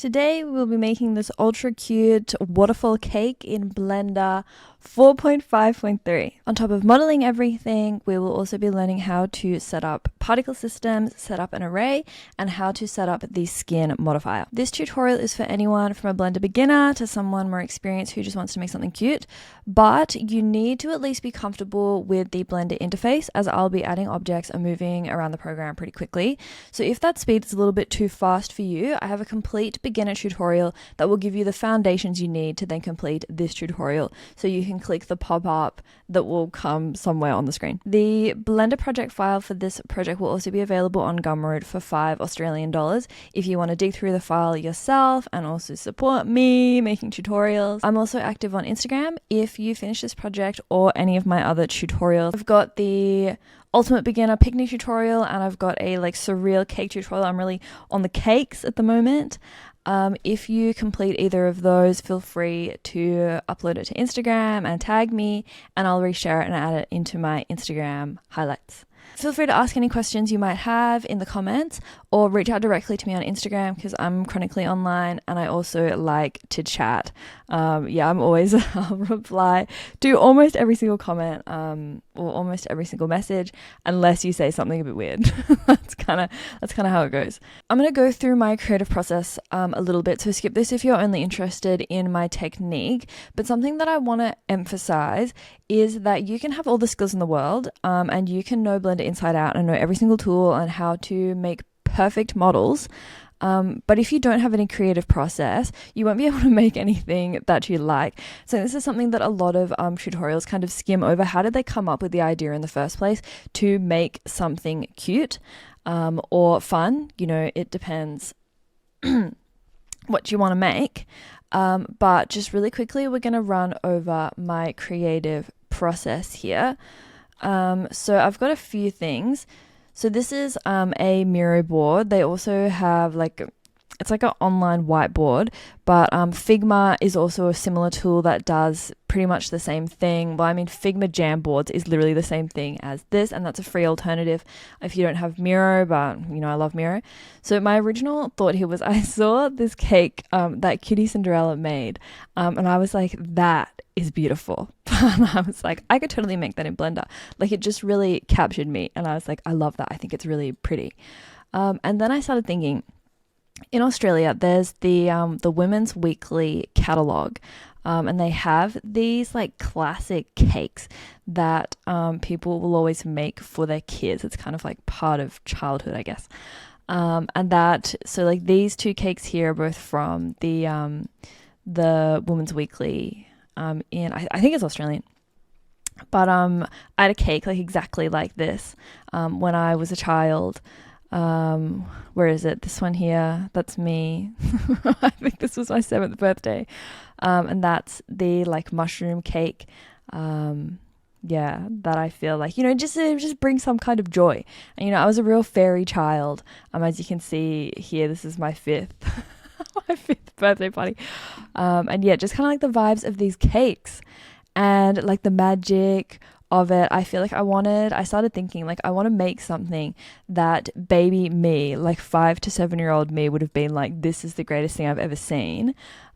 Today we'll be making this ultra cute waterfall cake in Blender 4.5.3. On top of modeling everything, we will also be learning how to set up particle systems, set up an array, and how to set up the skin modifier. This tutorial is for anyone from a Blender beginner to someone more experienced who just wants to make something cute, but you need to at least be comfortable with the Blender interface, as I'll be adding objects and moving around the program pretty quickly. So if that speed is a little bit too fast for you, I have a complete beginner tutorial that will give you the foundations you need to then complete this tutorial. So you can click the pop-up that will come somewhere on the screen. The Blender project file for this project will also be available on Gumroad for $5 if you want to dig through the file yourself and also support me making tutorials. I'm also active on Instagram if you finish this project or any of my other tutorials. I've got the ultimate beginner picnic tutorial and I've got a surreal cake tutorial. I'm really on the cakes at the moment. If you complete either of those, feel free to upload it to Instagram and tag me, and I'll reshare it and add it into my Instagram highlights. Feel free to ask any questions you might have in the comments or reach out directly to me on Instagram because I'm chronically online and I also like to chat. I'm always, I'll reply to almost every single comment or almost every single message unless you say something a bit weird. That's kind of how it goes. I'm going to go through my creative process a little bit, so skip this if you're only interested in my technique, but something that I want to emphasize is that you can have all the skills in the world and you can know Blender inside out and know every single tool and how to make perfect models. But if you don't have any creative process, you won't be able to make anything that you like. So this is something that a lot of tutorials kind of skim over. How did they come up with the idea in the first place to make something cute or fun? You know, it depends what you want to make. But just really quickly, we're going to run over my creative process here. So I've got a few things. So this is a Miro board. They also have it's like an online whiteboard, but Figma is also a similar tool that does pretty much the same thing. Well, I mean, Figma Jamboards is literally the same thing as this, and that's a free alternative if you don't have Miro, but you know, I love Miro. So my original thought here was I saw this cake that Kitty Cinderella made, and I was like, that is beautiful. And I was like, I could totally make that in Blender. Like, it just really captured me, and I was like, I love that. I think it's really pretty. And then I started thinking, in Australia, there's the Women's Weekly catalogue, and they have these classic cakes that people will always make for their kids. It's kind of like part of childhood, I guess. So these two cakes here are both from the Women's Weekly. I think it's Australian. But I had a cake exactly like this when I was a child. Where is it? This one here, that's me. I think this was my 7th birthday. And that's the mushroom cake. That I feel just brings some kind of joy. And I was a real fairy child. As you can see here, this is my 5th my 5th birthday party. Just kind of the vibes of these cakes and the magic of it. I feel I started thinking I want to make something that baby me, 5 to 7-year-old me, would have been like, this is the greatest thing I've ever seen.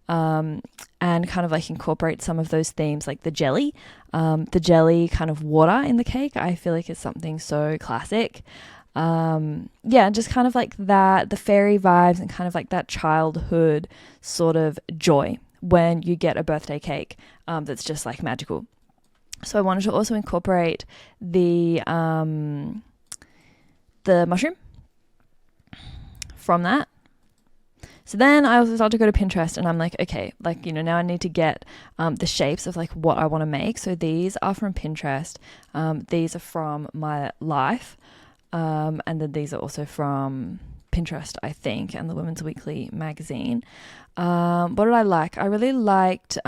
And kind of incorporate some of those themes, like the jelly kind of water in the cake. I feel it's something so classic. Just kind of that, the fairy vibes and kind of that childhood sort of joy when you get a birthday cake that's just magical. So I wanted to also incorporate the mushroom from that. So then I also started to go to Pinterest and I'm like, okay, now I need to get the shapes of what I want to make. So these are from Pinterest. These are from my life. And then these are also from Pinterest, I think, and the Women's Weekly magazine. What did I like? I really liked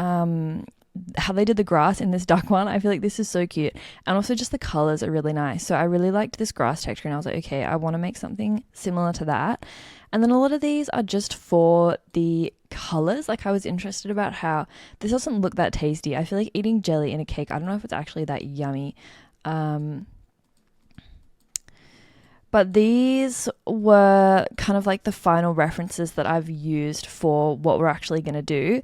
how they did the grass in this duck one. I feel this is so cute, and also just the colors are really nice. So I really liked this grass texture and I was like, okay, I want to make something similar to that. And then a lot of these are just for the colors. I was interested about how this doesn't look that tasty. I feel eating jelly in a cake, I don't know if it's actually that yummy. But these were kind of like the final references that I've used for what we're actually going to do.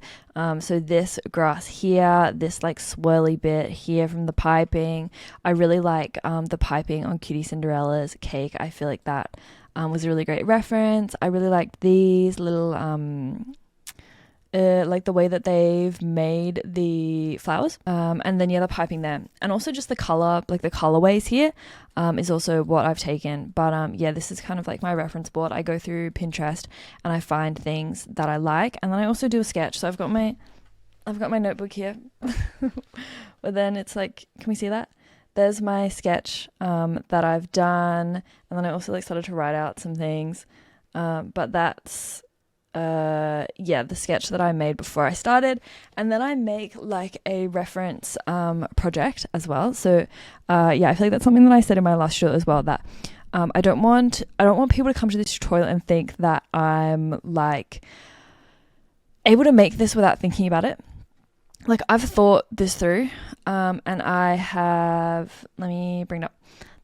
So this grass here, this like swirly bit here from the piping. I really like the piping on Cutie Cinderella's cake. I feel like that was a really great reference. I really liked these little like the way that they've made the flowers, and then the piping there, and also just the color, like the colorways here, is also what I've taken. But yeah, this is kind of like my reference board. I go through Pinterest and I find things that I like, and then I also do a sketch. So I've got my notebook here, but then it's like, can we see that? There's my sketch that I've done, and then I also like started to write out some things, but that's the sketch that I made before I started. And then I make like a reference project as well. So I feel like that's something that I said in my last show as well, that I don't want people to come to this tutorial and think that I'm like able to make this without thinking about it. Like, I've thought this through, and I have, let me bring it up.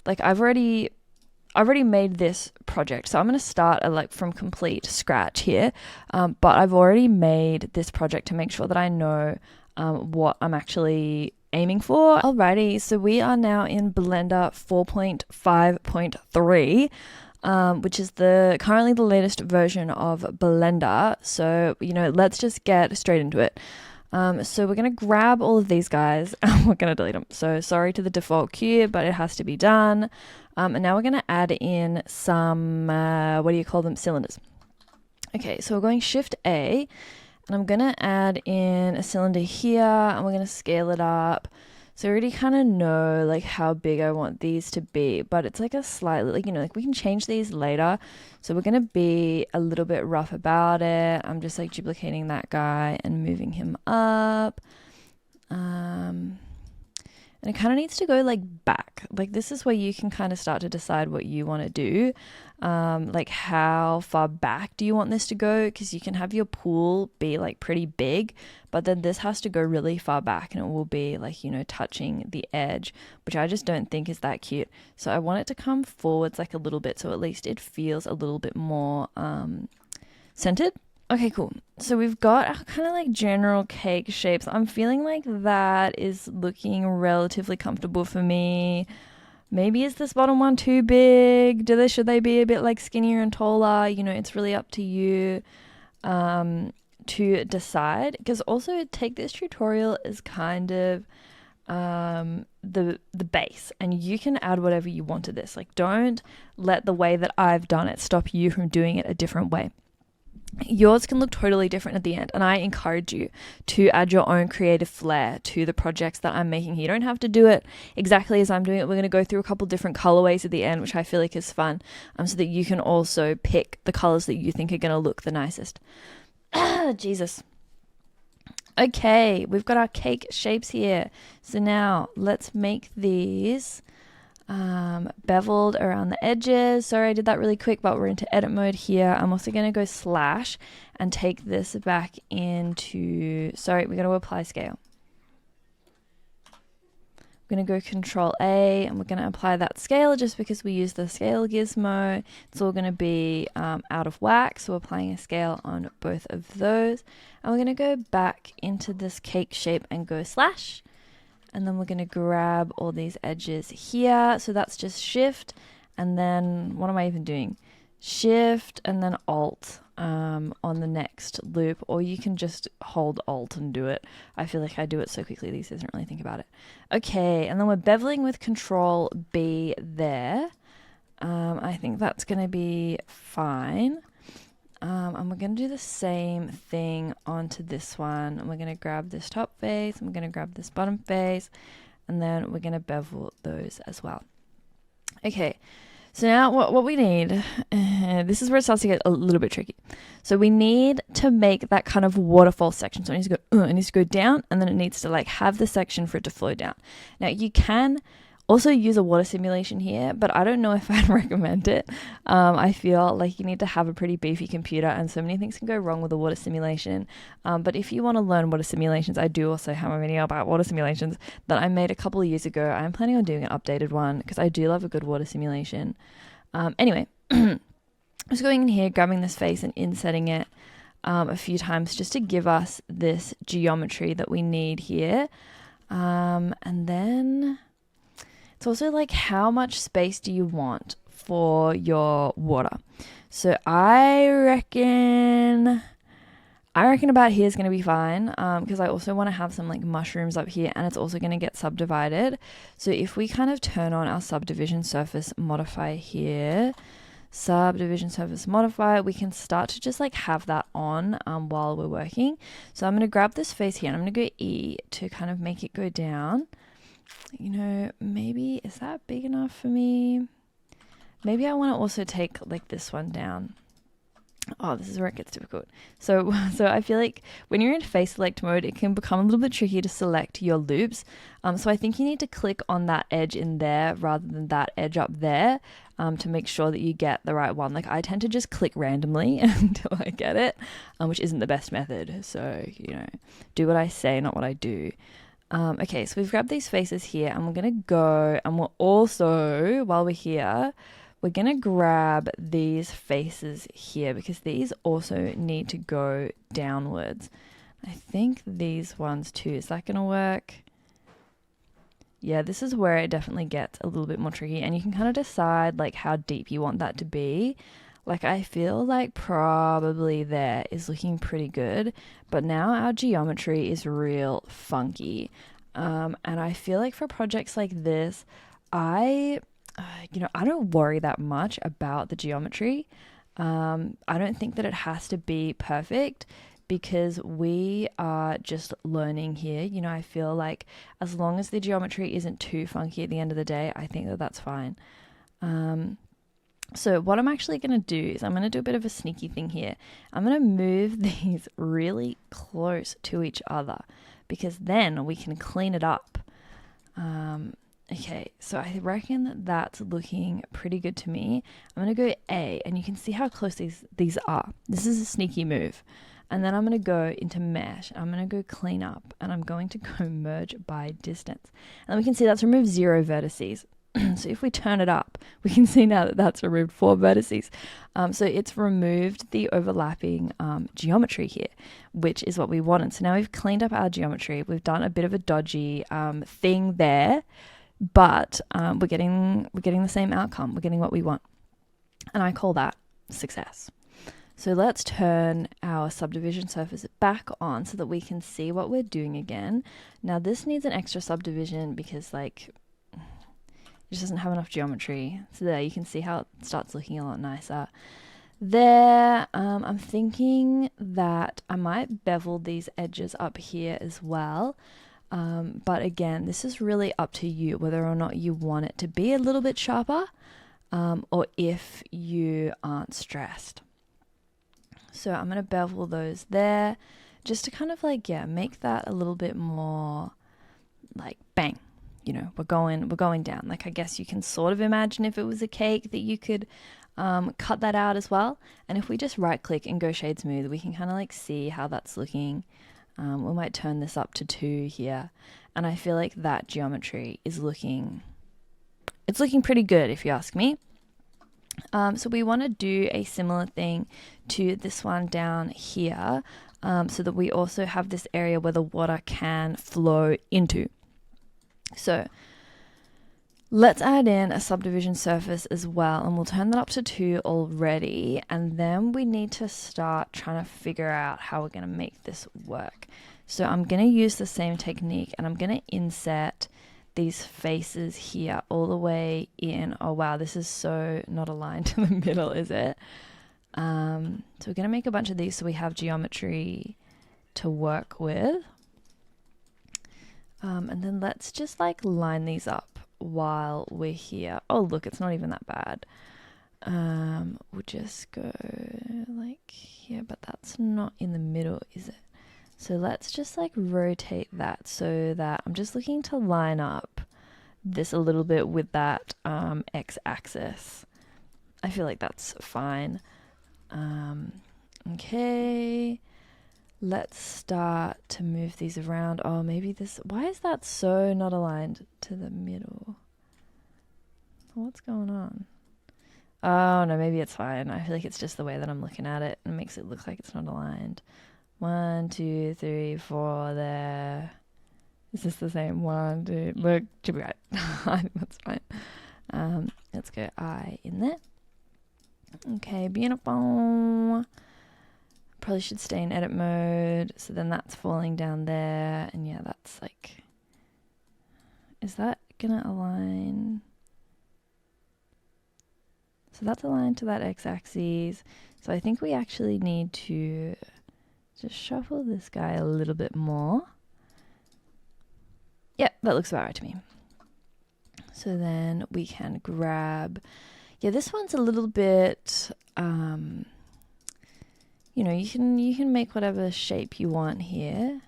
Like, I've already made this project, so I'm going to start like from complete scratch here, but I've already made this project to make sure that I know what I'm actually aiming for. Alrighty, so we are now in Blender 4.5.3, which is currently the latest version of Blender. So, let's just get straight into it. So we're going to grab all of these guys and we're going to delete them. So sorry to the default cube, but it has to be done. And now we're going to add in some, cylinders. Okay, so we're going Shift A, and I'm going to add in a cylinder here, and we're going to scale it up. So I already kind of know like how big I want these to be, but it's like a slightly, like we can change these later. So we're going to be a little bit rough about it. I'm just like duplicating that guy and moving him up. And it kind of needs to go like back. Like, this is where you can kind of start to decide what you want to do. Like, how far back do you want this to go? Because you can have your pool be like pretty big, but then this has to go really far back and it will be like, touching the edge, which I just don't think is that cute. So I want it to come forwards like a little bit, so at least it feels a little bit more centered. Okay, cool. So we've got our kind of like general cake shapes. I'm feeling like that is looking relatively comfortable for me. Maybe is this bottom one too big? Should they be a bit like skinnier and taller? It's really up to you to decide. Because also take this tutorial as kind of the base, and you can add whatever you want to this. Like, don't let the way that I've done it stop you from doing it a different way. Yours can look totally different at the end, and I encourage you to add your own creative flair to the projects that I'm making here. You don't have to do it exactly as I'm doing it. We're going to go through a couple different colorways at the end, which I feel like is fun, so that you can also pick the colors that you think are going to look the nicest. Jesus. Okay, we've got our cake shapes here. So now let's make these beveled around the edges. Sorry, I did that really quick, but we're into edit mode here. I'm also going to go slash and take this back into, we're going to apply scale. We're going to go Control A, and we're going to apply that scale just because we use the scale gizmo. It's all going to be out of whack, so we're applying a scale on both of those. And we're going to go back into this cake shape and go slash. And then we're going to grab all these edges here. So that's just Shift, and then what am I even doing? Shift and then Alt on the next loop, or you can just hold Alt and do it. I feel like I do it so quickly these days, I don't really think about it. Okay, and then we're beveling with Control B there. I think that's going to be fine. And we're going to do the same thing onto this one. And we're going to grab this top face, and we're going to grab this bottom face, and then we're going to bevel those as well. Okay, so now what we need, this is where it starts to get a little bit tricky. So we need to make that kind of waterfall section. So it needs to go down, and then it needs to like have the section for it to flow down. Now you can also use a water simulation here, but I don't know if I'd recommend it. I feel like you need to have a pretty beefy computer, and so many things can go wrong with a water simulation. But if you want to learn water simulations, I do also have a video about water simulations that I made a couple of years ago. I'm planning on doing an updated one because I do love a good water simulation. Anyway, I'm just going in here, grabbing this face and insetting it a few times just to give us this geometry that we need here. And then it's also like, how much space do you want for your water? So I reckon about here is going to be fine, because I also want to have some like mushrooms up here, and it's also going to get subdivided. So if we kind of turn on our subdivision surface modifier here, subdivision surface modifier, we can start to just like have that on while we're working. So I'm going to grab this face here and I'm going to go E to kind of make it go down. You know, maybe, is that big enough for me? Maybe I want to also take like this one down. Oh, this is where it gets difficult. So I feel like when you're in face select mode, it can become a little bit tricky to select your loops. So I think you need to click on that edge in there rather than that edge up there, to make sure that you get the right one. Like I tend to just click randomly until I get it, which isn't the best method. So, you know, do what I say, not what I do. Okay, so we've grabbed these faces here and we're going to go, and we're also, while we're here, we're going to grab these faces here because these also need to go downwards. I think these ones too. Is that going to work? Yeah, this is where it definitely gets a little bit more tricky, and you can kind of decide like how deep you want that to be. Like I feel like probably there is looking pretty good, but now our geometry is real funky. And I feel like for projects like this, I don't worry that much about the geometry. I don't think that it has to be perfect because we are just learning here. You know, I feel like as long as the geometry isn't too funky at the end of the day, I think that that's fine. So what I'm actually going to do is I'm going to do a bit of a sneaky thing here. I'm going to move these really close to each other because then we can clean it up. Okay, so I reckon that that's looking pretty good to me. I'm going to go A, and you can see how close these are. This is a sneaky move. And then I'm going to go into mesh. I'm going to go clean up, and I'm going to go merge by distance. And we can see that's removed 0 vertices. So if we turn it up, we can see now that that's removed 4 vertices. So it's removed the overlapping geometry here, which is what we wanted. So now we've cleaned up our geometry. We've done a bit of a dodgy thing there, but we're getting the same outcome. We're getting what we want. And I call that success. So let's turn our subdivision surface back on so that we can see what we're doing again. Now this needs an extra subdivision because like it just doesn't have enough geometry. So there you can see how it starts looking a lot nicer. There, I'm thinking that I might bevel these edges up here as well. But again, this is really up to you whether or not you want it to be a little bit sharper, or if you aren't stressed. So I'm going to bevel those there just to kind of like, yeah, make that a little bit more like bang, you know, we're going down. Like I guess you can sort of imagine if it was a cake that you could cut that out as well. And if we just right click and go shade smooth, we can kind of like see how that's looking. We might turn this up to 2 here. And I feel like that geometry is looking pretty good if you ask me. So we want to do a similar thing to this one down here, so that we also have this area where the water can flow into. So let's add in a subdivision surface as well, and we'll turn that up to 2 already, and then we need to start trying to figure out how we're going to make this work. So I'm going to use the same technique, and I'm going to inset these faces here all the way in. Oh wow, this is so not aligned to the middle, is it? So we're going to make a bunch of these so we have geometry to work with. And then let's just like line these up while we're here. Oh look, it's not even that bad. We'll just go like here, but that's not in the middle, is it? So let's just like rotate that so that I'm just looking to line up this a little bit with that x-axis. I feel like that's fine. Okay, let's start to move these around. Oh, maybe this, why is that so not aligned to the middle? What's going on? Oh no, maybe it's fine. I feel like it's just the way that I'm looking at it and makes it look like it's not aligned. 1, 2, 3, 4 there. Is this the same? 1, 2, look, should be right. I think that's fine. Let's go I in there. Okay, beautiful. Probably should stay in edit mode. So then that's falling down there. And yeah, that's like, is that gonna align? So that's aligned to that x-axis. So I think we actually need to just shuffle this guy a little bit more. Yep, that looks about right to me. So then we can grab, yeah, this one's a little bit, you know, you can make whatever shape you want here.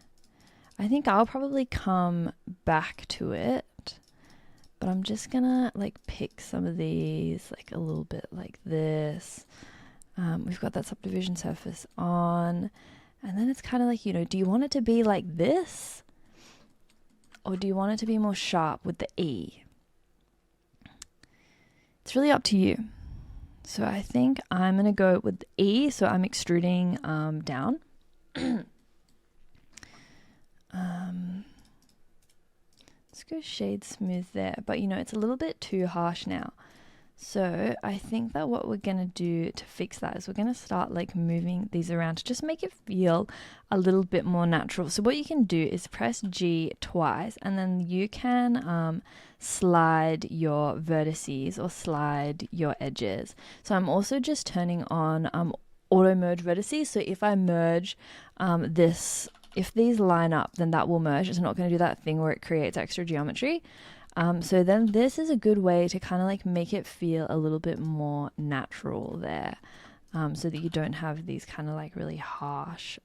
I think I'll probably come back to it, but I'm just gonna like pick some of these like a little bit like this. We've got that subdivision surface on, and then it's kind of like, you know, do you want it to be like this? Or do you want it to be more sharp with the E? It's really up to you. So I think I'm going to go with the E. So I'm extruding down. Let's go shade smooth there. But you know, it's a little bit too harsh now. So I think that what we're going to do to fix that is we're going to start like moving these around to just make it feel a little bit more natural. So what you can do is press G twice, and then you can slide your vertices or slide your edges. So I'm also just turning on auto merge vertices. So if I merge this, if these line up, then that will merge. It's not going to do that thing where it creates extra geometry. So then this is a good way to kind of like make it feel a little bit more natural there, so that you don't have these kind of like really harsh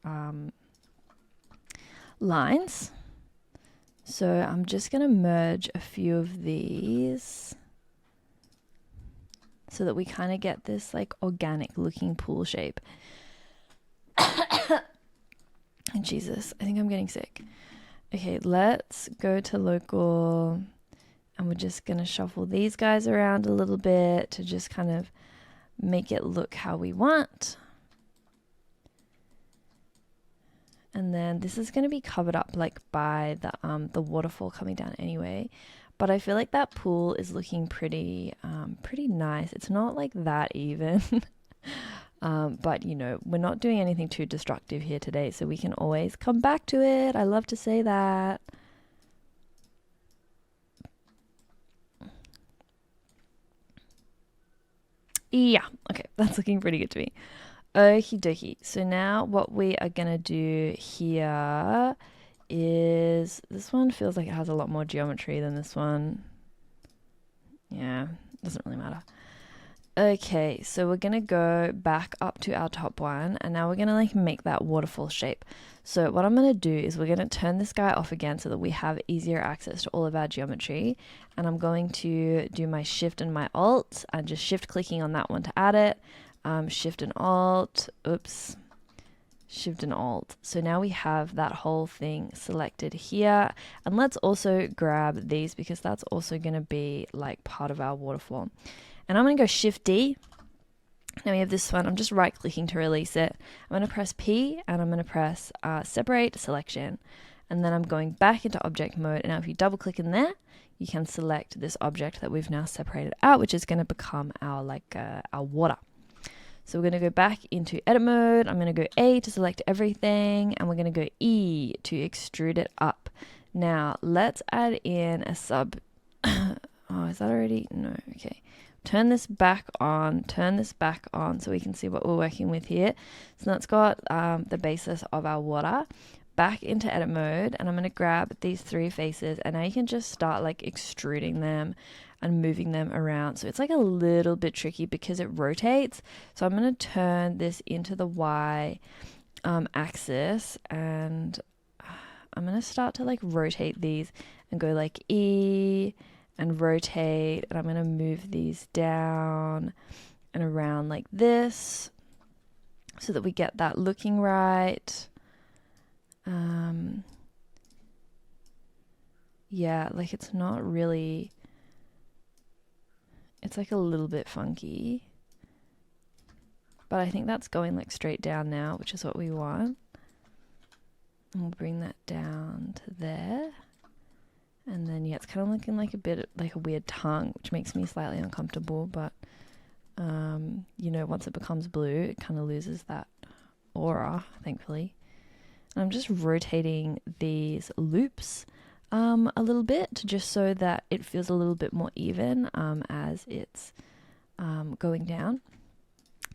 lines. So I'm just going to merge a few of these so that we kind of get this like organic looking pool shape. Jesus, I think I'm getting sick. Okay, let's go to local. And we're just going to shuffle these guys around a little bit to just kind of make it look how we want. And then this is going to be covered up like by the waterfall coming down anyway. But I feel like that pool is looking pretty nice. It's not like that even. But you know, we're not doing anything too destructive here today, so we can always come back to it. I love to say that. Yeah, okay, that's looking pretty good to me. Okie dokie. So now what we are going to do here is, this one feels like it has a lot more geometry than this one. Yeah, doesn't really matter. Okay, so we're going to go back up to our top one, and now we're going to like make that waterfall shape. So what I'm going to do is we're going to turn this guy off again so that we have easier access to all of our geometry. And I'm going to do my shift and my alt, and just shift clicking on that one to add it. Shift and alt, oops, shift and alt. So now we have that whole thing selected here. And let's also grab these because that's also going to be like part of our waterfall. And I'm going to go shift D. Now we have this one. I'm just right clicking to release it. I'm going to press P, and I'm going to press separate selection. And then I'm going back into object mode. And now if you double click in there, you can select this object that we've now separated out, which is going to become our our water. So we're going to go back into edit mode. I'm going to go A to select everything, and we're going to go E to extrude it up. Now let's add in a sub. Oh, is that already? No, okay. Turn this back on so we can see what we're working with here. So that's got the basis of our water. Back into edit mode, and I'm going to grab these three faces, and now you can just start like extruding them and moving them around. So it's like a little bit tricky because it rotates. So I'm going to turn this into the Y axis, and I'm going to start to like rotate these and go like E and rotate, and I'm going to move these down and around like this so that we get that looking right. Yeah, like it's not really, it's like a little bit funky. But I think that's going like straight down now, which is what we want. And we'll bring that down to there. And then, yeah, it's kind of looking like a bit like a weird tongue, which makes me slightly uncomfortable. But, you know, once it becomes blue, it kind of loses that aura, thankfully. And I'm just rotating these loops a little bit, just so that it feels a little bit more even as it's going down.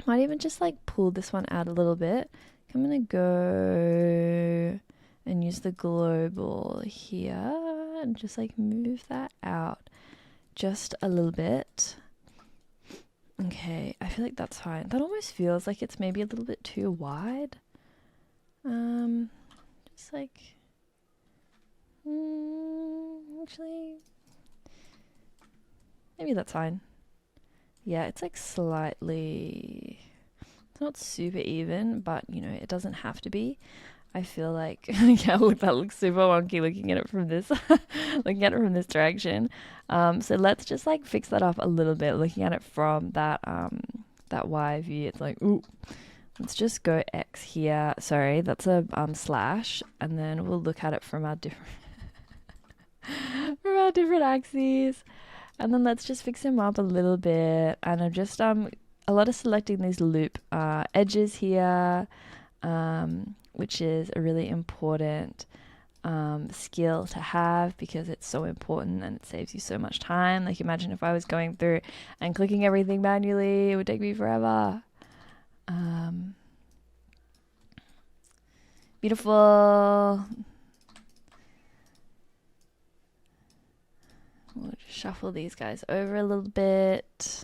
Might even just like pull this one out a little bit. I'm going to go and use the global here and just like move that out just a little bit. Okay, I feel like that's fine. That almost feels like it's maybe a little bit too wide. Just like, actually, maybe that's fine. Yeah, it's like slightly, it's not super even, but you know, it doesn't have to be. I feel like, yeah, look, that looks super wonky looking at it from this, looking at it from this direction. So let's just like fix that up a little bit, looking at it from that, that Y view. It's like, ooh, let's just go X here. Sorry, that's a slash, and then we'll look at it from our different, from our different axes. And then let's just fix him up a little bit. And I'm just a lot of selecting these loop edges here, which is a really important skill to have because it's so important and it saves you so much time. Like imagine if I was going through and clicking everything manually, it would take me forever. Beautiful. We'll just shuffle these guys over a little bit.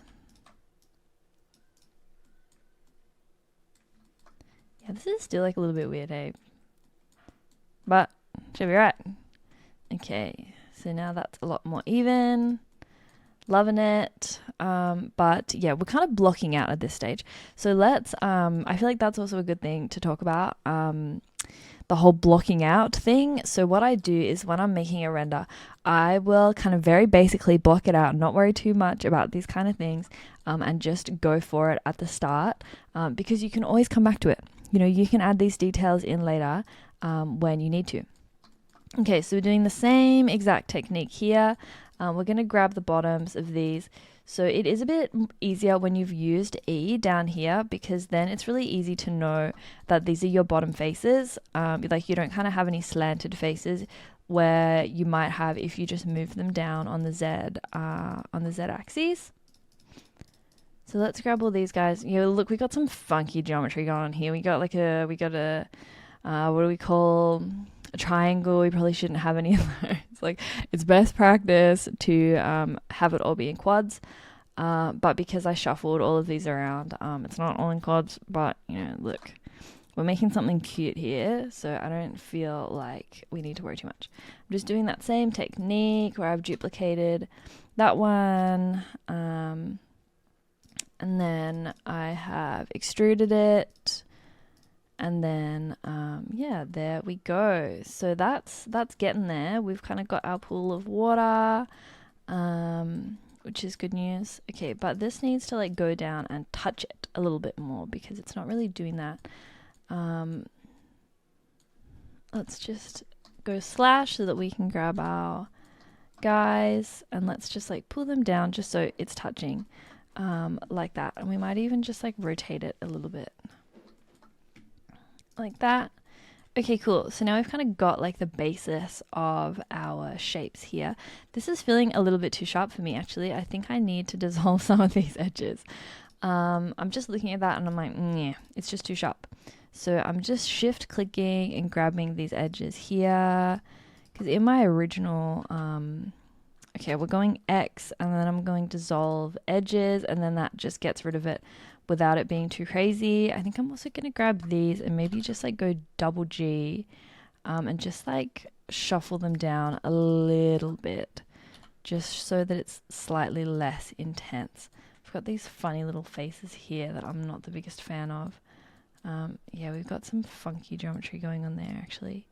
Yeah, this is still like a little bit weird, eh? But should be right. Okay, so now that's a lot more even. Loving it. But yeah, we're kind of blocking out at this stage. So let's, I feel like that's also a good thing to talk about. The whole blocking out thing. So what I do is when I'm making a render, I will kind of very basically block it out, not worry too much about these kind of things, and just go for it at the start, because you can always come back to it. You know, you can add these details in later when you need to. Okay, so we're doing the same exact technique here. We're going to grab the bottoms of these. So it is a bit easier when you've used E down here, because then it's really easy to know that these are your bottom faces. Like you don't kind of have any slanted faces where you might have if you just move them down on the Z axis. So let's grab all these guys. You know, look, we got some funky geometry going on here. We got a what do we call a triangle? We probably shouldn't have any of those. Like it's best practice to have it all be in quads. But because I shuffled all of these around, it's not all in quads, but you know, look, we're making something cute here, so I don't feel like we need to worry too much. I'm just doing that same technique where I've duplicated that one, and then I have extruded it, and then yeah, there we go. So that's getting there. We've kind of got our pool of water, which is good news. Okay, but this needs to like go down and touch it a little bit more because it's not really doing that. Let's just go slash so that we can grab our guys, and let's just like pull them down just so it's touching like that. And we might even just like rotate it a little bit like that. Okay, cool. So now we've kind of got like the basis of our shapes here. This is feeling a little bit too sharp for me, actually. I think I need to dissolve some of these edges. I'm just looking at that and I'm like, yeah, it's just too sharp. So I'm just shift clicking and grabbing these edges here. Because in my original, okay, we're going X and then I'm going dissolve edges, and then that just gets rid of it without it being too crazy. I think I'm also going to grab these and maybe just like go double G and just like shuffle them down a little bit just so that it's slightly less intense. I've got these funny little faces here that I'm not the biggest fan of. Yeah, we've got some funky geometry going on there actually.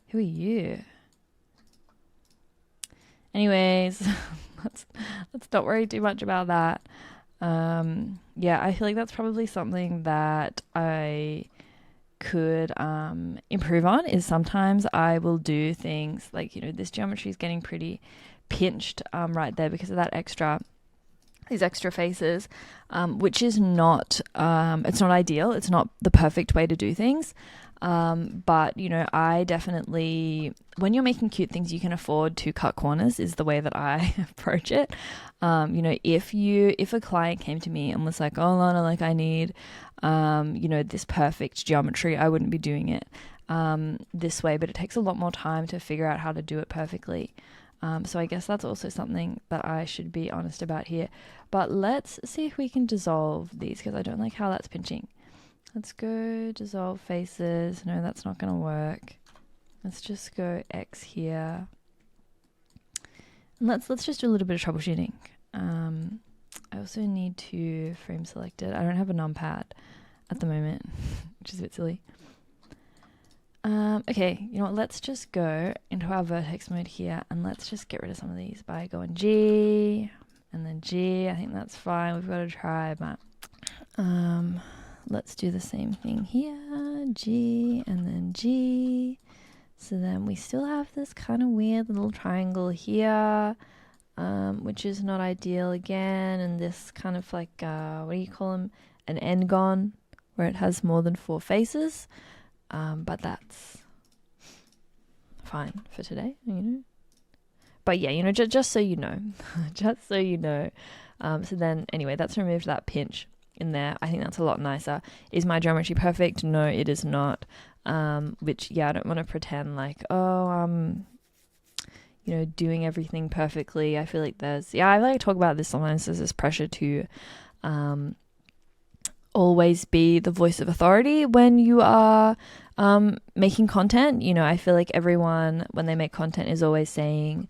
Who are you? Anyways, let's not worry too much about that. Yeah, I feel like that's probably something that I could improve on, is sometimes I will do things like, this geometry is getting pretty pinched right there because of these extra faces, which is not, it's not ideal. It's not the perfect way to do things. But I definitely, when you're making cute things, you can afford to cut corners, is the way that I approach it. If a client came to me and was like, oh Lana, like I need, this perfect geometry, I wouldn't be doing it this way, but it takes a lot more time to figure out how to do it perfectly. So I guess that's also something that I should be honest about here. But let's see if we can dissolve these, because I don't like how that's pinching. Let's go dissolve faces. No, that's not going to work. Let's just go X here. And let's just do a little bit of troubleshooting. I also need to frame select it. I don't have a numpad at the moment, which is a bit silly. Okay, you know what? Let's just go into our vertex mode here, and let's just get rid of some of these by going G and then G. I think that's fine. We've got to try, but let's do the same thing here. G and then G. So then we still have this kind of weird little triangle here, which is not ideal again. And this kind of like, what do you call them? An n-gon, where it has more than 4 faces. But that's fine for today, But yeah, just so you know, just so you know. So then anyway, that's removed that pinch in there. I think that's a lot nicer. Is my geometry perfect? No, it is not. Which, yeah, I don't want to pretend like, doing everything perfectly. I feel like I like to talk about this sometimes. There's this pressure to, always be the voice of authority when you are making content. I feel like everyone, when they make content, is always saying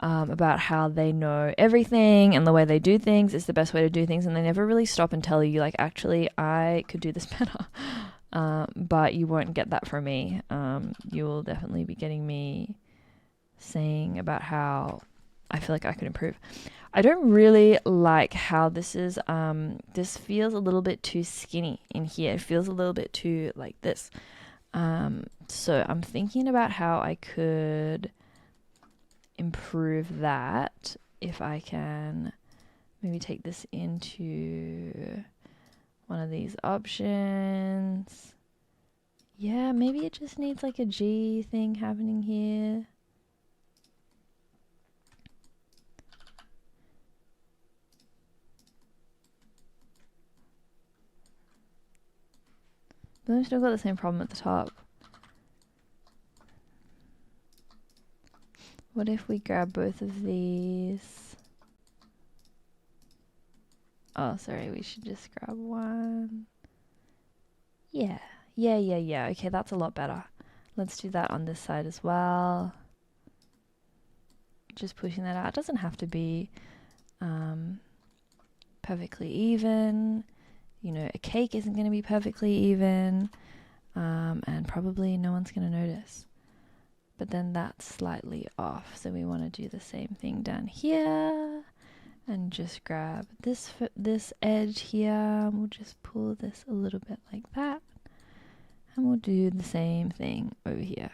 about how they know everything and the way they do things is the best way to do things, and they never really stop and tell you, like, actually I could do this better. But you won't get that from me. You will definitely be getting me saying about how I feel like I could improve. I don't really like how this is, this feels a little bit too skinny in here. It feels a little bit too like this. So I'm thinking about how I could improve that. If I can maybe take this into one of these options. Yeah, maybe it just needs like a G thing happening here. But I've still got the same problem at the top. What if we grab both of these? Oh, sorry, we should just grab one. Yeah. Okay, that's a lot better. Let's do that on this side as well. Just pushing that out. It doesn't have to be perfectly even. A cake isn't going to be perfectly even, and probably no one's going to notice. But then that's slightly off, so we want to do the same thing down here, and just grab this edge here. We'll just pull this a little bit like that, and we'll do the same thing over here.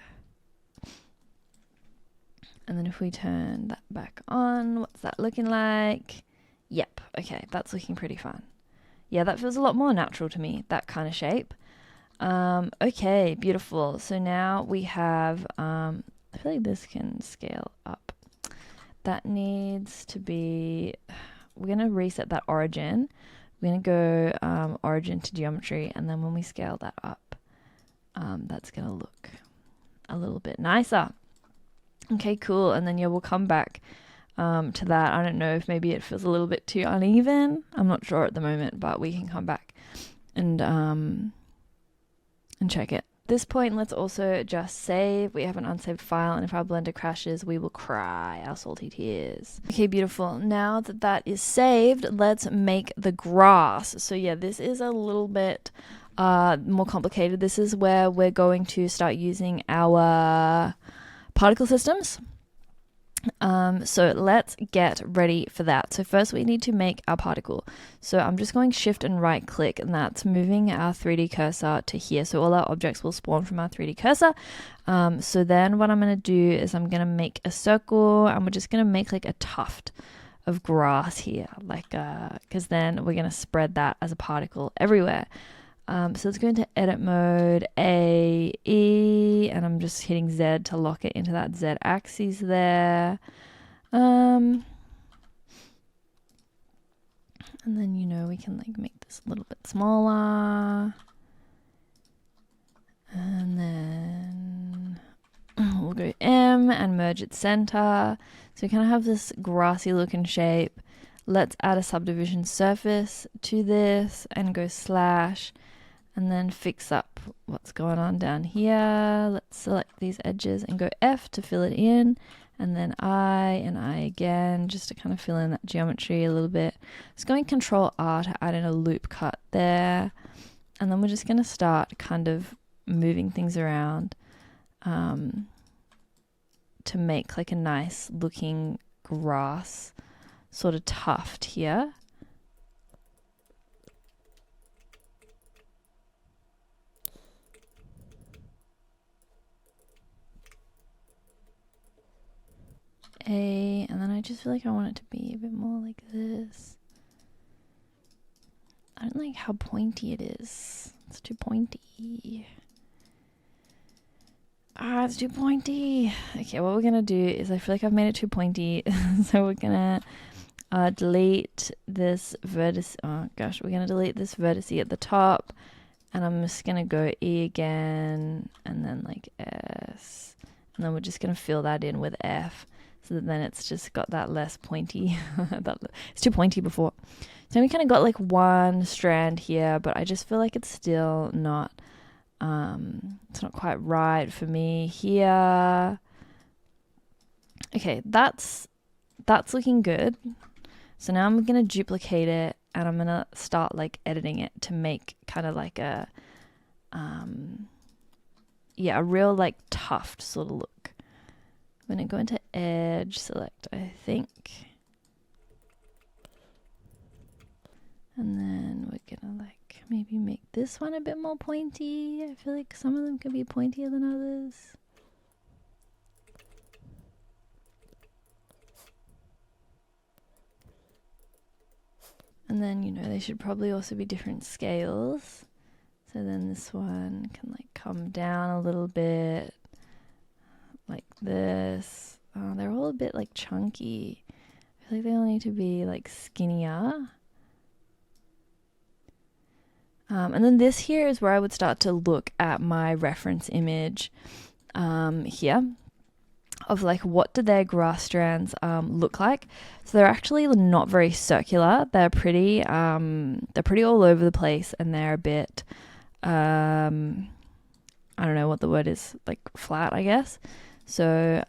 And then if we turn that back on, what's that looking like? Yep, okay, that's looking pretty fun. Yeah, that feels a lot more natural to me, that kind of shape. Okay, beautiful. So now we have, I feel like this can scale up. That needs to be, we're going to reset that origin. We're going to go origin to geometry, and then when we scale that up, that's going to look a little bit nicer. Okay, cool. And then, yeah, we'll come back to that. I don't know if maybe it feels a little bit too uneven. I'm not sure at the moment, but we can come back and check it. At this point, let's also just save. We have an unsaved file, and if our Blender crashes, we will cry our salty tears. Okay, beautiful. Now that that is saved, let's make the grass. So yeah, this is a little bit more complicated. This is where we're going to start using our particle systems. So let's get ready for that. So first we need to make our particle. So I'm just going shift and right click, and that's moving our 3D cursor to here. So all our objects will spawn from our 3D cursor. So then what I'm going to do is I'm going to make a circle, and we're just going to make like a tuft of grass here, like because then we're going to spread that as a particle everywhere. So let's go into edit mode, A, E, and I'm just hitting Z to lock it into that Z axis there. And then, you know, we can like make this a little bit smaller. And then we'll go M and merge its center. So we kind of have this grassy looking shape. Let's add a subdivision surface to this and go slash. And then fix up what's going on down here. Let's select these edges and go F to fill it in. And then I and I again, just to kind of fill in that geometry a little bit. Just going Control R to add in a loop cut there. And then we're just going to start kind of moving things around to make like a nice looking grass sort of tuft here. And then I just feel like I want it to be a bit more like this. I don't like how pointy it is. It's too pointy. It's too pointy. Okay, what we're gonna do is I feel like I've made it too pointy, so we're gonna delete this vertex. Oh gosh, we're gonna delete this vertex at the top, and I'm just gonna go E again, and then like S, and then we're just gonna fill that in with F. So that then it's just got that less pointy. It's too pointy before. So we kind of got like one strand here, but I just feel like it's still not, it's not quite right for me here. Okay, that's looking good. So now I'm going to duplicate it, and I'm going to start like editing it to make kind of like a real like tuft sort of look. I'm going to go into edge select, I think. And then we're going to like maybe make this one a bit more pointy. I feel like some of them could be pointier than others. And then, you know, they should probably also be different scales. So then this one can like come down a little bit. Like this. Oh, they're all a bit like chunky. I feel like they all need to be like skinnier. And then this here is where I would start to look at my reference image here of like what do their grass strands look like. So they're actually not very circular. They're pretty all over the place, and they're a bit I don't know what the word is, like flat, I guess. So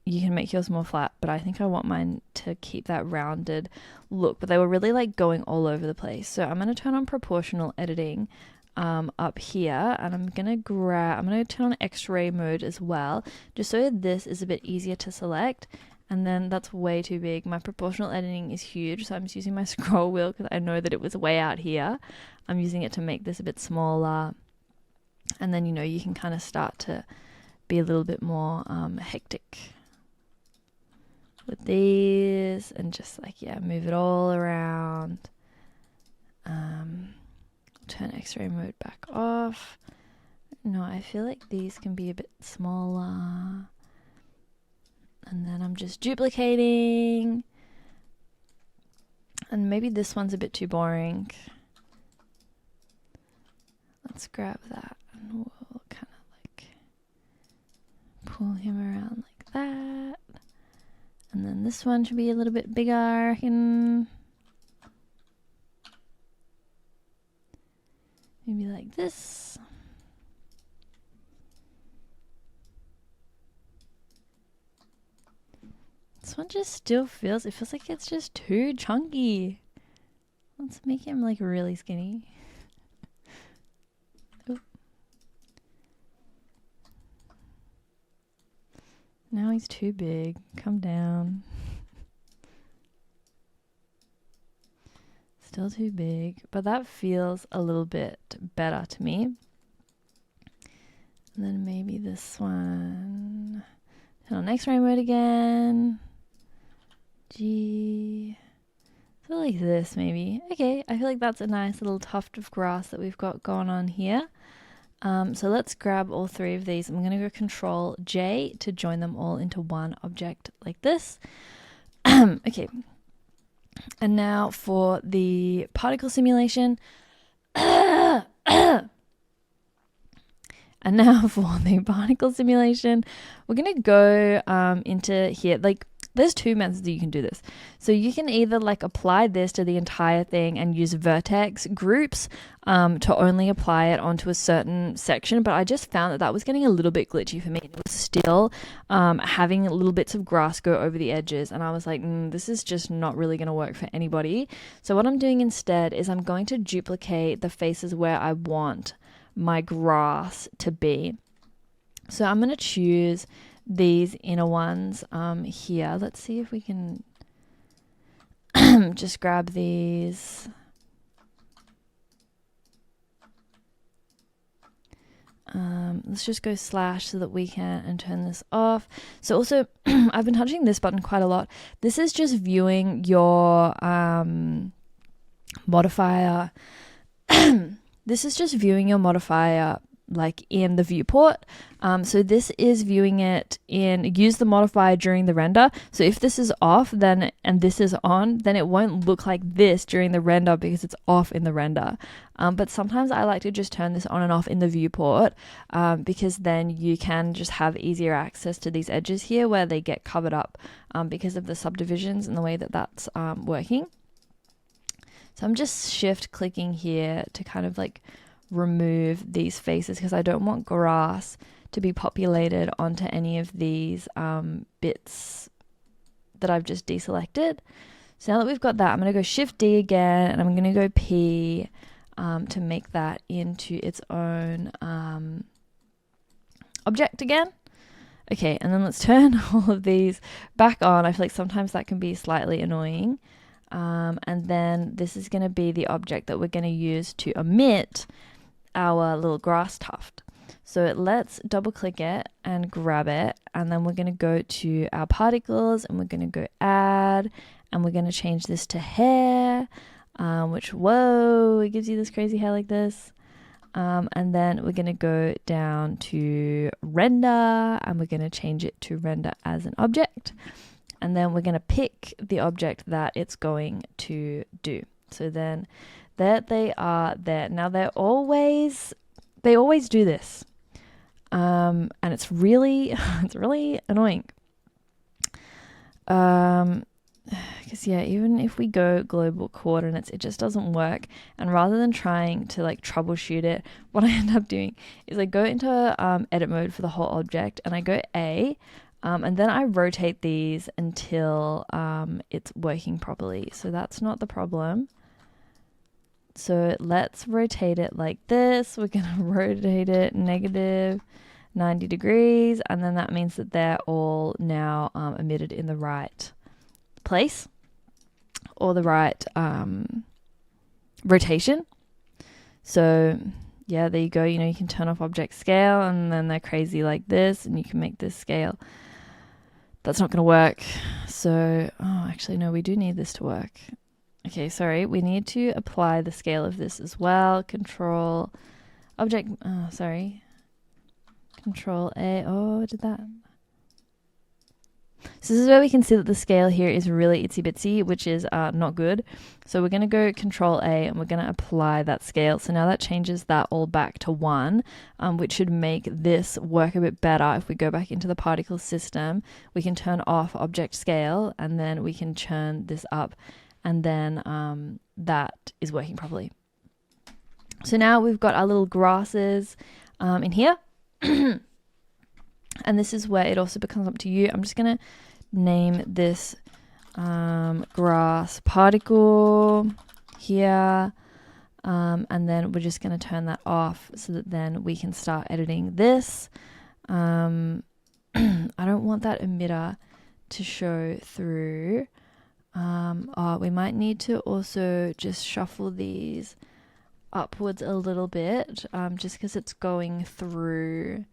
you can make yours more flat, but I think I want mine to keep that rounded look. But they were really like going all over the place. So I'm going to turn on proportional editing up here, and I'm going to turn on X-ray mode as well, just so this is a bit easier to select. And then that's way too big. My proportional editing is huge, so I'm just using my scroll wheel because I know that it was way out here. I'm using it to make this a bit smaller. And then, you know, you can kind of start to be a little bit more hectic with these, and just like, yeah, move it all around. Turn X-ray mode back off. No, I feel like these can be a bit smaller. And then I'm just duplicating. And maybe this one's a bit too boring. Let's grab that and we'll kind of like pull him around like that. And then this one should be a little bit bigger, I reckon. Maybe like this. This one just still feels like it's just too chunky. Let's make him like really skinny. Now he's too big. Come down. Still too big, but that feels a little bit better to me. And then maybe this one. Turn on X-ray mode again. G. So like this maybe. Okay, I feel like that's a nice little tuft of grass that we've got going on here. So let's grab all three of these. I'm going to go Control J to join them all into one object like this. Okay. And now for the particle simulation. And now for the particle simulation, we're going to go into here. Like, there's two methods that you can do this. So you can either like apply this to the entire thing and use vertex groups to only apply it onto a certain section. But I just found that that was getting a little bit glitchy for me. It was still having little bits of grass go over the edges. And I was like, this is just not really going to work for anybody. So what I'm doing instead is I'm going to duplicate the faces where I want my grass to be. So I'm going to choose these inner ones here. Let's see if we can just grab these. Let's just go slash so that we can and turn this off. So also I've been touching this button quite a lot. This is just viewing your modifier. This is just viewing your modifier like in the viewport. So this is viewing it in, use the modifier during the render. So if this is off then and this is on, then it won't look like this during the render because it's off in the render. But sometimes I like to just turn this on and off in the viewport because then you can just have easier access to these edges here where they get covered up because of the subdivisions and the way that that's working. So I'm just shift clicking here to kind of like remove these faces because I don't want grass to be populated onto any of these bits that I've just deselected. So now that we've got that, I'm going to go Shift D again and I'm going to go P to make that into its own object again. Okay, and then let's turn all of these back on. I feel like sometimes that can be slightly annoying. And then this is going to be the object that we're going to use to emit our little grass tuft. So let's double click it and grab it, and then we're going to go to our particles and we're going to go add, and we're going to change this to hair, which, whoa, it gives you this crazy hair like this. And then we're going to go down to render and we're going to change it to render as an object. And then we're going to pick the object that it's going to do. So then there they are there. Now they always do this. And it's really, it's really annoying. Because yeah, even if we go global coordinates, it just doesn't work. And rather than trying to like troubleshoot it, what I end up doing is I go into edit mode for the whole object and I go A, and then I rotate these until it's working properly. So that's not the problem. So let's rotate it like this. We're going to rotate it negative 90 degrees, and then that means that they're all now emitted in the right place or the right rotation. So yeah, there you go. You know, you can turn off object scale and then they're crazy like this, and you can make this scale. That's not going to work. So, oh, actually, no, we do need this to work. Okay, sorry. We need to apply the scale of this as well. Control object, sorry. Control A. Oh, I did that. So this is where we can see that the scale here is really itsy bitsy, which is not good. So we're going to go Control A and we're going to apply that scale. So now that changes that all back to 1, which should make this work a bit better. If we go back into the particle system, we can turn off object scale and then we can turn this up, and then that is working properly. So now we've got our little grasses in here. And this is where it also becomes up to you. I'm just going to name this grass particle here. And then we're just going to turn that off so that then we can start editing this. I don't don't want that emitter to show through. We might need to also just shuffle these upwards a little bit, just because it's going through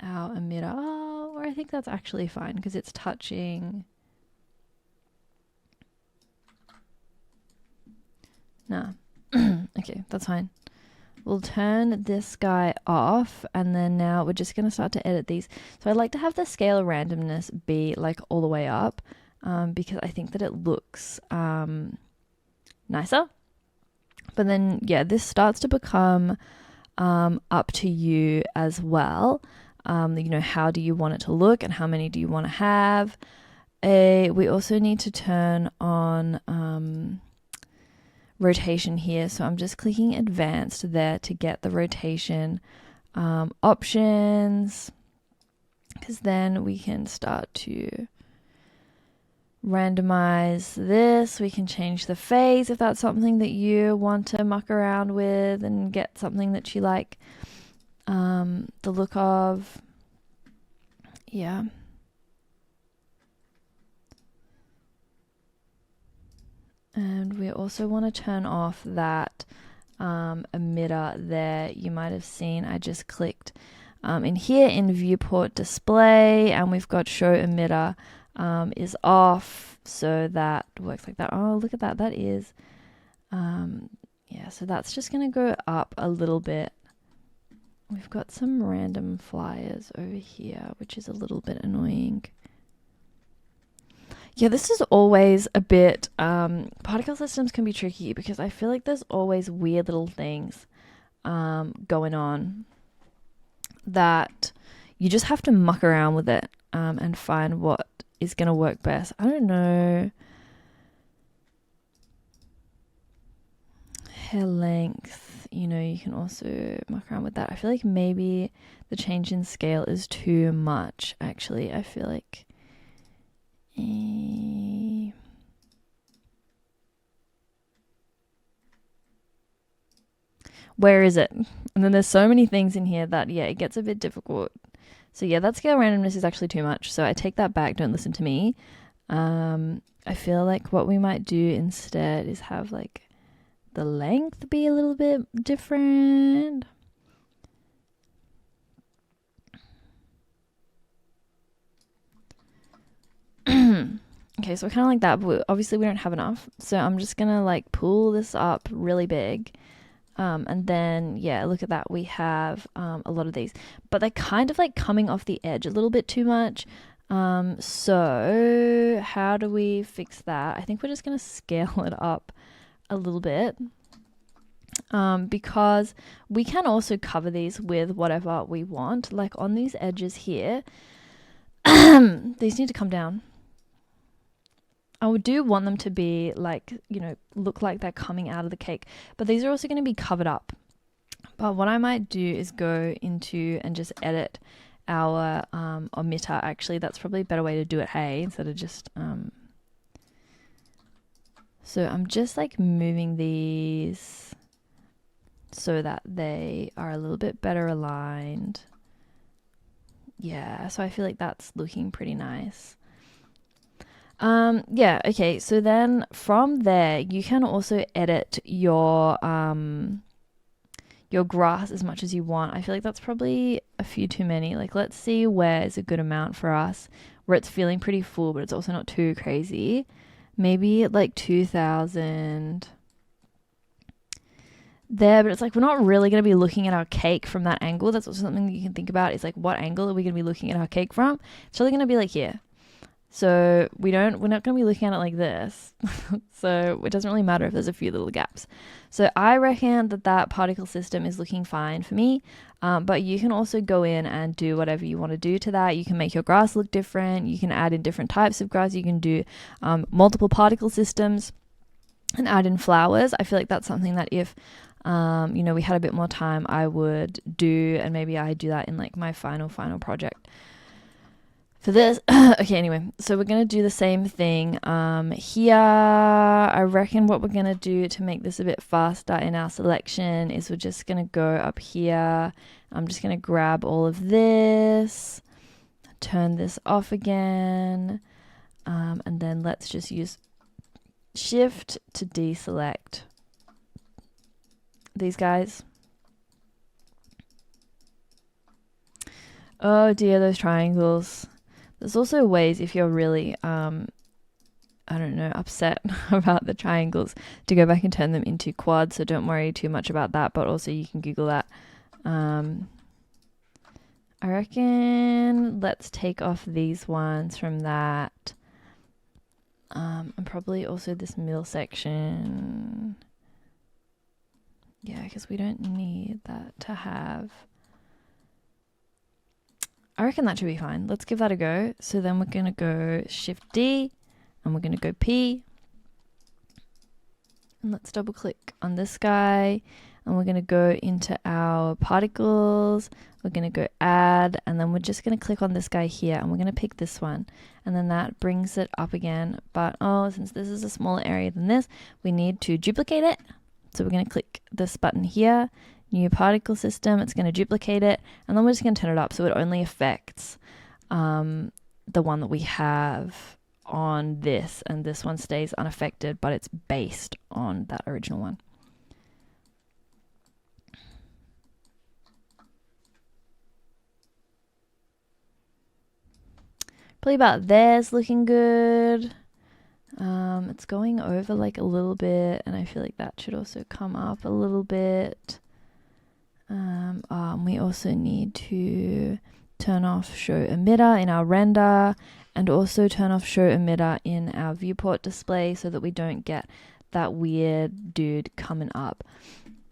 our emitter. Or I think that's actually fine because it's touching. Nah. Okay, that's fine. We'll turn this guy off, and then now we're just going to start to edit these. So I like to have the scale of randomness be like all the way up, because I think that it looks nicer. But then, yeah, this starts to become up to you as well. You know, how do you want it to look and how many do you want to have? We also need to turn on rotation here. So I'm just clicking advanced there to get the rotation options, because then we can start to randomize this. We can change the phase if that's something that you want to muck around with and get something that you like the look of. Yeah. And we also want to turn off that emitter there. You might have seen I just clicked in here in viewport display, and we've got show emitter is off, so that works like that. Oh, look at that. That is, yeah, so that's just going to go up a little bit. We've got some random flyers over here, which is a little bit annoying. Yeah, this is always a bit, particle systems can be tricky because I feel like there's always weird little things going on that you just have to muck around with it and find what is going to work best. I don't know. Hair length, you know, you can also muck around with that. I feel like maybe the change in scale is too much, actually. I feel like where is it? And then there's so many things in here that, yeah, it gets a bit difficult. So yeah, that scale randomness is actually too much. So I take that back. Don't listen to me. I feel like what we might do instead is have like the length be a little bit different. Okay, so kind of like that, but obviously we don't have enough. So I'm just going to like pull this up really big. And then, yeah, look at that. We have a lot of these, but they're kind of like coming off the edge a little bit too much. So how do we fix that? I think we're just going to scale it up a little bit. Because we can also cover these with whatever we want. Like on these edges here, these need to come down. I do want them to be like, you know, look like they're coming out of the cake, but these are also going to be covered up. But what I might do is go into and just edit our emitter. Actually, that's probably a better way to do it, hey, instead of just so I'm just like moving these so that they are a little bit better aligned. Yeah, so I feel like that's looking pretty nice. Yeah, okay, so then from there you can also edit your grass as much as you want. I feel like that's probably a few too many. Like, let's see where is a good amount for us, where it's feeling pretty full but it's also not too crazy. Maybe like 2000 there, but it's like we're not really going to be looking at our cake from that angle. That's also something that you can think about, is like, what angle are we going to be looking at our cake from? It's really going to be like here. So we're not going to be looking at it like this. So it doesn't really matter if there's a few little gaps. So I reckon that particle system is looking fine for me. But you can also go in and do whatever you want to do to that. You can make your grass look different. You can add in different types of grass. You can do multiple particle systems and add in flowers. I feel like that's something that if you know, we had a bit more time, I would do, and maybe I do that in like my final project for this. Okay, anyway, so we're going to do the same thing here. I reckon what we're going to do to make this a bit faster in our selection is we're just going to go up here. I'm just going to grab all of this, turn this off again. And then let's just use Shift to deselect these guys. Oh dear, those triangles. There's also ways if you're really, I don't know, upset about the triangles to go back and turn them into quads. So don't worry too much about that, but also you can Google that. I reckon let's take off these ones from that. And probably also this middle section. Yeah, because we don't need that to have. I reckon that should be fine. Let's give that a go. So then we're going to go Shift D and we're going to go P. And let's double click on this guy. And we're going to go into our particles. We're going to go add, and then we're just going to click on this guy here, and we're going to pick this one. And then that brings it up again. But since this is a smaller area than this, we need to duplicate it. So we're going to click this button here, new particle system. It's going to duplicate it, and then we're just going to turn it up so it only affects the one that we have on this, and this one stays unaffected, but it's based on that original one. Probably about there's looking good. It's going over like a little bit, and I feel like that should also come up a little bit. We also need to turn off show emitter in our render, and also turn off show emitter in our viewport display so that we don't get that weird dude coming up.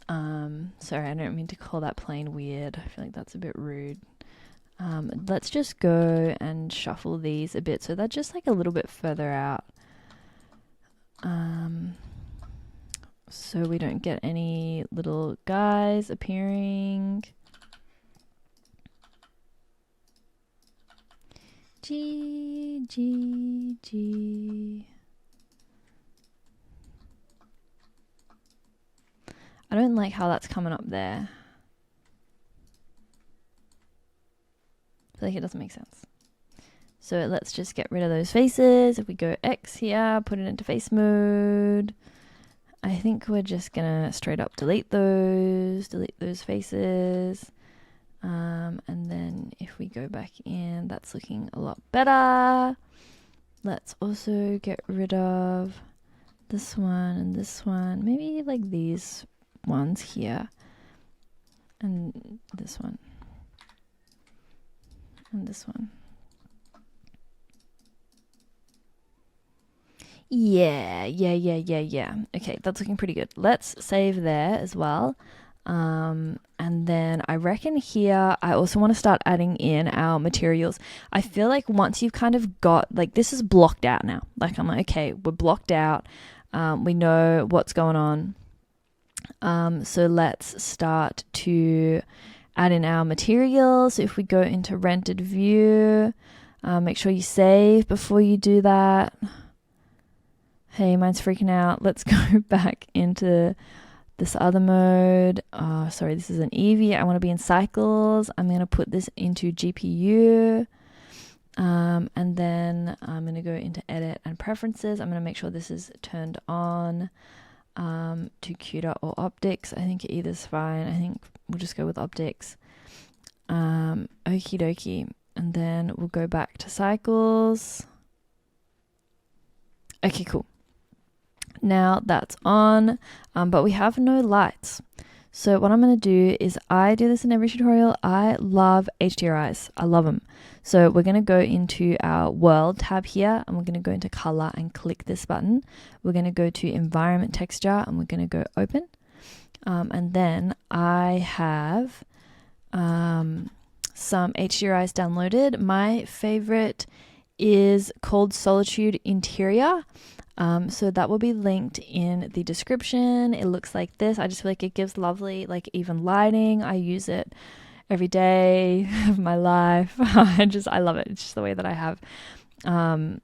Sorry, I don't mean to call that plane weird. I feel like that's a bit rude. Let's just go and shuffle these a bit so they're just like a little bit further out. So we don't get any little guys appearing. G. I don't like how that's coming up there. I feel like it doesn't make sense. So let's just get rid of those faces. If we go X here, put it into face mode. I think we're just gonna straight up delete those faces. And then if we go back in, that's looking a lot better. Let's also get rid of this one and this one. Maybe like these ones here. And this one. And this one. Yeah. Okay, that's looking pretty good. Let's save there as well. And then I reckon here I also want to start adding in our materials. I feel like once you've kind of got, like, this is blocked out now. Like, I'm like, okay, we're blocked out. We know what's going on. So let's start to add in our materials. So if we go into rendered view, make sure you save before you do that. Hey, mine's freaking out. Let's go back into this other mode. Oh, sorry, this is an Eevee. I want to be in cycles. I'm going to put this into GPU. And then I'm going to go into edit and preferences. I'm going to make sure this is turned on to CUDA or optics. I think either's fine. I think we'll just go with optics. Okie dokie. And then we'll go back to cycles. Okay, cool. Now that's on, but we have no lights. So what I'm going to do is, I do this in every tutorial. I love HDRIs. I love them. So we're going to go into our world tab here, and we're going to go into color and click this button. We're going to go to environment texture, and we're going to go open. And then I have some HDRIs downloaded. My favorite is called Solitude Interior. So that will be linked in the description. It looks like this. I just feel like it gives lovely, like, even lighting. I use it every day of my life. I love it. It's just the way that I have my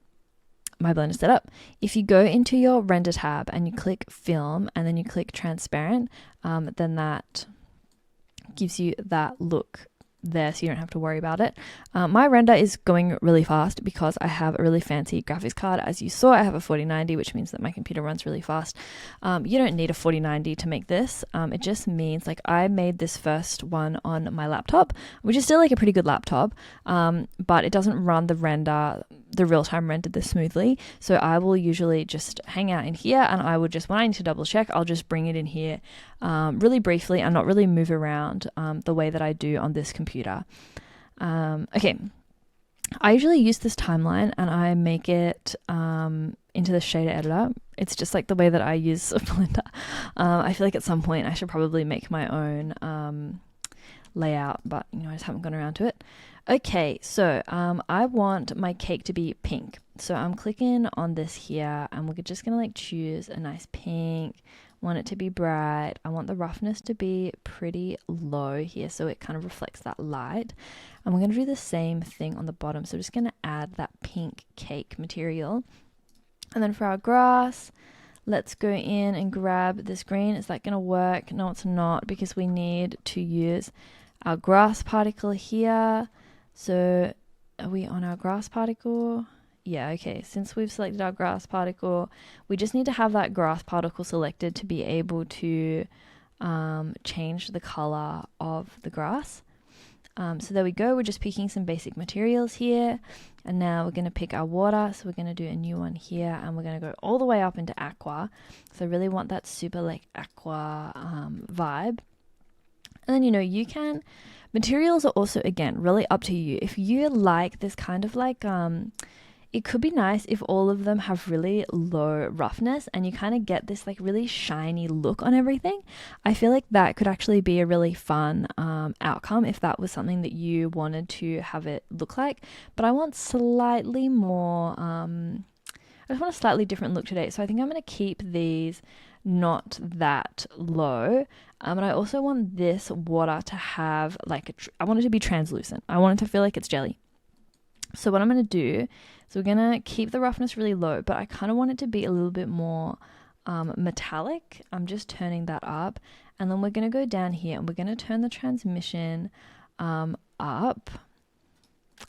Blender set up. If you go into your render tab and you click film and then you click transparent, then that gives you that look there so you don't have to worry about it. My render is going really fast because I have a really fancy graphics card. As you saw, I have a 4090, which means that my computer runs really fast. You don't need a 4090 to make this. It just means like I made this first one on my laptop, which is still like a pretty good laptop, but it doesn't run the real-time render this smoothly. So I will usually just hang out in here, and I would just, when I need to double check, I'll just bring it in here really briefly and not really move around the way that I do on this computer. Okay, I usually use this timeline and I make it into the shader editor. It's just like the way that I use Blender. I feel like at some point I should probably make my own layout, but I just haven't gone around to it. Okay, so I want my cake to be pink. So I'm clicking on this here, and we're just gonna like choose a nice pink. Want it to be bright. I want the roughness to be pretty low here, so it kind of reflects that light. And we're gonna do the same thing on the bottom. So we're just gonna add that pink cake material. And then for our grass, let's go in and grab this green. Is that gonna work? No, it's not, because we need to use our grass particle here. So are we on our grass particle? Yeah, okay. Since we've selected our grass particle, we just need to have that grass particle selected to be able to change the color of the grass. So there we go. We're just picking some basic materials here. And now we're going to pick our water. So we're going to do a new one here, and we're going to go all the way up into aqua. So I really want that super like aqua vibe. And then, you can, materials are also, again, really up to you. If you like this kind of like, it could be nice if all of them have really low roughness and you kind of get this like really shiny look on everything. I feel like that could actually be a really fun outcome if that was something that you wanted to have it look like. But I want slightly more, I just want a slightly different look today. So I think I'm going to keep these not that low. And I also want this water to have like, I want it to be translucent. I want it to feel like it's jelly. So what I'm going to do is we're going to keep the roughness really low, but I kind of want it to be a little bit more metallic. I'm just turning that up. And then we're going to go down here and we're going to turn the transmission up.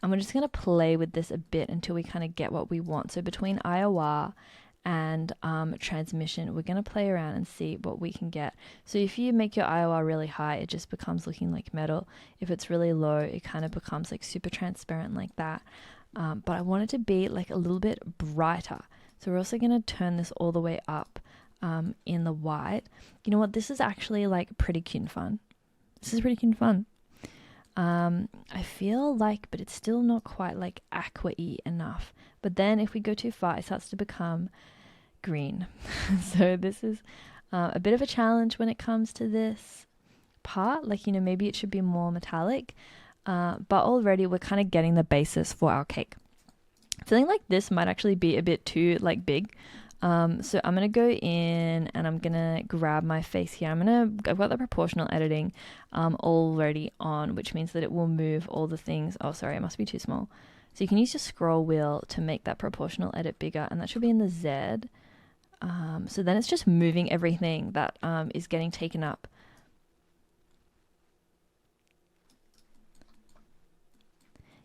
And we're just going to play with this a bit until we kind of get what we want. So between IOR and transmission, we're going to play around and see what we can get. So if you make your IOR really high, it just becomes looking like metal. If it's really low, it kind of becomes like super transparent like that. But I want it to be like a little bit brighter. So we're also going to turn this all the way up in the white. You know what? This is actually like pretty cute and fun. This is pretty cute and fun. I feel like, but it's still not quite like aqua-y enough. But then if we go too far, it starts to become green. So this is a bit of a challenge when it comes to this part. Like, maybe it should be more metallic. But already we're kind of getting the basis for our cake. Feeling like this might actually be a bit too like big. So I'm going to go in and I'm going to grab my face here. I've got the proportional editing already on, which means that it will move all the things. Oh, sorry, it must be too small. So you can use your scroll wheel to make that proportional edit bigger, and that should be in the Z. So then it's just moving everything that is getting taken up.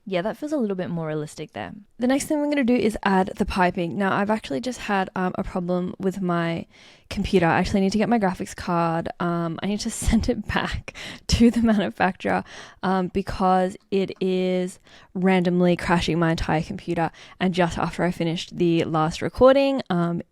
Yeah, that feels a little bit more realistic there. The next thing we're going to do is add the piping. Now, I've actually just had a problem with my computer. I actually need to get my graphics card. I need to send it back to the manufacturer because it is randomly crashing my entire computer. And just after I finished the last recording,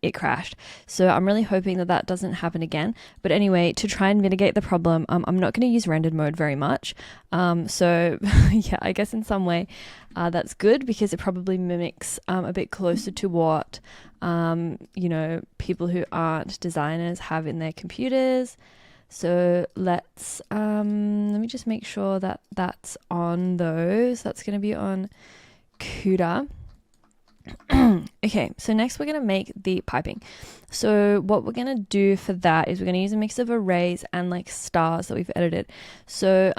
it crashed. So I'm really hoping that that doesn't happen again. But anyway, to try and mitigate the problem, I'm not going to use rendered mode very much. So yeah, I guess in some way that's good because it probably mimics a bit closer to what people who aren't designers have in their computers. So let's let me just make sure that that's on those. That's going to be on CUDA. Okay, so next we're going to make the piping. So what we're going to do for that is we're going to use a mix of arrays and like stars that we've edited. So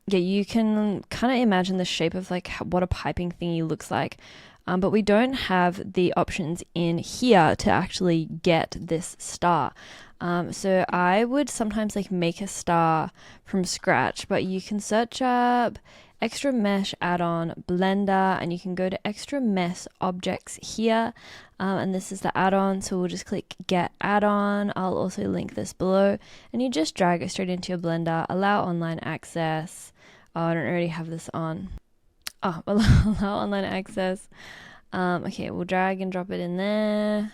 yeah, you can kind of imagine the shape of like what a piping thingy looks like. But we don't have the options in here to actually get this star. So I would sometimes like make a star from scratch, but you can search up extra mesh add-on blender and you can go to extra mesh objects here, and this is the add-on, so we'll just click get add-on. I'll also link this below, and you just drag it straight into your blender. Allow online access. Oh, I don't already have this on. Oh, allow online access. Okay, we'll drag and drop it in there.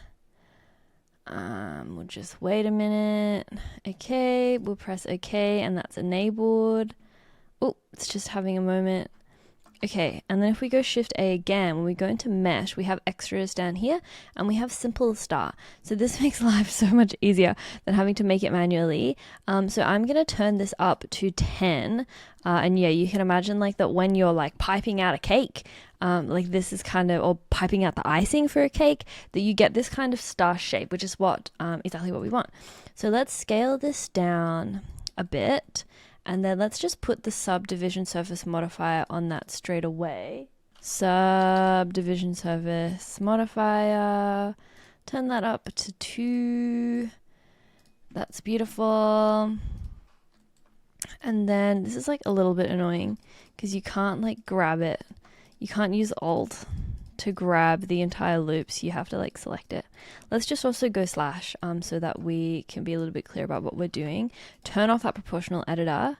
We'll just wait a minute. Okay, we'll press OK, and that's enabled. Oh, it's just having a moment. Okay, and then if we go Shift A again, when we go into mesh, we have extras down here and we have simple star. So this makes life so much easier than having to make it manually. So I'm going to turn this up to 10. And yeah, you can imagine like that when you're like piping out a cake, like this is kind of, or piping out the icing for a cake, that you get this kind of star shape, which is what exactly what we want. So let's scale this down a bit. And then let's just put the subdivision surface modifier on that straight away. Subdivision surface modifier. Turn that up to 2. That's beautiful. And then this is like a little bit annoying because you can't like grab it. You can't use Alt to grab the entire loops. You have to like select it. Let's just also go slash so that we can be a little bit clear about what we're doing. Turn off that proportional editor,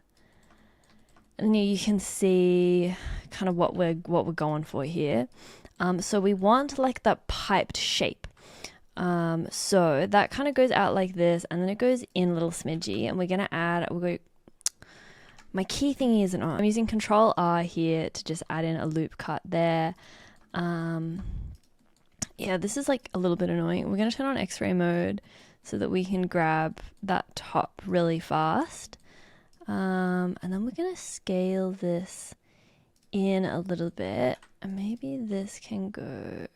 and you can see kind of what we're going for here. So we want like that piped shape. So that kind of goes out like this, and then it goes in a little smidgy, and we're gonna add. My key thingy isn't on. I'm using Control R here to just add in a loop cut there. Yeah, this is like a little bit annoying. We're going to turn on X-ray mode so that we can grab that top really fast. And then we're going to scale this in a little bit. And maybe this can go...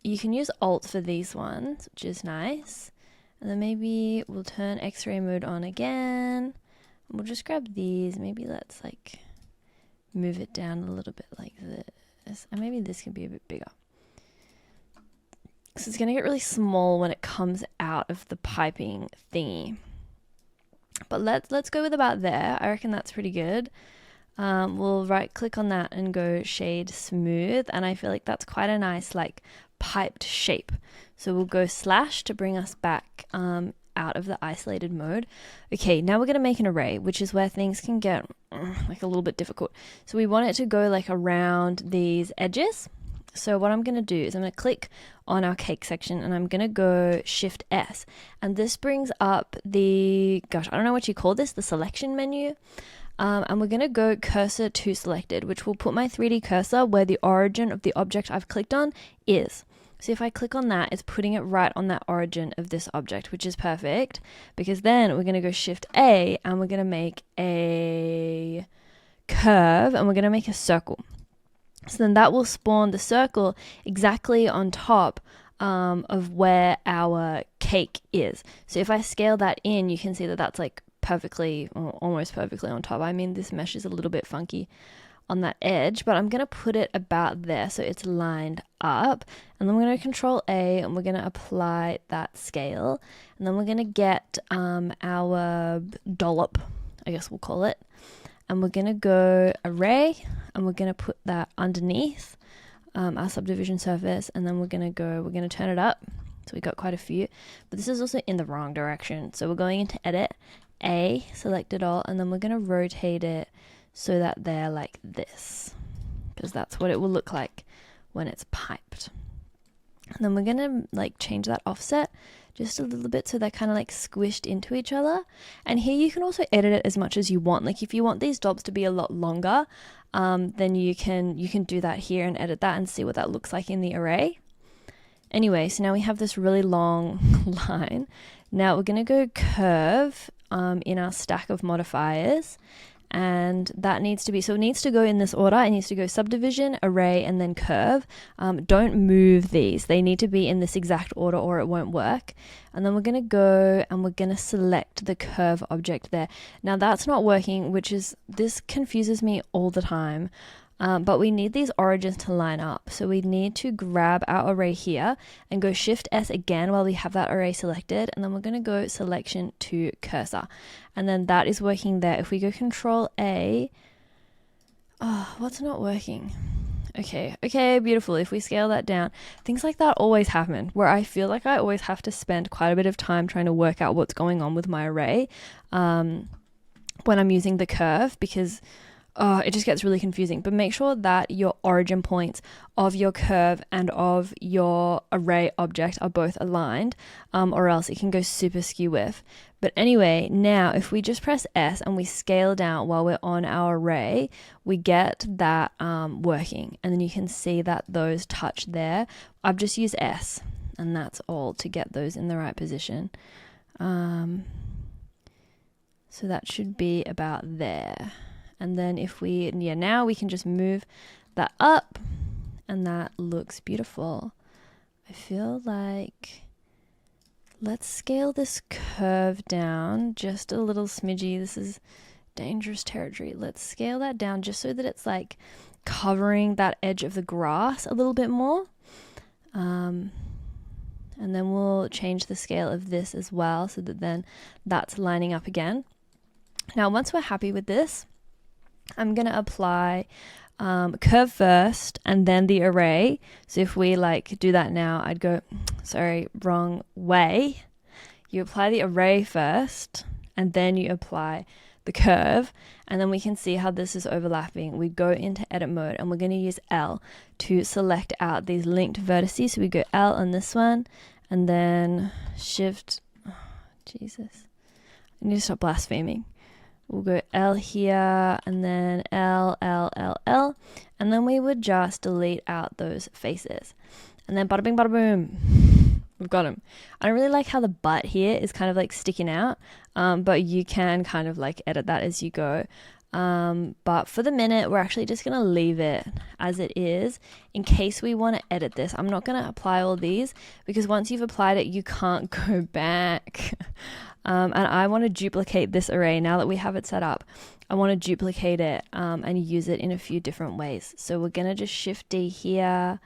You can use Alt for these ones, which is nice. And then maybe we'll turn X-ray mode on again. And we'll just grab these. Maybe let's like move it down a little bit like this. And maybe this can be a bit bigger. So it's going to get really small when it comes out of the piping thingy. But let's go with about there. I reckon that's pretty good. We'll right click on that and go shade smooth. And I feel like that's quite a nice like piped shape. So we'll go slash to bring us back out of the isolated mode. Okay, now we're going to make an array, which is where things can get like a little bit difficult. So we want it to go like around these edges. So what I'm going to do is I'm going to click on our cake section and I'm going to go Shift S. And this brings up the, gosh, I don't know what you call this, the selection menu. And we're going to go cursor to selected, which will put my 3D cursor where the origin of the object I've clicked on is. So if I click on that, it's putting it right on that origin of this object, which is perfect, because then we're going to go Shift A and we're going to make a curve and we're going to make a circle. So then that will spawn the circle exactly on top of where our cake is. So if I scale that in, you can see that that's like perfectly, or almost perfectly on top. I mean, this mesh is a little bit funky on that edge, but I'm going to put it about there so it's lined up. And then we're going to Control A and we're going to apply that scale. And then we're going to get our dollop, I guess we'll call it. And we're going to go array and we're going to put that underneath our subdivision surface. And then we're going to turn it up. So we got quite a few, but this is also in the wrong direction. So we're going into edit, A, select it all, and then we're going to rotate it so that they're like this, because that's what it will look like when it's piped. And then we're going to like change that offset just a little bit so they're kind of like squished into each other. And here you can also edit it as much as you want. Like if you want these dots to be a lot longer, then you can do that here and edit that and see what that looks like in the array. Anyway, so now we have this really long line. Now we're going to go curve in our stack of modifiers. And that needs to be, so it needs to go in this order. It needs to go subdivision, array, and then curve. Don't move these. They need to be in this exact order or it won't work. And then we're going to go and we're going to select the curve object there. Now that's not working, this confuses me all the time. but we need these origins to line up. So we need to grab our array here and go Shift S again while we have that array selected, and then we're going to go selection to cursor, and then that is working there. If we go Control A, oh, what's not working? Okay, beautiful. If we scale that down, things like that always happen where I feel like I always have to spend quite a bit of time trying to work out what's going on with my array when I'm using the curve, because it just gets really confusing. But make sure that your origin points of your curve and of your array object are both aligned, or else it can go super skew with. But anyway, now if we just press S and we scale down while we're on our array, we get that working. And then you can see that those touch there. I've just used S, and that's all to get those in the right position. So that should be about there. And then if we, now we can just move that up, and that looks beautiful. I feel like, let's scale this curve down just a little smidgy. This is dangerous territory. Let's scale that down just so that it's like covering that edge of the grass a little bit more. And then we'll change the scale of this as well so that then that's lining up again. Now, once we're happy with this, I'm going to apply curve first and then the array. So if we like do that now, I'd go, sorry, wrong way. You apply the array first and then you apply the curve, and then we can see how this is overlapping. We go into edit mode and we're going to use L to select out these linked vertices. So we go L on this one and then Shift, Jesus, I need to stop blaspheming. We'll go L here and then L, and then we would just delete out those faces. And then bada bing, bada boom, we've got them. I don't really like how the butt here is kind of like sticking out, but you can kind of like edit that as you go. But for the minute, we're actually just going to leave it as it is in case we want to edit this. I'm not going to apply all these because once you've applied it, you can't go back. And I want to duplicate this array now that we have it set up. I want to duplicate it and use it in a few different ways. So we're going to just Shift D here,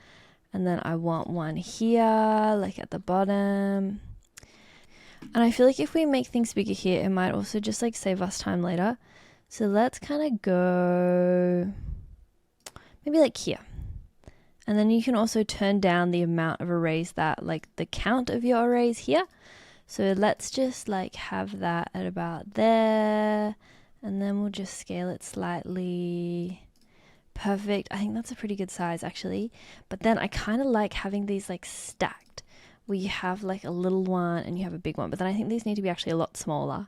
and then I want one here, like at the bottom. And I feel like if we make things bigger here, it might also just like save us time later. So let's kind of go maybe like here. And then you can also turn down the amount of arrays that, like the count of your arrays here. So let's just like have that at about there, and then we'll just scale it slightly. Perfect. I think that's a pretty good size actually. But then I kind of like having these like stacked, where you have like a little one and you have a big one. But then I think these need to be actually a lot smaller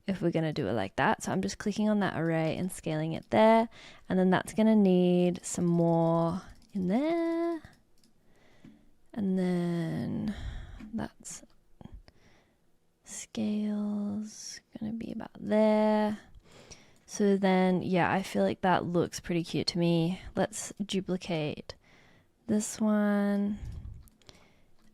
if we're going to do it like that. So I'm just clicking on that array and scaling it there. And then that's going to need some more in there. And then that's scales going to be about there. So then, yeah, I feel like that looks pretty cute to me. Let's duplicate this one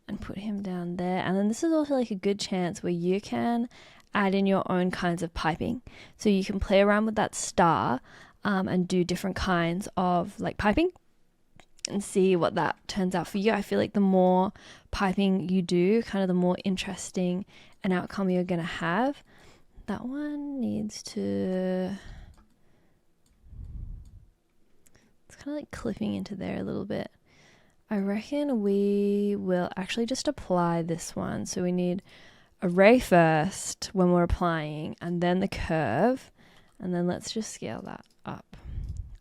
and put him down there. And then this is also like a good chance where you can add in your own kinds of piping. So you can play around with that star and do different kinds of like piping and see what that turns out for you. I feel like the more piping you do, kind of the more interesting an outcome you're going to have. That one needs to, it's kind of like clipping into there a little bit. I reckon we will actually just apply this one. So we need array first when we're applying, and then the curve, and then let's just scale that up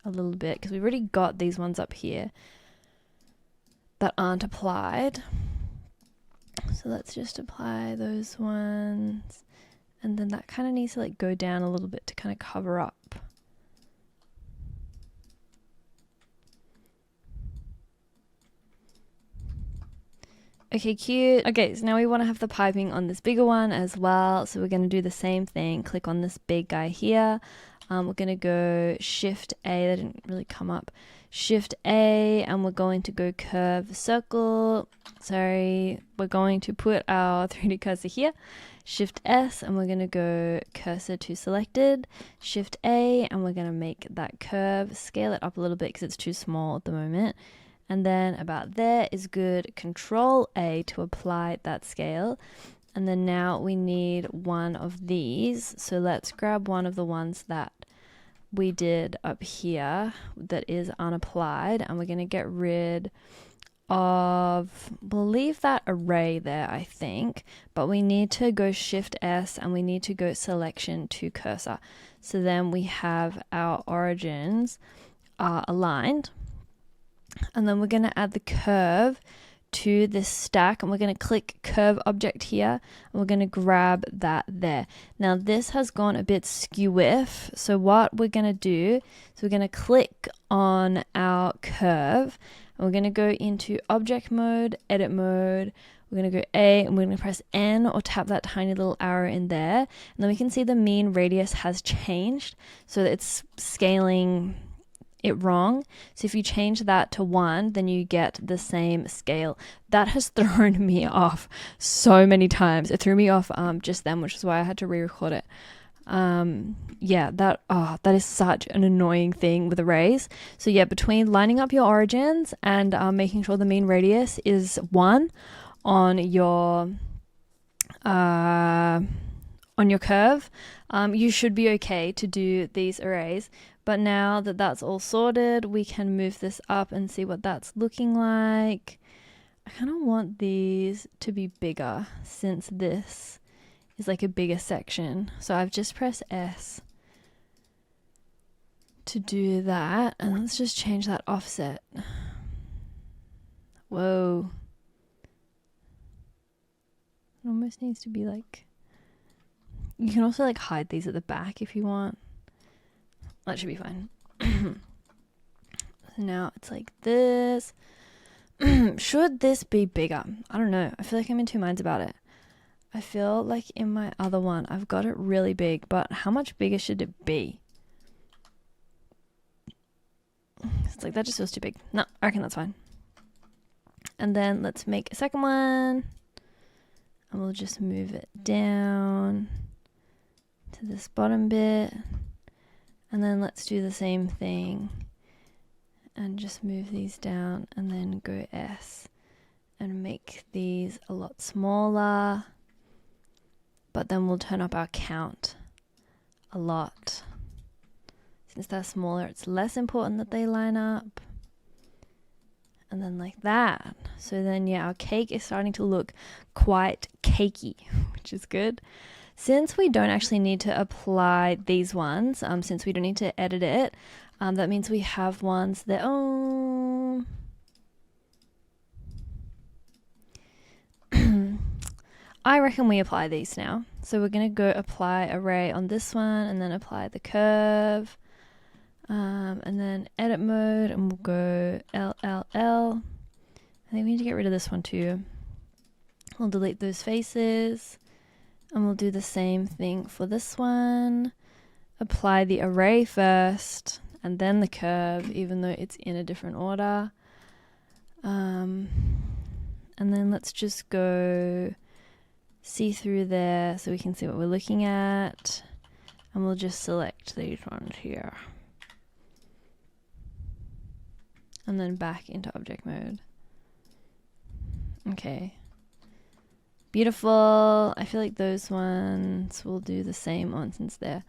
a little bit because we've already got these ones up here that aren't applied. So let's just apply those ones, and then that kind of needs to like go down a little bit to kind of cover up. Okay, cute. Okay, so now we want to have the piping on this bigger one as well. So we're going to do the same thing. Click on this big guy here. We're going to go Shift A. That didn't really come up. Shift A, and we're going to go curve circle. Sorry, we're going to put our 3D cursor here. Shift S, and we're going to go cursor to selected. Shift A, and we're going to make that curve. Scale it up a little bit because it's too small at the moment. And then about there is good. Control A to apply that scale. And then now we need one of these. So let's grab one of the ones that we did up here that is unapplied. And we're going to get rid of, we'll leave that array there, I think. But we need to go Shift S and we need to go selection to cursor. So then we have our origins aligned. And then we're going to add the curve to this stack, and we're going to click curve object here, and we're going to grab that there. Now this has gone a bit skewiff, so what we're going to do is we're going to click on our curve, and we're going to go into object mode, edit mode. We're going to go A, and we're going to press N or tap that tiny little arrow in there, and then we can see the mean radius has changed, so that it's scaling it wrong. So if you change that to 1, then you get the same scale. That has thrown me off so many times. It threw me off just then, which is why I had to re-record it. Yeah, that is such an annoying thing with arrays. So yeah, between lining up your origins and making sure the mean radius is 1 on your curve, you should be okay to do these arrays. But now that that's all sorted, we can move this up and see what that's looking like. I kind of want these to be bigger since this is like a bigger section. So I've just pressed S to do that. And let's just change that offset. Whoa. It almost needs to be like, you can also like hide these at the back if you want. That should be fine. So now it's like this. Should this be bigger? I don't know. I feel like I'm in two minds about it. I feel like in my other one, I've got it really big, but how much bigger should it be? It's like, that just feels too big. No, I reckon that's fine. And then let's make a second one. And we'll just move it down to this bottom bit. And then let's do the same thing and just move these down and then go S and make these a lot smaller. But then we'll turn up our count a lot. Since they're smaller, it's less important that they line up. And then like that. So then, yeah, our cake is starting to look quite cakey, which is good. Since we don't actually need to apply these ones, since we don't need to edit it, that means we have ones that, I reckon we apply these now. So we're going to go apply array on this one and then apply the curve. And then edit mode, and we'll go LLL. I think we need to get rid of this one too. We'll delete those faces. And we'll do the same thing for this one. Apply the array first and then the curve, even though it's in a different order. And then let's just go see through there so we can see what we're looking at. And we'll just select these ones here. And then back into object mode. Okay. Beautiful. I feel like those ones will do the same one since they're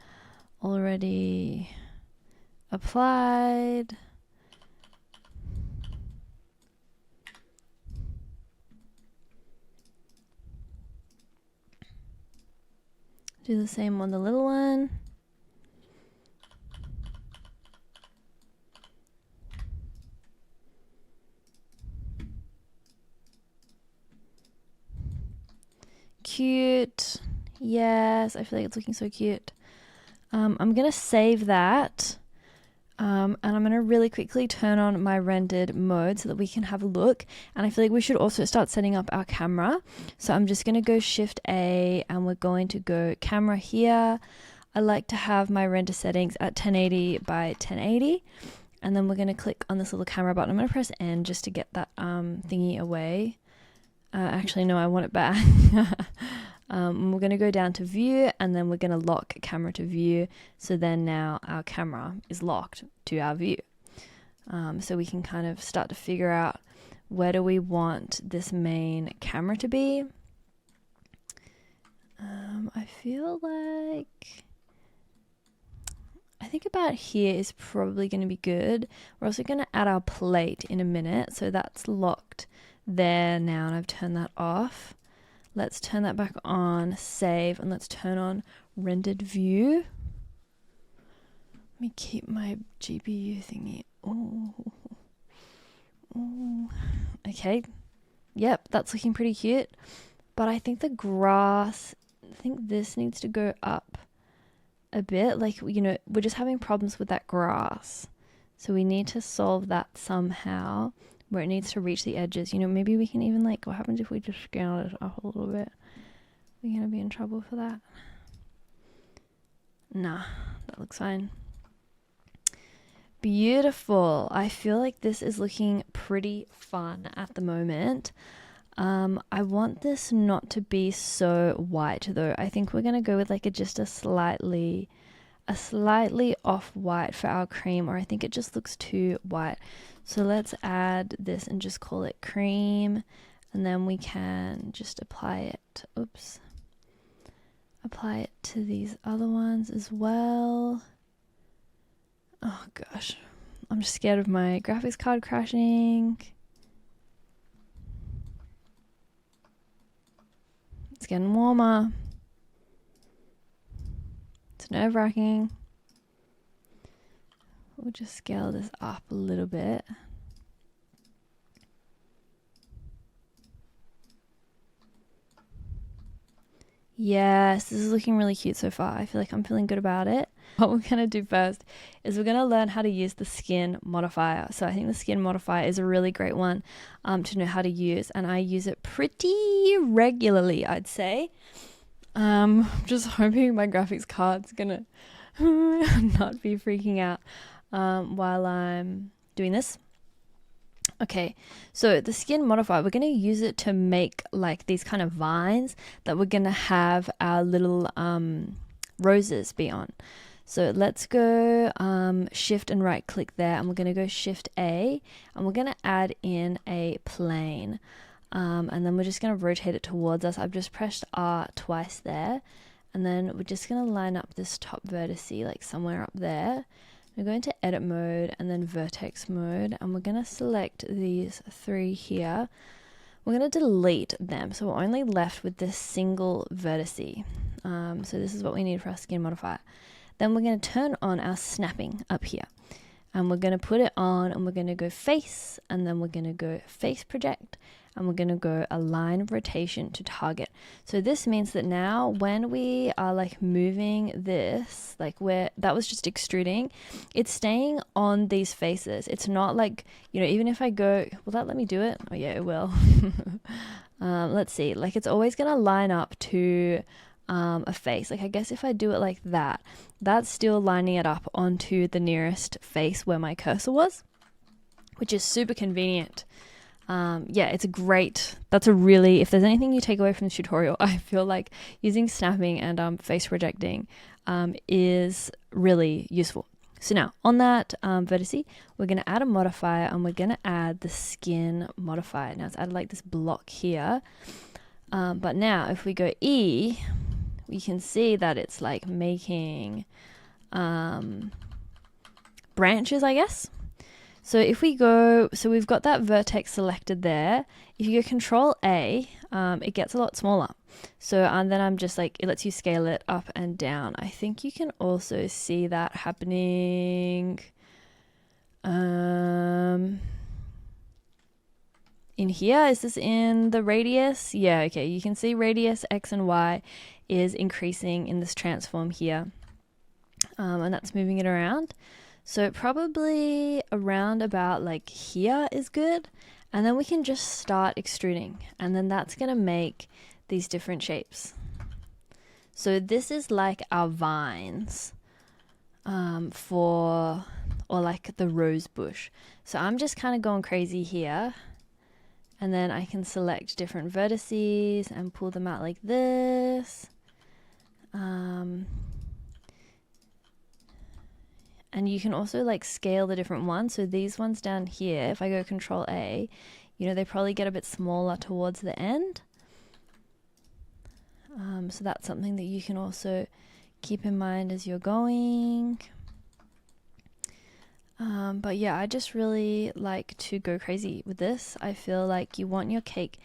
already applied. Do the same on the little one. Cute. Yes, I feel like it's looking so cute. I'm gonna save that, and I'm gonna really quickly turn on my rendered mode so that we can have a look. And I feel like we should also start setting up our camera. So I'm just gonna go Shift A, and we're going to go camera here. I like to have my render settings at 1080 by 1080. And then we're going to click on this little camera button. I'm going to press N just to get that thingy away. Actually, no, I want it back. We're going to go down to view, and then we're going to lock camera to view. So then now our camera is locked to our view. So we can kind of start to figure out where do we want this main camera to be. I feel like, I think about here is probably going to be good. We're also going to add our plate in a minute. So that's locked there now, and I've turned that off. Let's turn that back on, save, and let's turn on rendered view. Let me keep my GPU thingy. Oh. Okay. Yep, that's looking pretty cute. But I think the grass, I think this needs to go up a bit. Like, you know, we're just having problems with that grass. So we need to solve that somehow, where it needs to reach the edges. You know, maybe we can even, like, what happens if we just scale it up a little bit? We're going to be in trouble for that. Nah, that looks fine. Beautiful. I feel like this is looking pretty fun at the moment. I want this not to be so white though. I think we're going to go with like just a slightly off white for our cream, or I think it just looks too white. So let's add this and just call it cream, and then we can just apply it. Oops. Apply it to these other ones as well. Oh gosh, I'm just scared of my graphics card crashing. It's getting warmer. It's nerve-wracking. We'll just scale this up a little bit. Yes, this is looking really cute so far. I feel like I'm feeling good about it. What we're going to do first is we're going to learn how to use the skin modifier. So I think the skin modifier is a really great one to know how to use, and I use it pretty regularly, I'd say. Just hoping my graphics card's going to not be freaking out while I'm doing this. Okay, so the skin modifier, we're going to use it to make like these kind of vines that we're going to have our little roses be on. So let's go shift and right click there, and we're going to go shift A, and we're going to add in a plane, and then we're just going to rotate it towards us. I've just pressed R twice there, and then we're just going to line up this top vertice like somewhere up there. We're going to edit mode and then vertex mode, and we're going to select these three here. We're going to delete them, so we're only left with this single vertice. So this is what we need for our skin modifier. Then we're going to turn on our snapping up here, and we're going to put it on, and we're going to go face, and then we're going to go face project, and we're going to go align rotation to target. So this means that now when we are like moving this, like where that was just extruding, it's staying on these faces. It's not like, you know, even if I go, will that let me do it? Oh yeah, it will. Let's see, like it's always going to line up to a face. Like I guess if I do it like that, that's still lining it up onto the nearest face where my cursor was, which is super convenient. Yeah, it's a great, that's a really, if there's anything you take away from the tutorial, I feel like using snapping and face projecting is really useful. So now on that vertice, we're going to add a modifier, and we're going to add the skin modifier. Now it's added like this block here, but now if we go E, we can see that it's like making branches, I guess. So if we go, so we've got that vertex selected there. If you go Control A, it gets a lot smaller. So and then I'm just like, it lets you scale it up and down. I think you can also see that happening in here. Is this in the radius? Yeah, okay. You can see radius X and Y is increasing in this transform here. And that's moving it around. So probably around about like here is good. And then we can just start extruding. And then that's going to make these different shapes. So this is like our vines or like the rose bush. So I'm just kind of going crazy here. And then I can select different vertices and pull them out like this. And you can also like scale the different ones. So these ones down here, if I go Control A, you know, they probably get a bit smaller towards the end. So that's something that you can also keep in mind as you're going. But yeah, I just really like to go crazy with this. I feel like you want your cake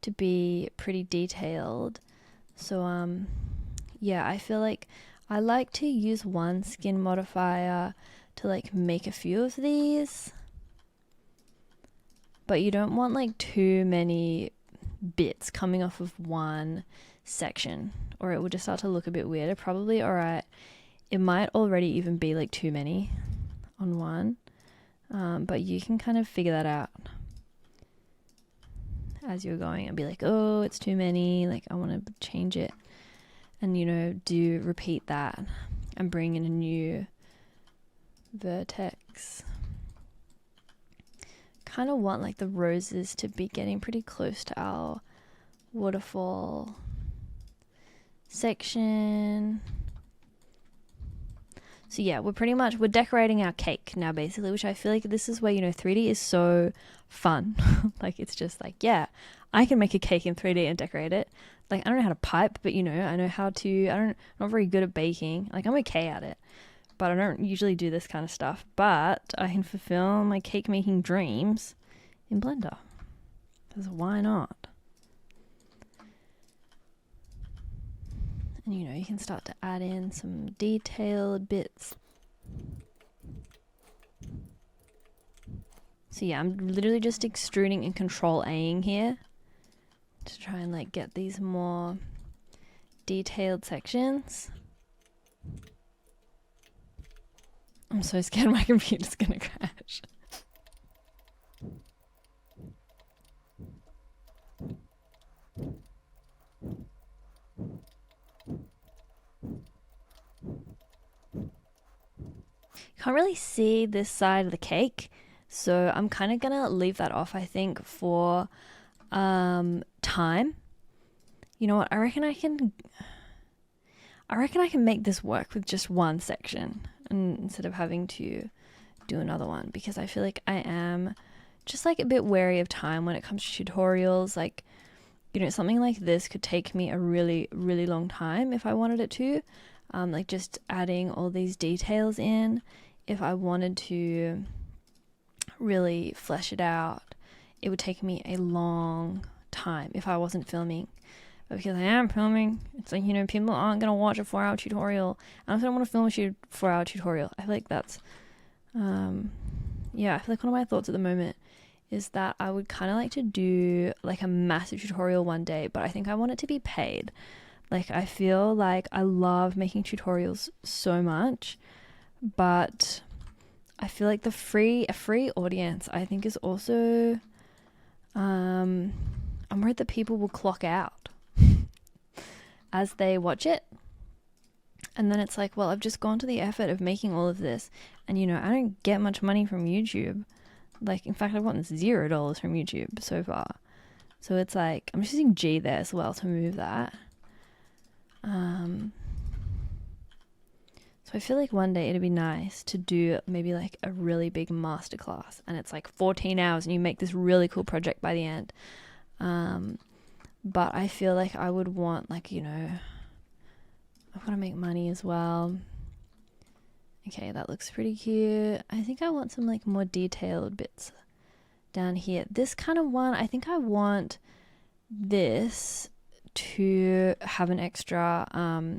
to be pretty detailed. So yeah, I feel like I like to use one skin modifier to like make a few of these. But you don't want like too many bits coming off of one section, or it will just start to look a bit weird. Probably alright. It might already even be like too many on one, but you can kind of figure that out as you're going and be like, oh, it's too many, like I want to change it, and you know, repeat that and bring in a new vertex. Kind of want like the roses to be getting pretty close to our waterfall section. So yeah, we're decorating our cake now basically, which I feel like this is where, you know, 3D is so fun. Like it's just like, yeah, I can make a cake in 3D and decorate it. Like I don't know how to pipe, but you know, I know how to, I'm not very good at baking. Like I'm okay at it, but I don't usually do this kind of stuff. But I can fulfill my cake making dreams in Blender. Because why not? And you know, you can start to add in some detailed bits. So yeah, I'm literally just extruding and Control A-ing here to try and like get these more detailed sections. I'm so scared my computer's gonna crash. Can't really see this side of the cake, so I'm kind of gonna leave that off, I think, for time. You know what, I reckon I can make this work with just one section, and instead of having to do another one, because I feel like I am just like a bit wary of time when it comes to tutorials. Like, you know, something like this could take me a really, really long time if I wanted it to. Like just adding all these details in, if I wanted to really flesh it out, it would take me a long time if I wasn't filming. But because I am filming, it's like, you know, people aren't going to watch a 4-hour tutorial. I also don't want to film a 4-hour tutorial. I feel like that's, yeah, I feel like one of my thoughts at the moment is that I would kind of like to do like a massive tutorial one day, but I think I want it to be paid. Like, I feel like I love making tutorials so much, but I feel like a free audience, I think, is also, I'm worried that people will clock out as they watch it. And then it's like, well, I've just gone to the effort of making all of this, and you know, I don't get much money from YouTube. Like, in fact, I've gotten $0 from YouTube so far. So it's like, I'm just using G there as well to move that. So I feel like one day it'd be nice to do maybe like a really big masterclass, and it's like 14 hours and you make this really cool project by the end. But I feel like I would want, like, you know, I've got to make money as well. Okay, that looks pretty cute. I think I want some like more detailed bits down here. This kind of one, I think I want this to have an extra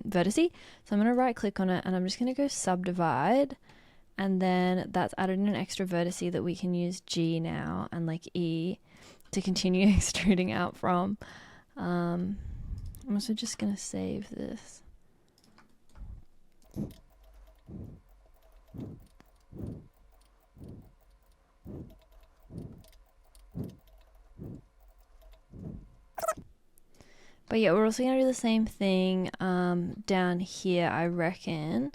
vertice. So I'm going to right click on it and I'm just going to go subdivide, and then that's added in an extra vertice that we can use G now and like E to continue extruding out from. I'm also just going to save this. But But yeah, we're also going to do the same thing down here, I reckon.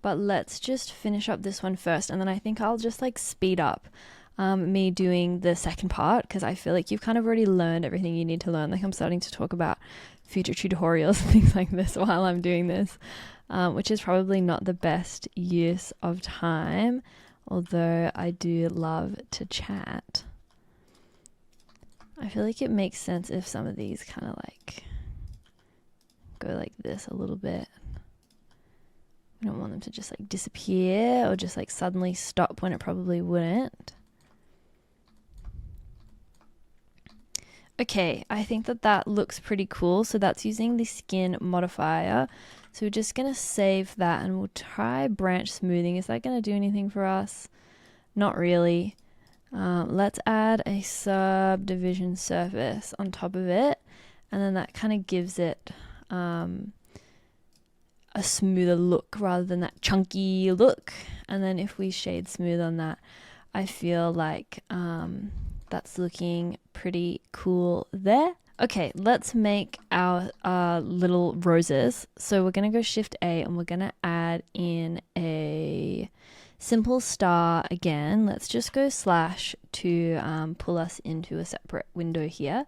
But let's just finish up this one first, and then I think I'll just like speed up me doing the second part, because I feel like you've kind of already learned everything you need to learn. Like I'm starting to talk about future tutorials and things like this while I'm doing this, which is probably not the best use of time, although I do love to chat. I feel like it makes sense if some of these kind of like go like this a little bit. We don't want them to just like disappear or just like suddenly stop when it probably wouldn't. Okay, I think that looks pretty cool. So that's using the skin modifier. So we're just going to save that and we'll try branch smoothing. Is that going to do anything for us? Not really. Let's add a subdivision surface on top of it. And then that kind of gives it a smoother look rather than that chunky look. And then if we shade smooth on that, I feel like that's looking pretty cool there. Okay, let's make our little roses. So we're going to go Shift A and we're going to add in a simple star again. Let's just go slash to pull us into a separate window here.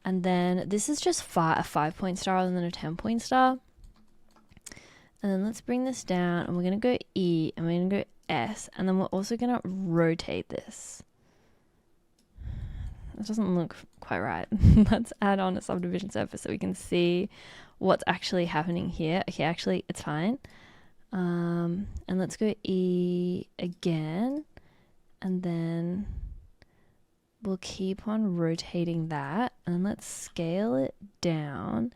And then this is just a 5-point star rather than a 10-point star. And then let's bring this down and we're going to go E and we're going to go S. And then we're also going to rotate this. It doesn't look quite right. Let's add on a subdivision surface so we can see what's actually happening here. Okay, actually it's fine. And let's go E again. And then we'll keep on rotating that. And let's scale it down.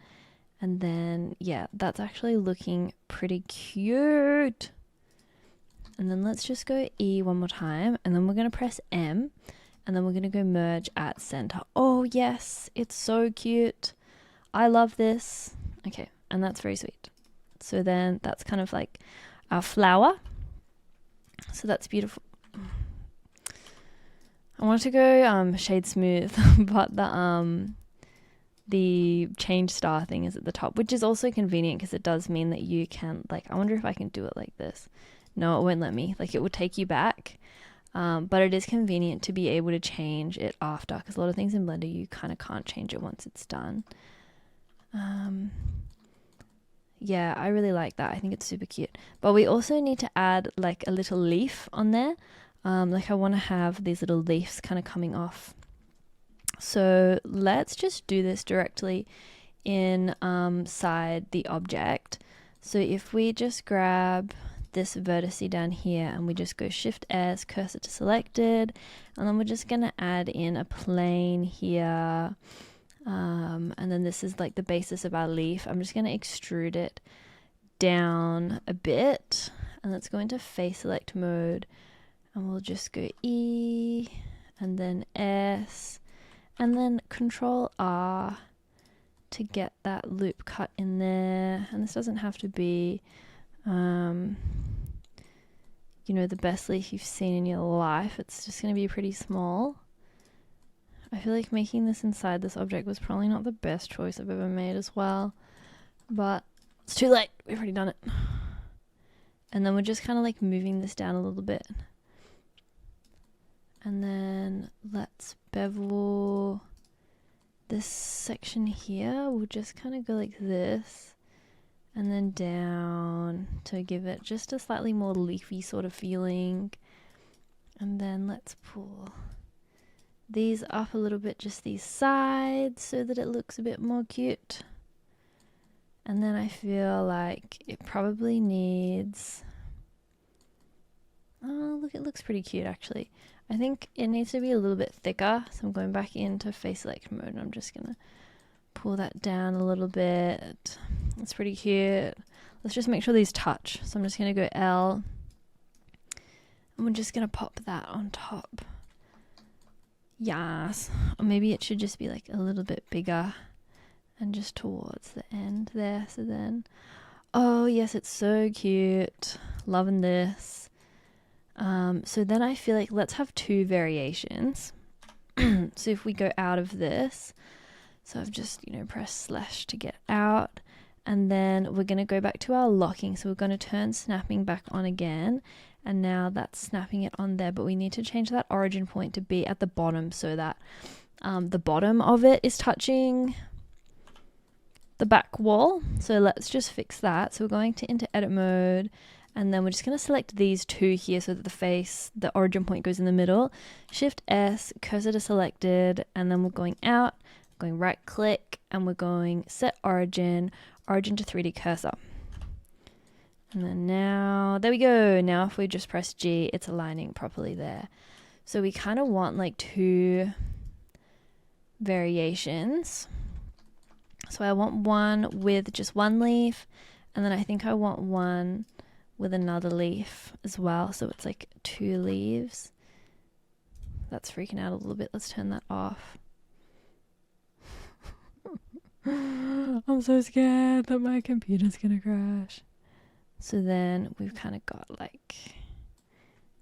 And then, yeah, that's actually looking pretty cute. And then let's just go E one more time. And then we're going to press M. And then we're going to go merge at center. Oh, yes. It's so cute. I love this. Okay. And that's very sweet. So then that's kind of like our flower. So that's beautiful. I wanted to go shade smooth, but the change star thing is at the top, which is also convenient because it does mean that you can, like, I wonder if I can do it like this. No, it won't let me. Like, it will take you back. But it is convenient to be able to change it after, because a lot of things in Blender you kind of can't change it once it's done. Yeah, I really like that. I think it's super cute. But we also need to add like a little leaf on there. Like I want to have these little leaves kind of coming off. So let's just do this directly inside the object. So if we just grab this vertice down here and we just go Shift S, cursor to selected, and then we're just going to add in a plane here, and then this is like the basis of our leaf. I'm just going to extrude it down a bit, and let's go into face select mode, and we'll just go E and then S and then Control R to get that loop cut in there. And this doesn't have to be you know, the best leaf you've seen in your life. It's just going to be pretty small. I feel like making this inside this object was probably not the best choice I've ever made as well, but it's too late. We've already done it. And then we're just kind of like moving this down a little bit. And then let's bevel this section here. We'll just kind of go like this. And then down to give it just a slightly more leafy sort of feeling. And then let's pull these up a little bit, just these sides, so that it looks a bit more cute. And then I feel like it probably needs, oh look, it looks pretty cute actually. I think it needs to be a little bit thicker, so I'm going back into face select mode and I'm just gonna pull that down a little bit. It's pretty cute. Let's just make sure these touch. So I'm just going to go L. And we're just going to pop that on top. Yes. Or maybe it should just be like a little bit bigger. And just towards the end there. So then, oh yes, it's so cute. Loving this. So then I feel like let's have two variations. So if we go out of this, So I've just, pressed slash to get out. And then we're going to go back to our locking. So we're going to turn snapping back on again. And now that's snapping it on there. But we need to change that origin point to be at the bottom so that the bottom of it is touching the back wall. So let's just fix that. So we're going into edit mode. And then we're just going to select these two here so that the origin point goes in the middle. Shift S, cursor to selected. And then we're going out, going right click, and we're going set origin to 3D cursor. And then now, there we go. Now if we just press G, it's aligning properly there. So we kind of want like two variations. So I want one with just one leaf, and then I think I want one with another leaf as well. So it's like 2 leaves. That's freaking out a little bit. Let's turn that off. I'm so scared that my computer's gonna crash. So then we've kind of got like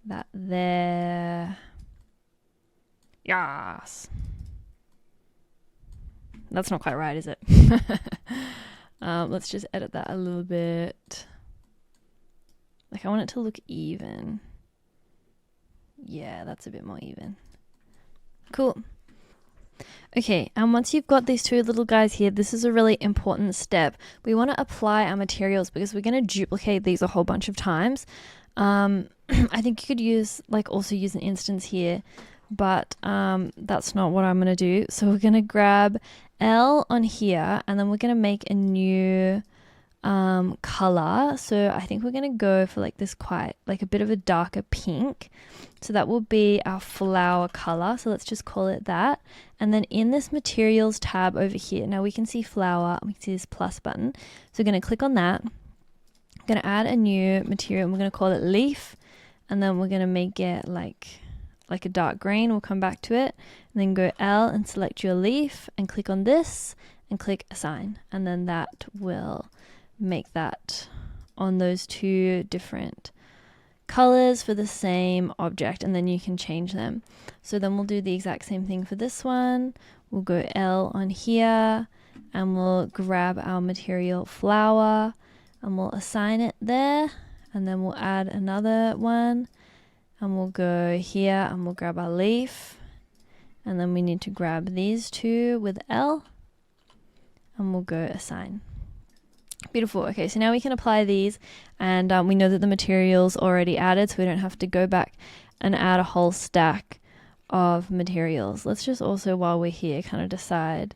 that there. Yes. That's not quite right, is it? Let's just edit that a little bit. Like I want it to look even. Yeah, that's a bit more even. Cool. Okay, and once you've got these two little guys here, this is a really important step. We want to apply our materials because we're going to duplicate these a whole bunch of times. I think you could also use an instance here, but that's not what I'm going to do. So we're going to grab L on here, and then we're going to make a new color. So I think we're going to go for like this quite like a bit of a darker pink. So that will be our flower color. So let's just call it that. And then in this materials tab over here, now we can see flower, we can see this plus button. So we're going to click on that. I'm going to add a new material and we're going to call it leaf. And then we're going to make it like a dark green. We'll come back to it and then go L and select your leaf and click on this and click assign. And then that will make that on those two different colors for the same object, and then you can change them. So then we'll do the exact same thing for this one. We'll go L on here and we'll grab our material flower and we'll assign it there, and then we'll add another one and we'll go here and we'll grab our leaf, and then we need to grab these two with L and we'll go assign. Beautiful. Okay, so now we can apply these, and we know that the material's already added, so we don't have to go back and add a whole stack of materials. Let's just also, while we're here, kind of decide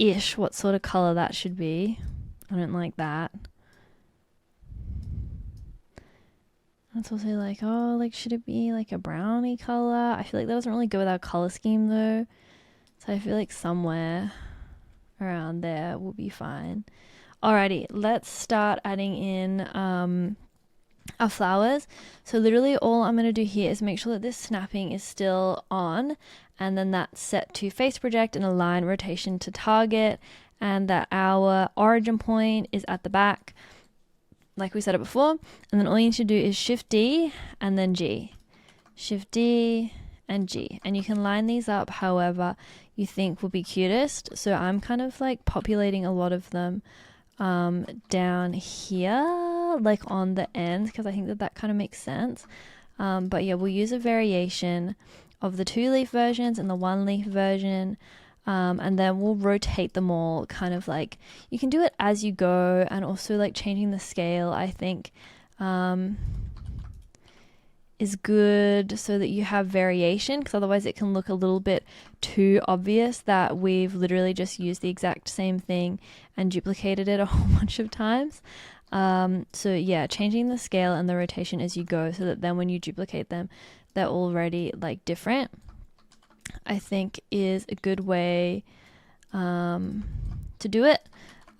ish what sort of color that should be. I don't like that. Let's also like, oh, like should it be like a brownie color? I feel like that doesn't really go with our color scheme though. So I feel like somewhere around there will be fine. Alrighty, let's start adding in our flowers. So literally all I'm going to do here is make sure that this snapping is still on, and then that's set to face project and align rotation to target, and that our origin point is at the back like we said it before. And then all you need to do is Shift D and then G. Shift D and G, and you can line these up however you think will be cutest. So I'm kind of like populating a lot of them down here, like on the ends, because I think that kind of makes sense. But yeah, we'll use a variation of the 2-leaf versions and the 1-leaf version, and then we'll rotate them all, kind of like, you can do it as you go, and also like changing the scale I think is good so that you have variation, because otherwise it can look a little bit too obvious that we've literally just used the exact same thing and duplicated it a whole bunch of times. So yeah, changing the scale and the rotation as you go, so that then when you duplicate them, they're already like different, I think is a good way to do it.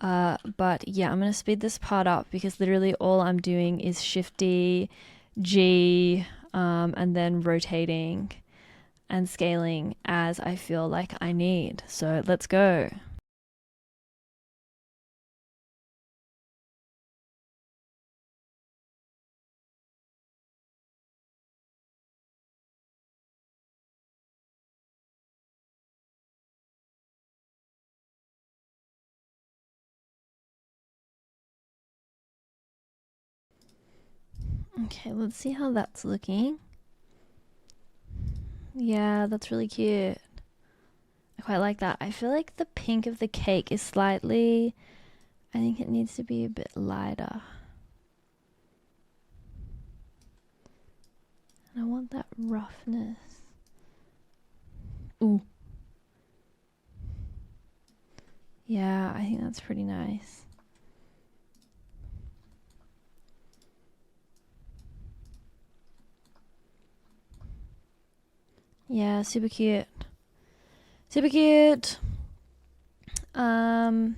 But yeah, I'm going to speed this part up because literally all I'm doing is Shift D, G, and then rotating and scaling as I feel like I need. So let's go. Okay, let's see how that's looking. Yeah, that's really cute. I quite like that. I feel like the pink of the cake is slightly, I think it needs to be a bit lighter. And I want that roughness. Ooh. Yeah, I think that's pretty nice. Yeah, super cute. Super cute. And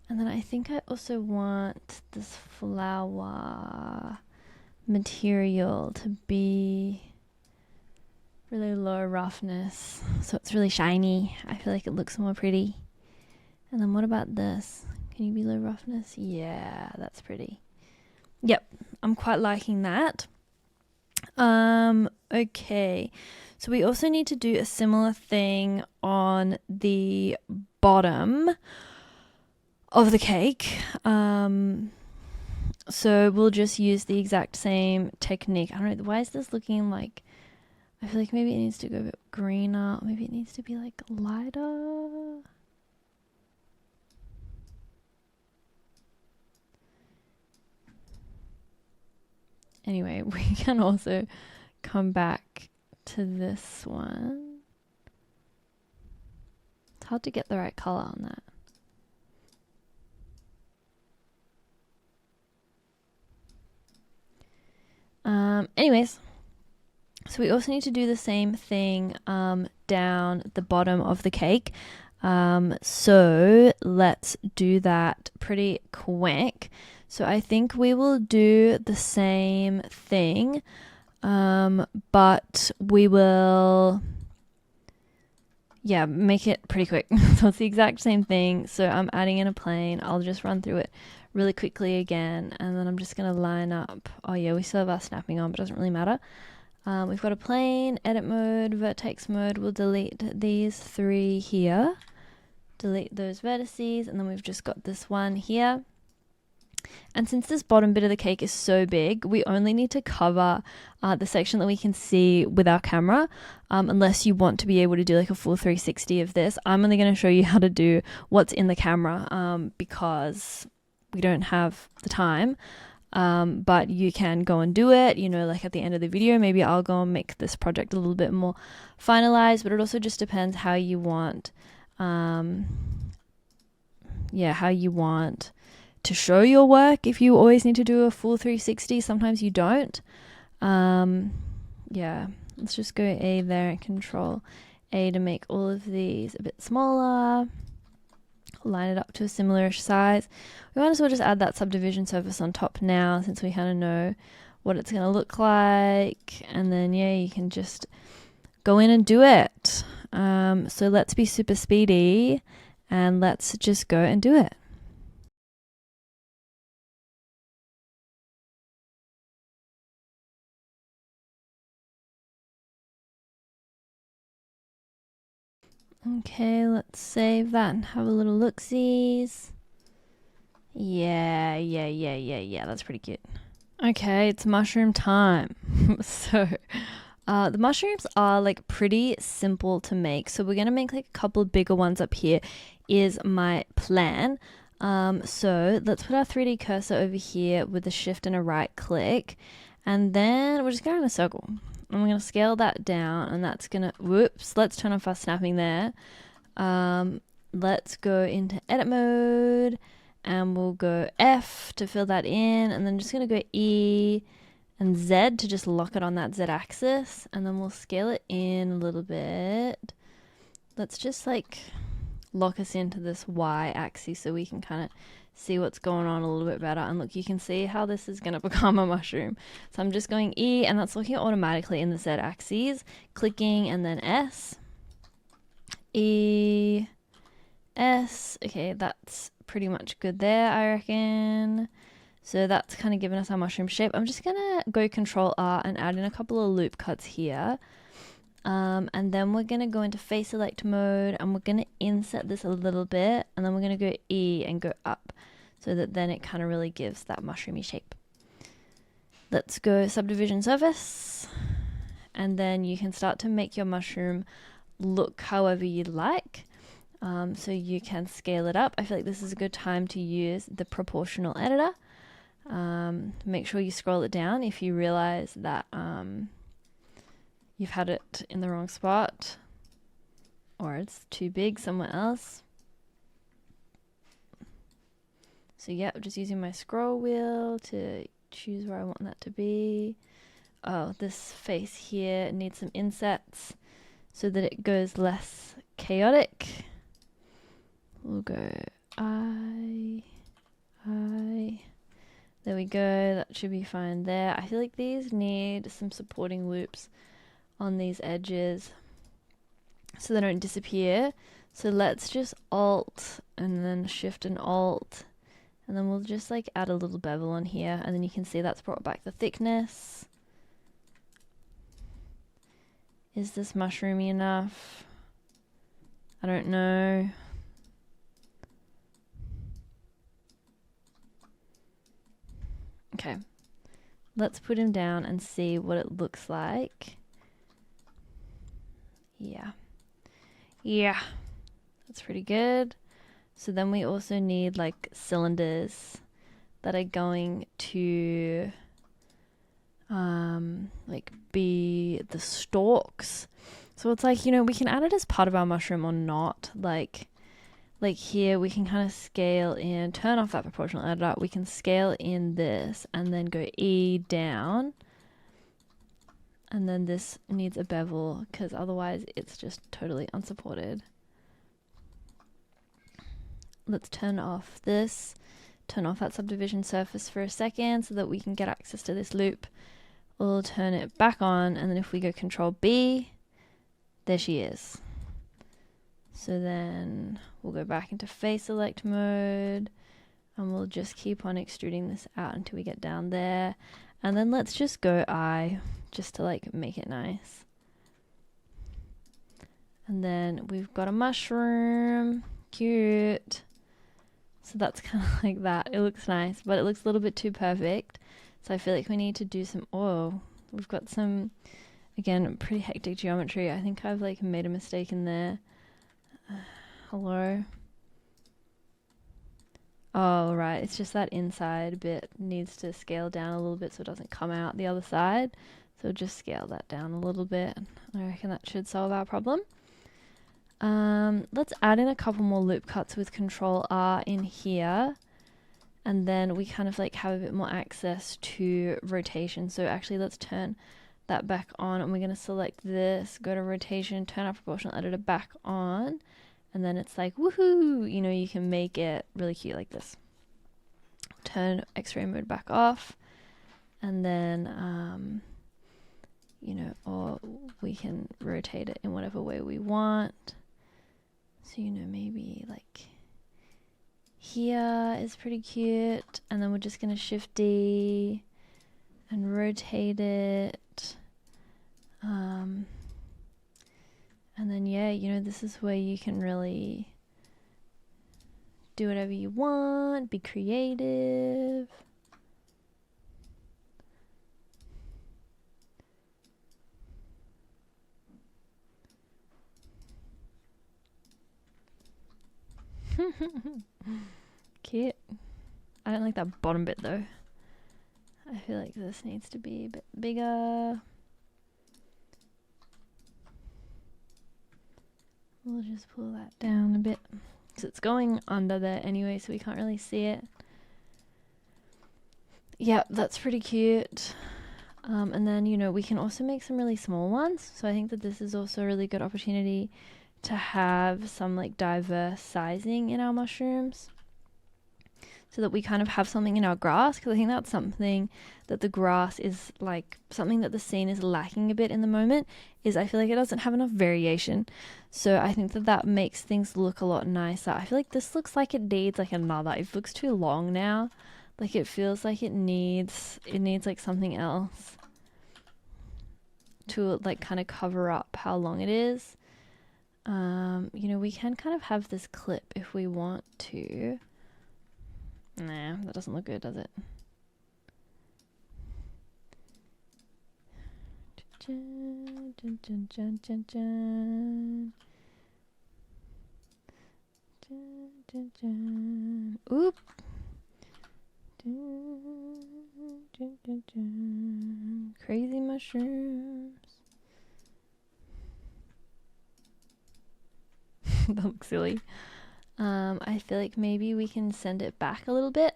then I think I also want this flower material to be really low roughness, so it's really shiny. I feel like it looks more pretty. And then what about this? Can you be low roughness? Yeah, that's pretty. Yep, I'm quite liking that. Okay, so we also need to do a similar thing on the bottom of the cake. So we'll just use the exact same technique. I don't know, why is this looking like, I feel like maybe it needs to go a bit greener. Maybe it needs to be like lighter. Anyway, we can also come back to this one. It's hard to get the right color on that. Anyways, so we also need to do the same thing down the bottom of the cake. So let's do that pretty quick. So I think we will do the same thing, but we will, yeah, make it pretty quick. So it's the exact same thing. So I'm adding in a plane. I'll just run through it really quickly again, and then I'm just going to line up. Oh yeah, we still have our snapping on, but it doesn't really matter. We've got a plane, edit mode, vertex mode. We'll delete these three here. Delete those vertices, and then we've just got this one here. And since this bottom bit of the cake is so big, we only need to cover the section that we can see with our camera, unless you want to be able to do like a full 360 of this. I'm only going to show you how to do what's in the camera because we don't have the time. But you can go and do it, you know, like at the end of the video. Maybe I'll go and make this project a little bit more finalized, but it also just depends how you want, how you want to show your work. If you always need to do a full 360, sometimes you don't. Yeah, let's just go A there and Control A to make all of these a bit smaller. Line it up to a similarish size. We might as well just add that subdivision surface on top now, since we kind of know what it's going to look like. And then yeah, you can just go in and do it. So let's be super speedy and let's just go and do it. Okay, let's save that and have a little look-sees. Yeah, that's pretty cute. Okay, it's mushroom time. So, the mushrooms are like pretty simple to make. So we're gonna make like a couple of bigger ones up here is my plan. So let's put our 3D cursor over here with a shift and a right click. And then we're just going in a circle. And we're going to scale that down, and that's going to, whoops, let's turn off our snapping there. Let's go into edit mode, and we'll go F to fill that in, and then just going to go E and Z to just lock it on that Z axis, and then we'll scale it in a little bit. Let's just like lock us into this Y axis so we can kind of see what's going on a little bit better. And look, you can see how this is going to become a mushroom. So I'm just going E, and that's looking automatically in the Z axes, clicking, and then S, E, S. Okay, that's pretty much good there, I reckon. So that's kind of given us our mushroom shape. I'm just going to go Control R and add in a couple of loop cuts here. And then we're going to go into face select mode, and we're going to inset this a little bit, and then we're going to go E and go up, so that then it kind of really gives that mushroomy shape. Let's go subdivision surface, and then you can start to make your mushroom look however you like. So you can scale it up. I feel like this is a good time to use the proportional editor. Make sure you scroll it down if you realize that you've had it in the wrong spot or it's too big somewhere else. So yeah, I'm just using my scroll wheel to choose where I want that to be. Oh, this face here needs some insets so that it goes less chaotic. We'll go I. There we go, that should be fine there. I feel like these need some supporting loops on these edges so they don't disappear. So let's just Alt and then Shift and Alt, and then we'll just like add a little bevel on here, and then you can see that's brought back the thickness. Is this mushroomy enough? I don't know. Okay, let's put him down and see what it looks like. Yeah, that's pretty good. So then we also need like cylinders that are going to like be the stalks. So it's like, you know, we can add it as part of our mushroom or not. Like here we can kind of scale in, turn off that proportional editor, we can scale in this and then go E down. And then this needs a bevel because otherwise it's just totally unsupported. Let's turn off this, turn off that subdivision surface for a second so that we can get access to this loop. We'll turn it back on, and then if we go Control B, there she is. So then we'll go back into face select mode, and we'll just keep on extruding this out until we get down there. And then let's just go I, just to like make it nice. And then we've got a mushroom, cute. So that's kind of like that. It looks nice, but it looks a little bit too perfect. So I feel like we need to do some, oh, we've got some, again, pretty hectic geometry. I think I've like made a mistake in there. Hello. Oh, right. It's just that inside bit needs to scale down a little bit so it doesn't come out the other side. So just scale that down a little bit. I reckon that should solve our problem. Let's add in a couple more loop cuts with Control R in here. And then we kind of like have a bit more access to rotation. So actually let's turn that back on, and we're going to select this, go to rotation, turn our proportional editor back on. And then it's like, woohoo, you know, you can make it really cute like this. Turn X-ray mode back off. And then, you know, or we can rotate it in whatever way we want. So, you know, maybe like here is pretty cute. And then we're just going to Shift D and rotate it. And then, yeah, you know, this is where you can really do whatever you want, be creative. Cute. I don't like that bottom bit though. I feel like this needs to be a bit bigger. We'll just pull that down a bit. So it's going under there anyway, so we can't really see it. Yeah, that's pretty cute. And then, you know, we can also make some really small ones. So I think that this is also a really good opportunity to have some like diverse sizing in our mushrooms, so that we kind of have something in our grass, because I think that's something that the grass is like something that the scene is lacking a bit in the moment, is I feel like it doesn't have enough variation. So I think that that makes things look a lot nicer. I feel like this looks like it needs like another, it looks too long now. Like it feels like it needs like something else to like kind of cover up how long it is. You know, we can kind of have this clip if we want to. Nah, that doesn't look good, does it? Dun, dun, dun, dun, dun, dun. Dun, dun, dun. Oop. Dun, dun, dun, dun. Crazy mushrooms. That looks silly. I feel like maybe we can send it back a little bit,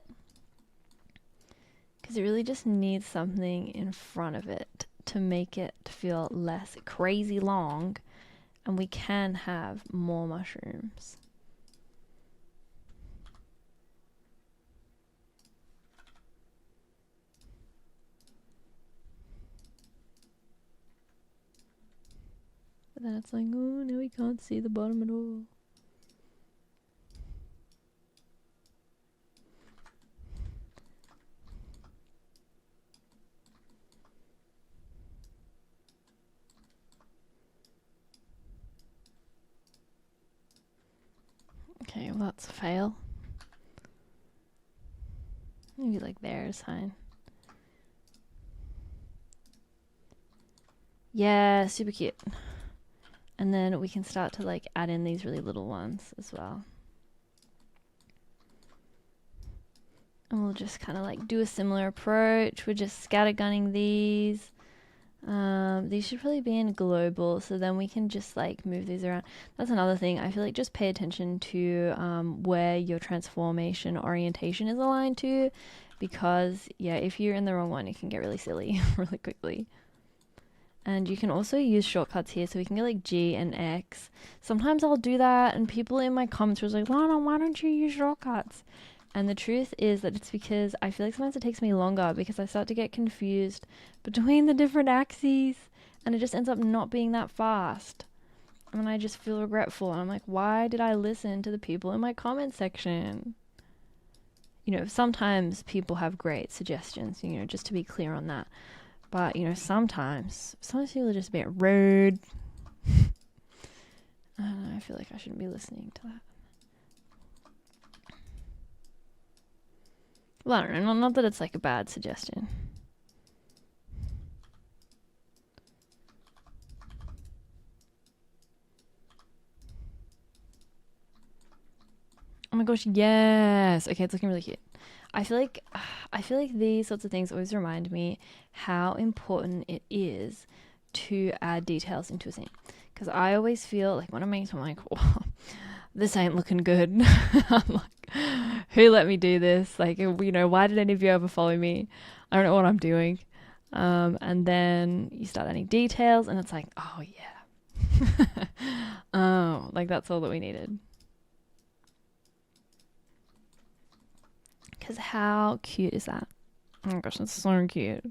because it really just needs something in front of it to make it feel less crazy long, and we can have more mushrooms. But then it's like, oh, no, we can't see the bottom at all. Okay, well, that's a fail. Maybe like there is fine. Yeah, super cute. And then we can start to like add in these really little ones as well. And we'll just kind of like do a similar approach. We're just scattergunning these. These should probably be in global, so then we can just like move these around. That's another thing. I feel like just pay attention to where your transformation orientation is aligned to, because yeah, if you're in the wrong one, it can get really silly really quickly. And you can also use shortcuts here, so we can get like G and X. Sometimes I'll do that, and people in my comments were like, Lana, why don't you use shortcuts? And the truth is that it's because I feel like sometimes it takes me longer, because I start to get confused between the different axes, and it just ends up not being that fast. And then I just feel regretful, and I'm like, why did I listen to the people in my comment section? You know, sometimes people have great suggestions, you know, just to be clear on that. But, you know, sometimes people are just a bit rude. I don't know, I feel like I shouldn't be listening to that. Well, I don't know, not that it's like a bad suggestion. Oh my gosh, yes! Okay, it's looking really cute. I feel like these sorts of things always remind me how important it is to add details into a scene. Because I always feel like when I'm making something, I'm like, oh, this ain't looking good. I'm like, who let me do this? Like, you know, why did any of you ever follow me? I don't know what I'm doing. And then you start adding details, and it's like, oh yeah. Oh, like that's all that we needed. Because how cute is that? Oh my gosh, that's so cute.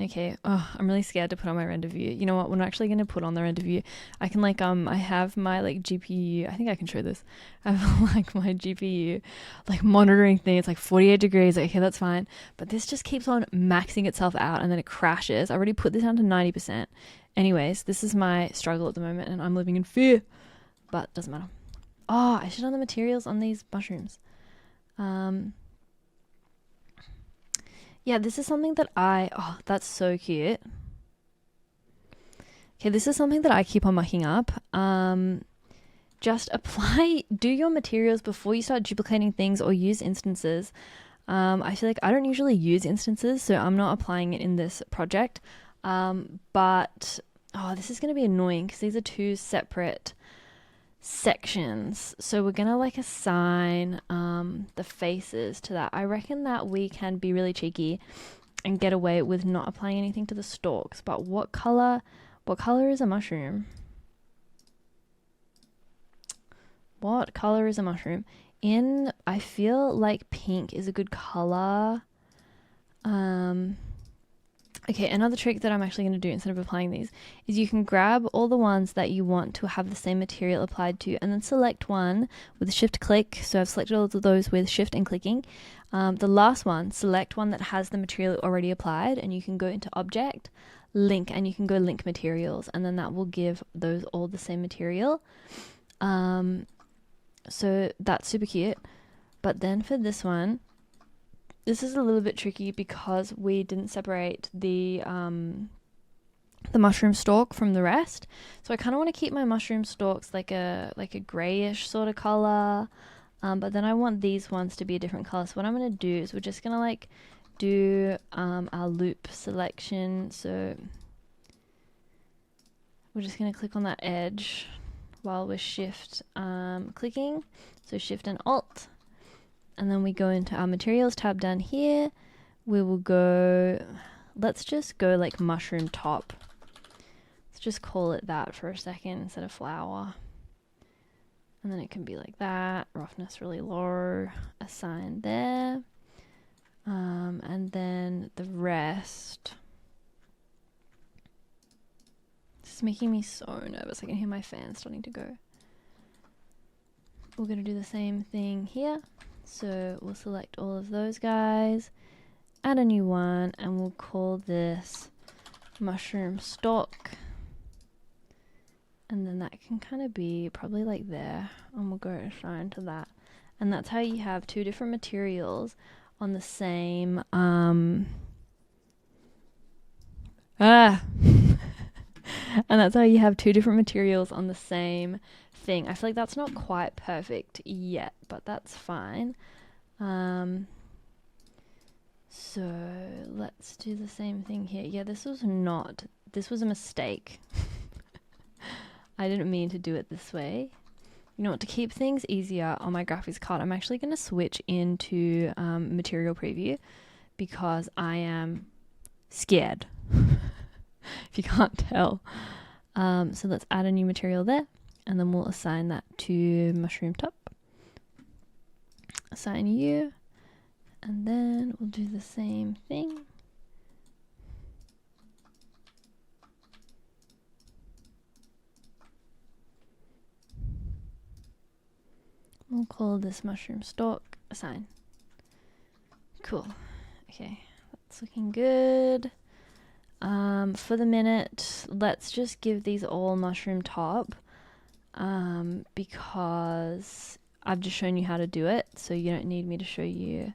Okay, I'm really scared to put on my render view. You know what, we're not actually going to put on the render view. I can like, I have my like GPU, I think I can show this. I have like my GPU like monitoring thing. It's like 48 degrees. Okay, that's fine. But this just keeps on maxing itself out, and then it crashes. I already put this down to 90%. Anyways, this is my struggle at the moment, and I'm living in fear. But doesn't matter. Oh, I should have done the materials on these mushrooms. Yeah, this is something that that's so cute. Okay, this is something that I keep on mucking up. Just do your materials before you start duplicating things, or use instances. I feel like I don't usually use instances, so I'm not applying it in this project. But this is going to be annoying, because these are two separate sections, so we're gonna like assign the faces to that. I reckon that we can be really cheeky and get away with not applying anything to the stalks. But what color is a mushroom? What color is a mushroom? I feel like pink is a good color. Okay, another trick that I'm actually going to do instead of applying these is you can grab all the ones that you want to have the same material applied to, and then select one with shift click. So I've selected all of those with shift and clicking. The last one, select one that has the material already applied, and you can go into object, link, and you can go link materials, and then that will give those all the same material. So that's super cute. But then for this one, this is a little bit tricky because we didn't separate the the mushroom stalk from the rest. So I kind of want to keep my mushroom stalks like a grayish sort of color, but then I want these ones to be a different color. So what I'm going to do is we're just going to like do our loop selection. So we're just going to click on that edge while we're shift clicking. So shift and alt, and then we go into our materials tab down here. We will go, let's just go like mushroom top. Let's just call it that for a second instead of flower. And then it can be like that, roughness really low, assign there. And then the rest. This is making me so nervous. I can hear my fan starting to go. We're going to do the same thing here. So we'll select all of those guys, add a new one, and we'll call this mushroom stalk. And then that can kind of be probably like there, and we'll go assign to that. And that's how you have two different materials on the same and that's how you have two different materials on the same thing. I feel like that's not quite perfect yet, but that's fine. So let's do the same thing here. Yeah, this was a mistake. I didn't mean to do it this way. You know what, to keep things easier on my graphics card, I'm actually going to switch into material preview because I am scared. If you can't tell. So let's add a new material there, and then we'll assign that to mushroom top. Assign you, and then we'll do the same thing. We'll call this mushroom stalk assign. Cool. Okay, that's looking good. For the minute, let's just give these all mushroom top, because I've just shown you how to do it, so you don't need me to show you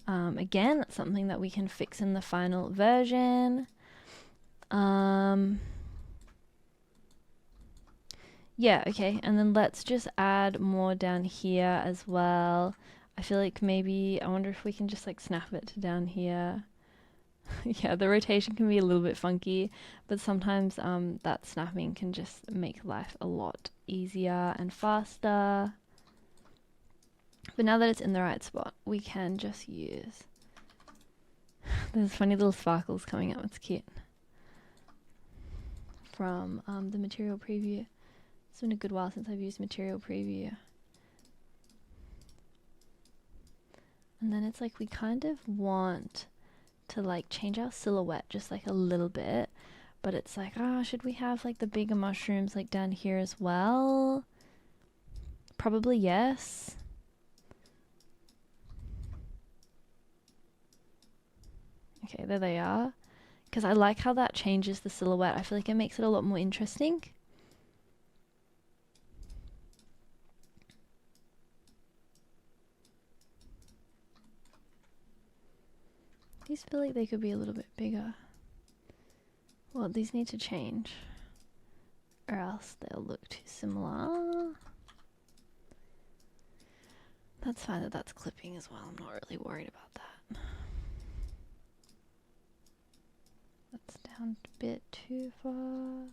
again. That's something that we can fix in the final version. Yeah, okay, and then let's just add more down here as well. I feel like maybe, I wonder if we can just like snap it to down here. Yeah, the rotation can be a little bit funky, but sometimes that snapping can just make life a lot easier and faster. But now that it's in the right spot, we can just use... There's funny little sparkles coming up, it's cute. From the material preview. It's been a good while since I've used material preview. And then it's like we kind of want to like change our silhouette just like a little bit, but it's like, should we have like the bigger mushrooms like down here as well? Probably yes. Okay, there they are. Because I like how that changes the silhouette. I feel like it makes it a lot more interesting. These feel like they could be a little bit bigger. Well, these need to change, or else they'll look too similar. That's fine that that's clipping as well. I'm not really worried about that. That's down a bit too far.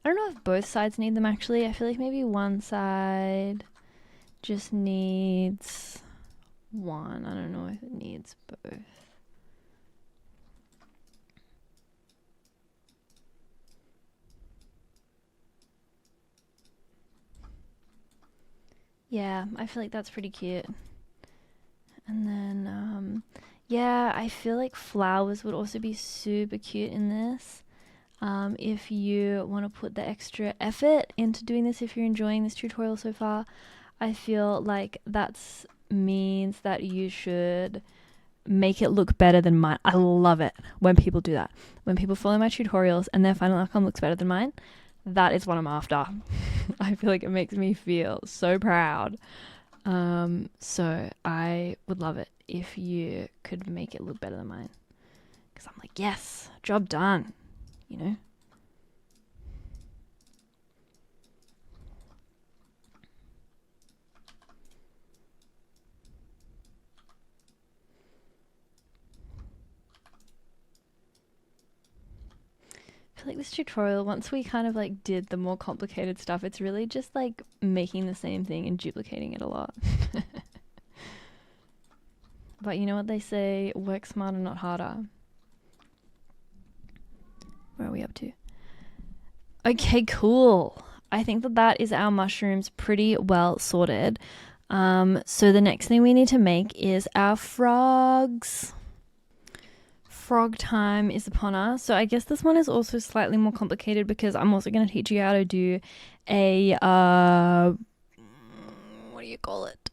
I don't know if both sides need them actually. I feel like maybe one side just needs one. I don't know if it needs both. Yeah, I feel like that's pretty cute. And then, yeah, I feel like flowers would also be super cute in this. If you want to put the extra effort into doing this, if you're enjoying this tutorial so far, I feel like that means that you should make it look better than mine. I love it when people do that. When people follow my tutorials and their final outcome looks better than mine, that is what I'm after. I feel like it makes me feel so proud. So I would love it if you could make it look better than mine. Because I'm like, yes, job done, you know? I feel like this tutorial, once we kind of like did the more complicated stuff, it's really just like making the same thing and duplicating it a lot. But you know what they say, work smarter, not harder. Where are we up to? Okay, cool. I think that is our mushrooms pretty well sorted. So the next thing we need to make is our frogs. Frog time is upon us. So I guess this one is also slightly more complicated because I'm also going to teach you how to do a what do you call it?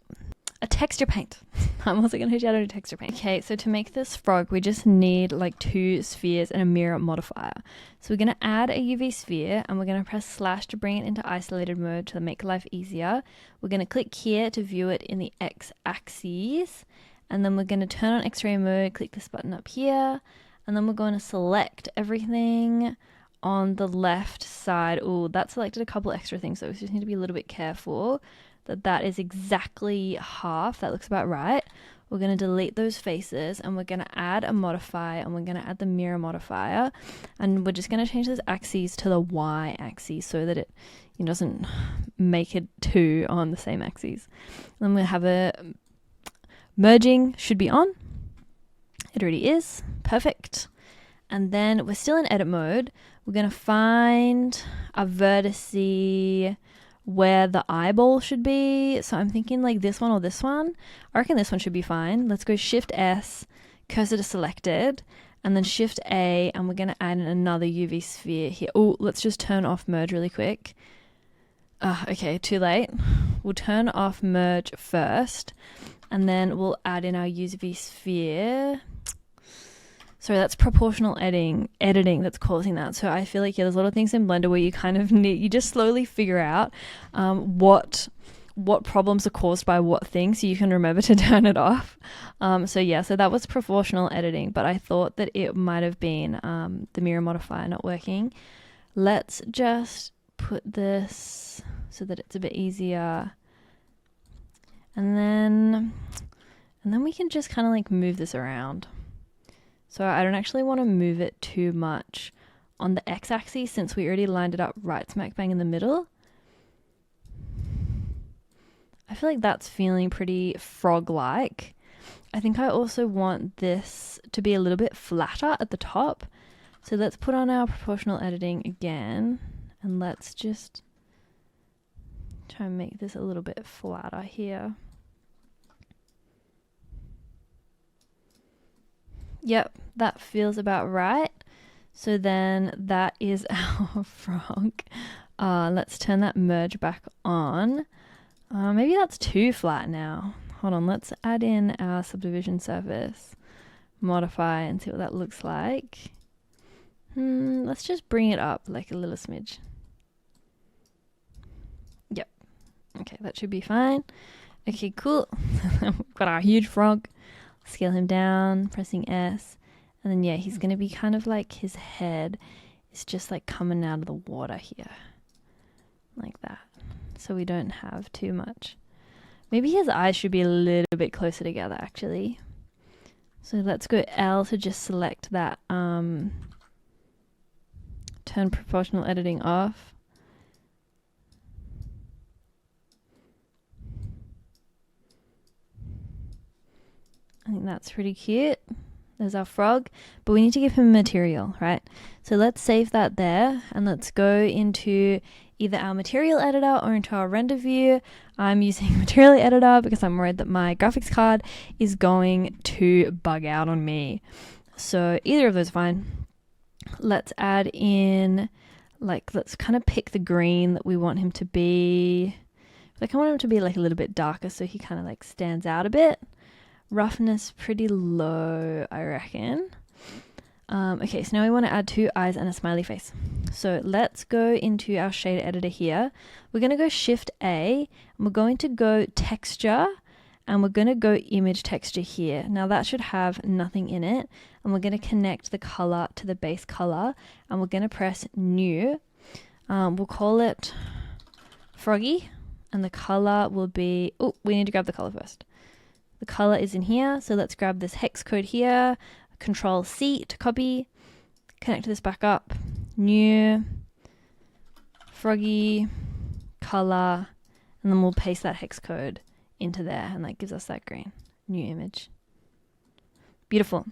A texture paint. I'm also going to teach you how to do texture paint. Okay, so to make this frog, we just need like 2 spheres and a mirror modifier. So we're going to add a UV sphere and we're going to press / to bring it into isolated mode to make life easier. We're going to click here to view it in the X-axis. And then we're going to turn on X-ray mode, click this button up here. And then we're going to select everything on the left side. Oh, that selected a couple extra things, so we just need to be a little bit careful that is exactly half. That looks about right. We're going to delete those faces and we're going to add a modifier and we're going to add the mirror modifier. And we're just going to change this axis to the Y axis so that it doesn't make it 2 on the same axis. Then we'll have a merging should be on. It already is. Perfect. And then we're still in edit mode. We're going to find a vertice where the eyeball should be. So I'm thinking like this one or this one. I reckon this one should be fine. Let's go Shift S, cursor to selected, and then Shift A, and we're going to add in another UV sphere here. Oh, let's just turn off merge really quick. Okay, too late. We'll turn off merge first, and then we'll add in our UV sphere. Sorry, that's proportional editing that's causing that. So I feel like, yeah, there's a lot of things in Blender where you kind of you just slowly figure out what problems are caused by what thing so you can remember to turn it off. So that was proportional editing, but I thought that it might have been the mirror modifier not working. Let's just put this so that it's a bit easier. And then we can just kind of like move this around. So I don't actually want to move it too much on the X-axis since we already lined it up right smack bang in the middle. I feel like that's feeling pretty frog-like. I think I also want this to be a little bit flatter at the top. So let's put on our proportional editing again and let's just try and make this a little bit flatter here. Yep, that feels about right. So then that is our frog. Let's turn that merge back on. Maybe that's too flat now. Hold on, let's add in our subdivision surface, modify and see what that looks like. Let's just bring it up like a little smidge. Yep. Okay, that should be fine. Okay, cool. We've got our huge frog. Scale him down, pressing S, and then yeah, he's gonna be kind of like his head is just like coming out of the water here, like that, so we don't have too much. Maybe his eyes should be a little bit closer together actually. So let's go L to just select that, turn proportional editing off. I think that's pretty cute. There's our frog, but we need to give him material, right? So let's save that there and let's go into either our material editor or into our render view. I'm using material editor because I'm worried that my graphics card is going to bug out on me. So either of those are fine. Let's add in, like, let's kind of pick the green that we want him to be. Like I want him to be like a little bit darker so he kind of like stands out a bit. roughness pretty low, I reckon. Okay, so now we want to add 2 eyes and a smiley face. So let's go into our shade editor here. We're going to go Shift A, and we're going to go texture, and we're going to go image texture here. Now that should have nothing in it, and we're going to connect the color to the base color, and we're going to press new. We'll call it Froggy, and the color will be, oh, we need to grab the color first. The color is in here, so let's grab this hex code here, Control C to copy, connect this back up, new, Froggy, color, and then we'll paste that hex code into there, and that gives us that green, new image. Beautiful.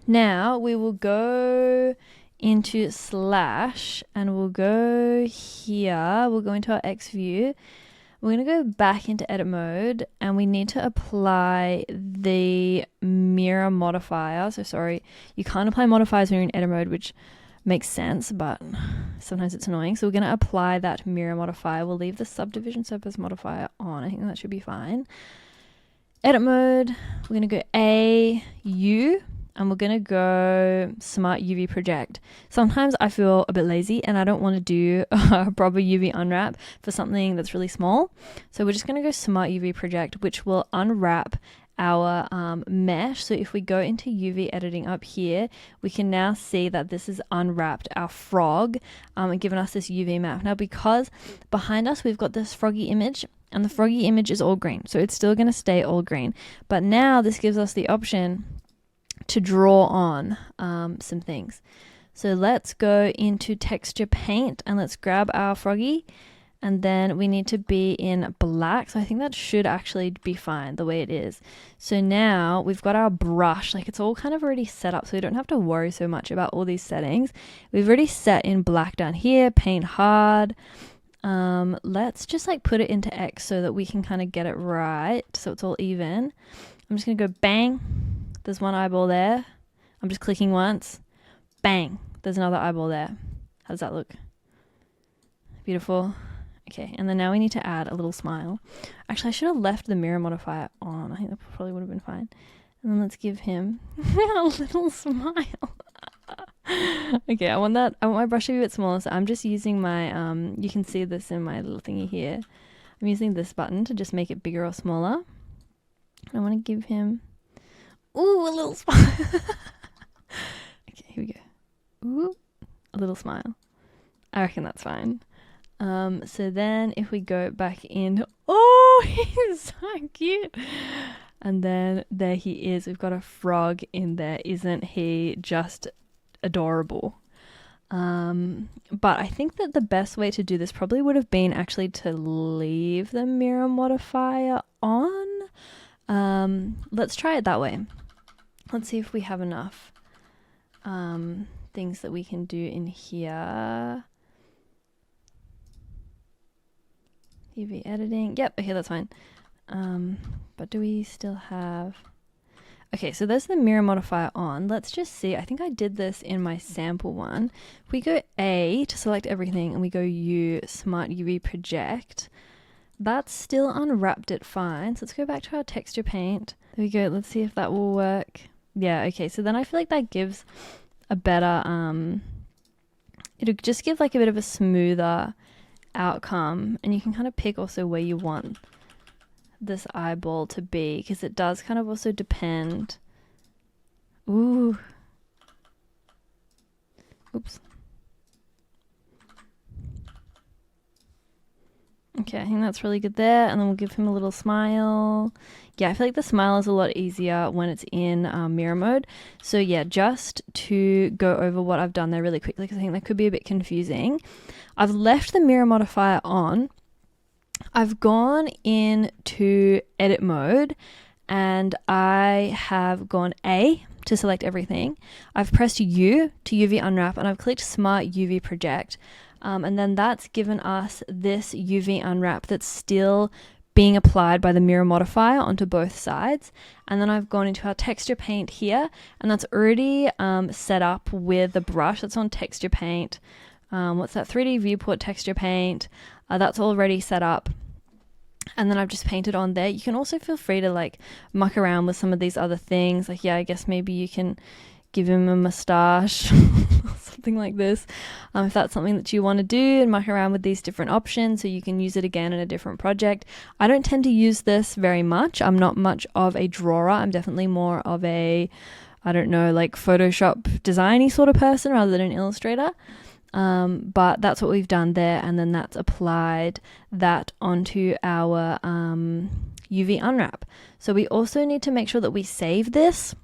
Now we will go into slash, and we'll go here, we'll go into our X view. We're going to go back into edit mode, and we need to apply the mirror modifier. So sorry, you can't apply modifiers when you're in edit mode, which makes sense, but sometimes it's annoying. So we're going to apply that mirror modifier. We'll leave the subdivision surface modifier on. I think that should be fine. Edit mode, we're going to go A, U, and we're going to go Smart UV Project. Sometimes I feel a bit lazy and I don't want to do a proper UV unwrap for something that's really small. So we're just going to go Smart UV Project, which will unwrap our mesh. So if we go into UV editing up here, we can now see that this has unwrapped our frog and given us this UV map. Now, because behind us, we've got this froggy image, and the froggy image is all green. So it's still going to stay all green. But now this gives us the option to draw on some things. So let's go into texture paint, and let's grab our froggy, and then we need to be in black. So I think that should actually be fine the way it is. So now we've got our brush, like it's all kind of already set up, so we don't have to worry so much about all these settings. We've already set in black down here, paint hard. Let's just like put it into X so that we can kind of get it right, so it's all even. I'm just gonna go bang. There's one eyeball there. I'm just clicking once. Bang. There's another eyeball there. How does that look? Beautiful. Okay, and then now we need to add a little smile. Actually, I should have left the mirror modifier on. I think that probably would have been fine. And then let's give him a little smile. Okay, I want my brush to be a bit smaller, so I'm just using my, you can see this in my little thingy here. I'm using this button to just make it bigger or smaller. I want to give him, ooh, a little smile. Okay, here we go. Ooh, a little smile. I reckon that's fine. So then if we go back in, oh, he's so cute. And then there he is. We've got a frog in there. Isn't he just adorable? But I think that the best way to do this probably would have been actually to leave the mirror modifier on. Let's try it that way. Let's see if we have enough things that we can do in here. UV editing. Yep, okay, that's fine. But do we still have... Okay, so there's the mirror modifier on. Let's just see. I think I did this in my sample one. If we go A to select everything and we go U, Smart UV Project, that's still unwrapped it fine. So let's go back to our texture paint. There we go. Let's see if that will work. Yeah, okay. So then I feel like that gives a better... it'll just give like a bit of a smoother outcome, and you can kind of pick also where you want this eyeball to be, because it does kind of also depend. Ooh. Oops. Okay, I think that's really good there, and then we'll give him a little smile. Yeah, I feel like the smile is a lot easier when it's in mirror mode. So yeah, just to go over what I've done there really quickly, because I think that could be a bit confusing. I've left the mirror modifier on. I've gone into edit mode, and I have gone A to select everything. I've pressed U to UV unwrap, and I've clicked Smart UV Project. And then that's given us this UV unwrap that's still being applied by the mirror modifier onto both sides. And then I've gone into our texture paint here, and that's already set up with the brush that's on texture paint. What's that? 3D viewport texture paint. That's already set up. And then I've just painted on there. You can also feel free to like muck around with some of these other things. Like, yeah, I guess maybe you can give him a mustache or something like this. If that's something that you want to do, and muck around with these different options so you can use it again in a different project. I don't tend to use this very much. I'm not much of a drawer. I'm definitely more of a, I don't know, like Photoshop designy sort of person rather than an illustrator. But that's what we've done there, and then that's applied that onto our UV unwrap. So we also need to make sure that we save this,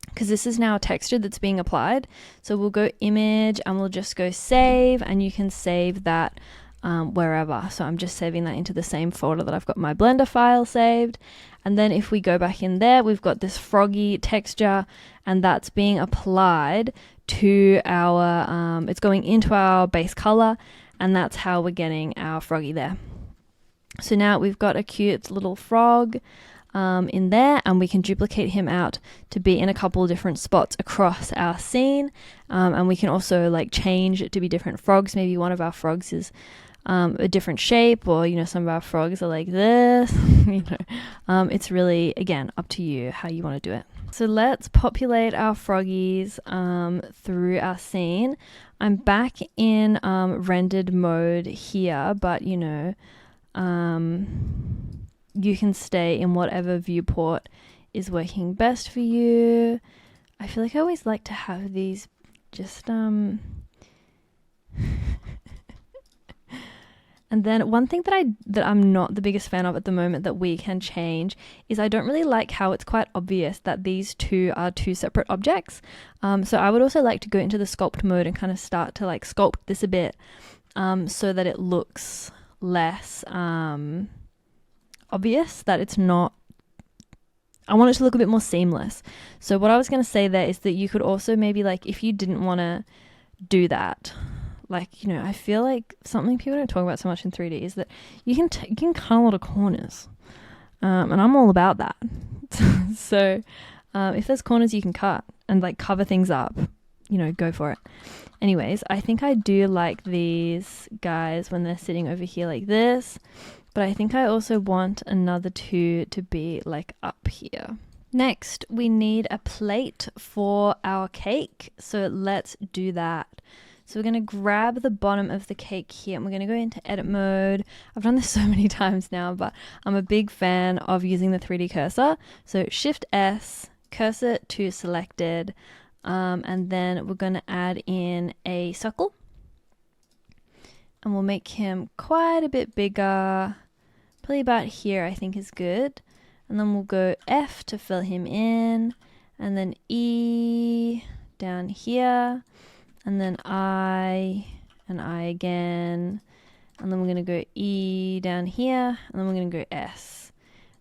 because this is now a texture that's being applied. So we'll go image and we'll just go save, and you can save that wherever. So I'm just saving that into the same folder that I've got my Blender file saved. And then if we go back in there, we've got this froggy texture, and that's being applied to our, it's going into our base color, and that's how we're getting our froggy there. So now we've got a cute little frog in there, and we can duplicate him out to be in a couple of different spots across our scene. And we can also like change it to be different frogs. Maybe one of our frogs is a different shape, or you know, some of our frogs are like this. You know, it's really, again, up to you how you want to do it. So let's populate our froggies through our scene. I'm back in rendered mode here, but you know, you can stay in whatever viewport is working best for you. I feel like I always like to have these just And then one thing that I'm not the biggest fan of at the moment that we can change is I don't really like how it's quite obvious that these two are two separate objects. So I would also like to go into the sculpt mode and kind of start to like sculpt this a bit so that it looks less obvious, that it's not, I want it to look a bit more seamless. So what I was going to say there is that you could also maybe, like, if you didn't want to do that, like, you know, I feel like something people don't talk about so much in 3D is that you can cut a lot of corners, and I'm all about that. So if there's corners you can cut and like cover things up, you know, go for it. Anyways, I think I do like these guys when they're sitting over here like this, but I think I also want another two to be like up here. Next, we need a plate for our cake, so let's do that. So we're going to grab the bottom of the cake here, and we're going to go into edit mode. I've done this so many times now, but I'm a big fan of using the 3D cursor. So Shift S, cursor to selected, and then we're going to add in a circle. And we'll make him quite a bit bigger. Probably about here I think is good. And then we'll go F to fill him in, and then E down here. And then I, and I again, and then we're going to go E down here, and then we're going to go S.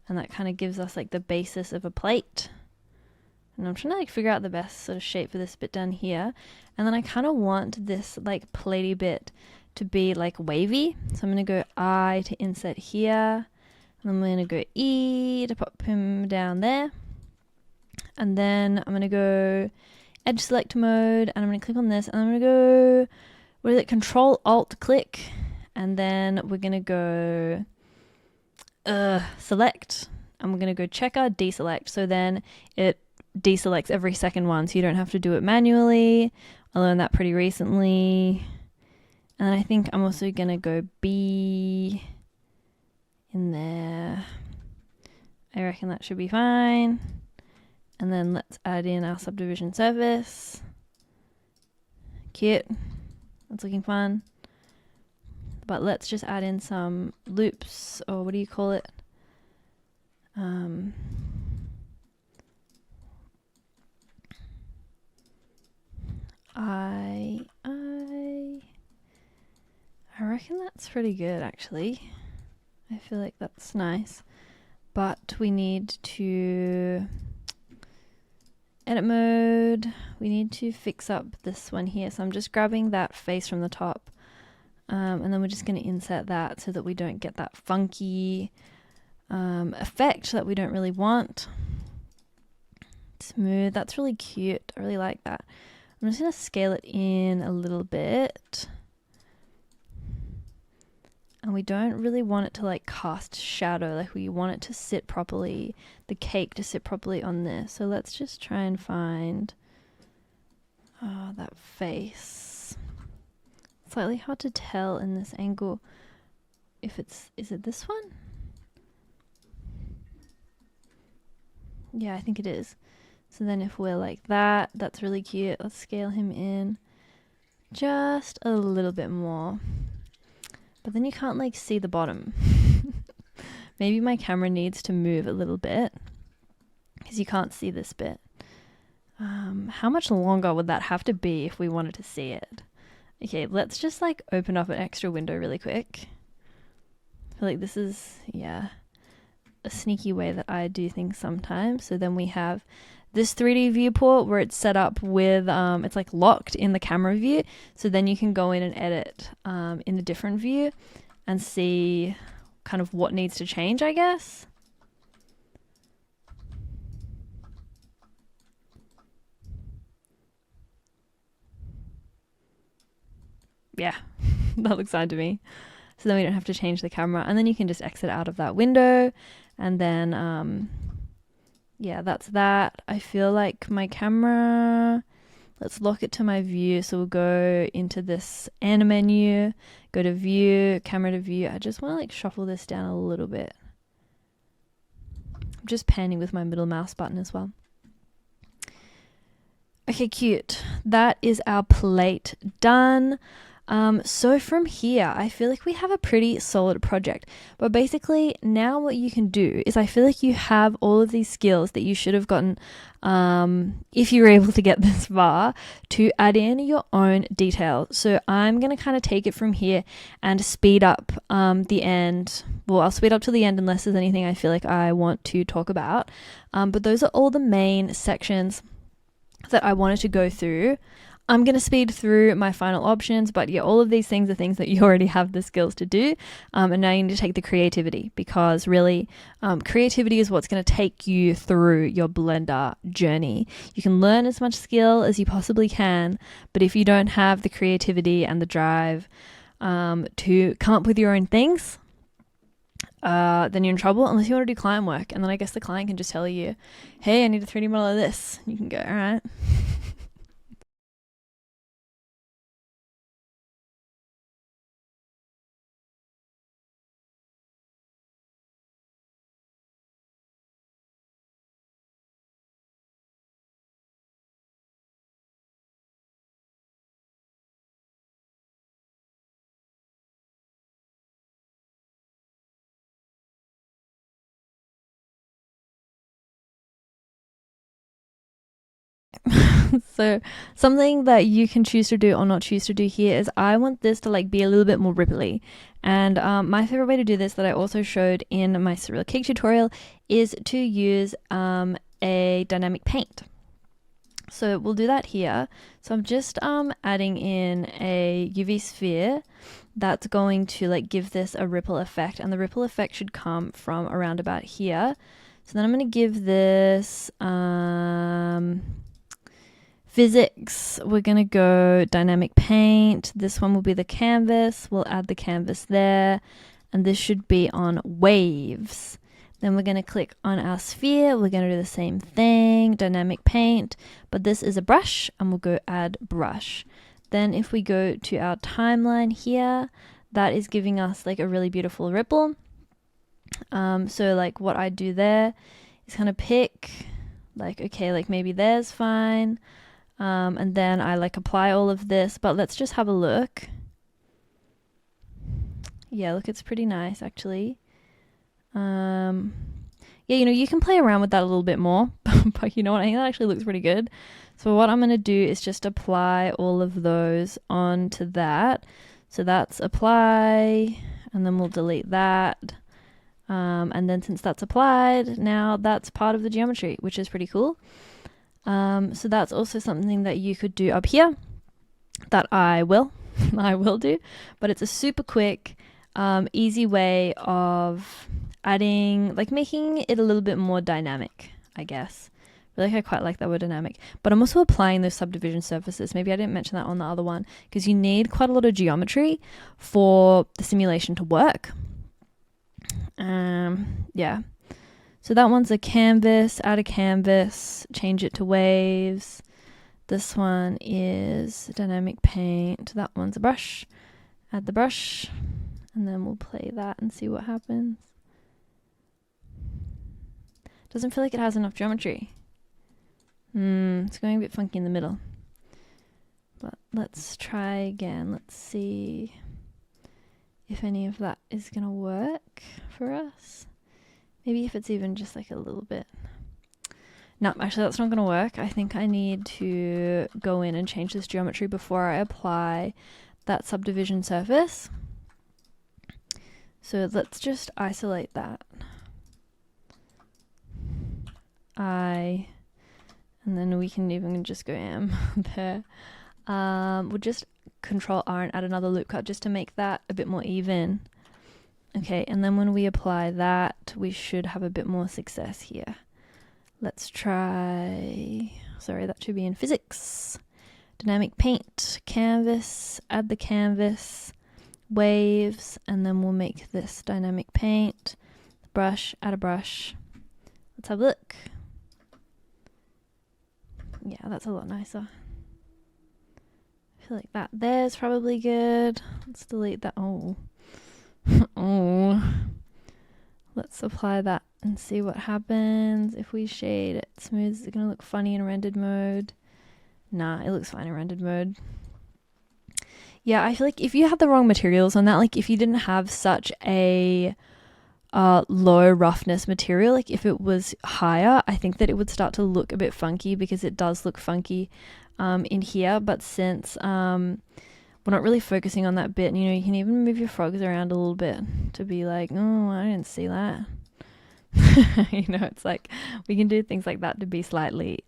And that kind of gives us like the basis of a plate. And I'm trying to like figure out the best sort of shape for this bit down here. And then I kind of want this like platey bit to be like wavy. So I'm going to go I to inset here, and then I'm going to go E to pop him down there. And then I'm going to go edge select mode, and I'm going to click on this, and I'm going to go, what is it, Control Alt click, and then we're going to go select, and we're going to go checker deselect. So then it deselects every second one, so you don't have to do it manually. I learned that pretty recently. And I think I'm also going to go B in there. I reckon that should be fine. And then let's add in our subdivision surface. Cute. That's looking fun. But let's just add in some loops, or what do you call it? I reckon that's pretty good, actually. I feel like that's nice. But we need to edit mode. We need to fix up this one here. So I'm just grabbing that face from the top. And then we're just going to insert that so that we don't get that funky effect that we don't really want. Smooth. That's really cute. I really like that. I'm just going to scale it in a little bit. And we don't really want it to like cast shadow. Like we want it to sit properly, the cake to sit properly on this. So let's just try and find that face. Slightly hard to tell in this angle if is it this one? Yeah, I think it is. So then if we're like that, that's really cute. Let's scale him in just a little bit more. But then you can't like see the bottom. Maybe my camera needs to move a little bit because you can't see this bit. How much longer would that have to be if we wanted to see it? Okay, let's just like open up an extra window really quick. I feel like this is, yeah, a sneaky way that I do things sometimes. So then we have this 3D viewport where it's set up with, it's like locked in the camera view. So then you can go in and edit in a different view and see kind of what needs to change, I guess. Yeah, that looks fine to me. So then we don't have to change the camera, and then you can just exit out of that window, and then yeah, that's that. I feel like my camera, let's lock it to my view. So we'll go into this N menu, go to view, camera to view. I just want to like shuffle this down a little bit. I'm just panning with my middle mouse button as well. Okay, cute. That is our plate done. So from here, I feel like we have a pretty solid project. But basically, now what you can do is I feel like you have all of these skills that you should have gotten if you were able to get this far to add in your own detail. So I'm going to kind of take it from here and speed up the end. Well, I'll speed up to the end unless there's anything I feel like I want to talk about. But those are all the main sections that I wanted to go through. I'm going to speed through my final options, but yeah, all of these things are things that you already have the skills to do. And now you need to take the creativity, because really creativity is what's going to take you through your Blender journey. You can learn as much skill as you possibly can, but if you don't have the creativity and the drive to come up with your own things, then you're in trouble unless you want to do client work. And then I guess the client can just tell you, hey, I need a 3D model of this. You can go, all right. So something that you can choose to do or not choose to do here is I want this to like be a little bit more ripply. And my favorite way to do this that I also showed in my Surreal cake tutorial is to use a dynamic paint. So we'll do that here. So I'm just adding in a UV sphere that's going to like give this a ripple effect, and the ripple effect should come from around about here. So then I'm going to give this physics. We're going to go dynamic paint. This one will be the canvas. We'll add the canvas there, and this should be on waves. Then we're going to click on our sphere. We're going to do the same thing, dynamic paint, but this is a brush, and we'll go add brush. Then if we go to our timeline here, that is giving us like a really beautiful ripple. So like what I do there is kind of pick like, okay, like maybe there's fine. And then I like apply all of this, but let's just have a look. Yeah, look, it's pretty nice actually. Yeah, you know, you can play around with that a little bit more, but you know what, I think that actually looks pretty good. So what I'm going to do is just apply all of those onto that. So that's apply, and then we'll delete that. And then since that's applied, now that's part of the geometry, which is pretty cool. So that's also something that you could do up here that I will do, but it's a super quick, easy way of adding, like making it a little bit more dynamic, I guess. feel like I quite like that word dynamic. But I'm also applying those subdivision surfaces. Maybe I didn't mention that on the other one, because you need quite a lot of geometry for the simulation to work. Yeah. So that one's a canvas, add a canvas, change it to waves. This one is dynamic paint. That one's a brush, add the brush, and then we'll play that and see what happens. Doesn't feel like it has enough geometry. It's going a bit funky in the middle. But let's try again. Let's see if any of that is going to work for us. Maybe if it's even just like a little bit. No, actually that's not going to work. I think I need to go in and change this geometry before I apply that subdivision surface. So let's just isolate that. And then we can even just go there. We'll just Control R and add another loop cut just to make that a bit more even. Okay, and then when we apply that, we should have a bit more success here. Let's try, sorry, that should be in physics. Dynamic paint, canvas, add the canvas, waves, and then we'll make this dynamic paint. Brush, add a brush. Let's have a look. Yeah, that's a lot nicer. I feel like that there's probably good. Let's delete that. Oh. Oh. Let's apply that and see what happens. If we shade it smooth, is it going to look funny in rendered mode? Nah, it looks fine in rendered mode. Yeah, I feel like if you had the wrong materials on that, like if you didn't have such a low roughness material, like if it was higher, I think that it would start to look a bit funky, because it does look funky in here. But since we're not really focusing on that bit, and you can even move your frogs around a little bit to be like, oh, I didn't see that. It's like we can do things like that to be slightly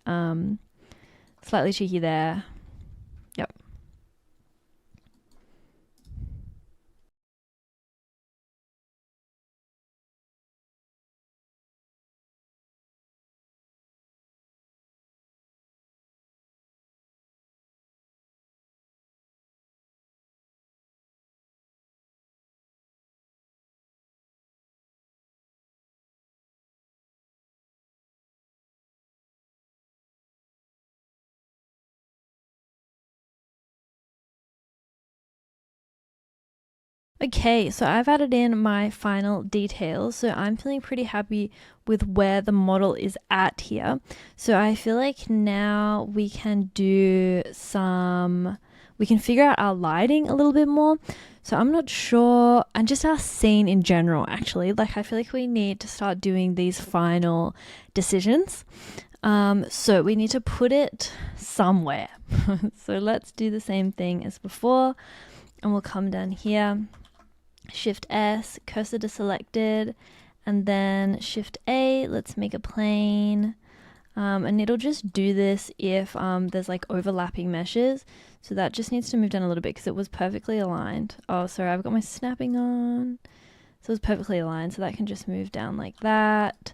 cheeky there. Yep. Okay, so I've added in my final details, so I'm feeling pretty happy with where the model is at here. So I feel like now we can do we can figure out our lighting a little bit more. So I'm not sure, and just our scene in general, actually. Like I feel like we need to start doing these final decisions. So we need to put it somewhere. So let's do the same thing as before, and we'll come down here. Shift S, cursor to selected, and then Shift A, let's make a plane. And it'll just do this if there's like overlapping meshes. So that just needs to move down a little bit because it was perfectly aligned. Oh, sorry, I've got my snapping on. So it's perfectly aligned, so that can just move down like that.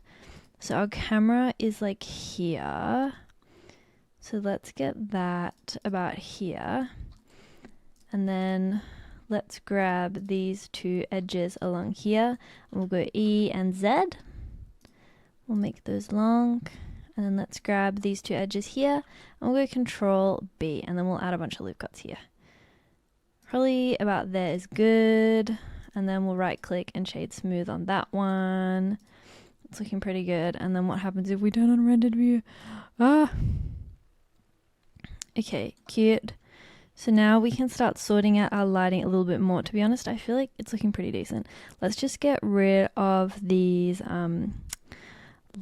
So our camera is like here. So let's get that about here. And then let's grab these two edges along here, and we'll go E and Z. We'll make those long, and then let's grab these two edges here, and we'll go Control B, and then we'll add a bunch of loop cuts here. Probably about there is good, and then we'll right click and shade smooth on that one. It's looking pretty good. And then what happens if we turn on rendered view? Okay, cute. So now we can start sorting out our lighting a little bit more. To be honest, I feel like it's looking pretty decent. Let's just get rid of these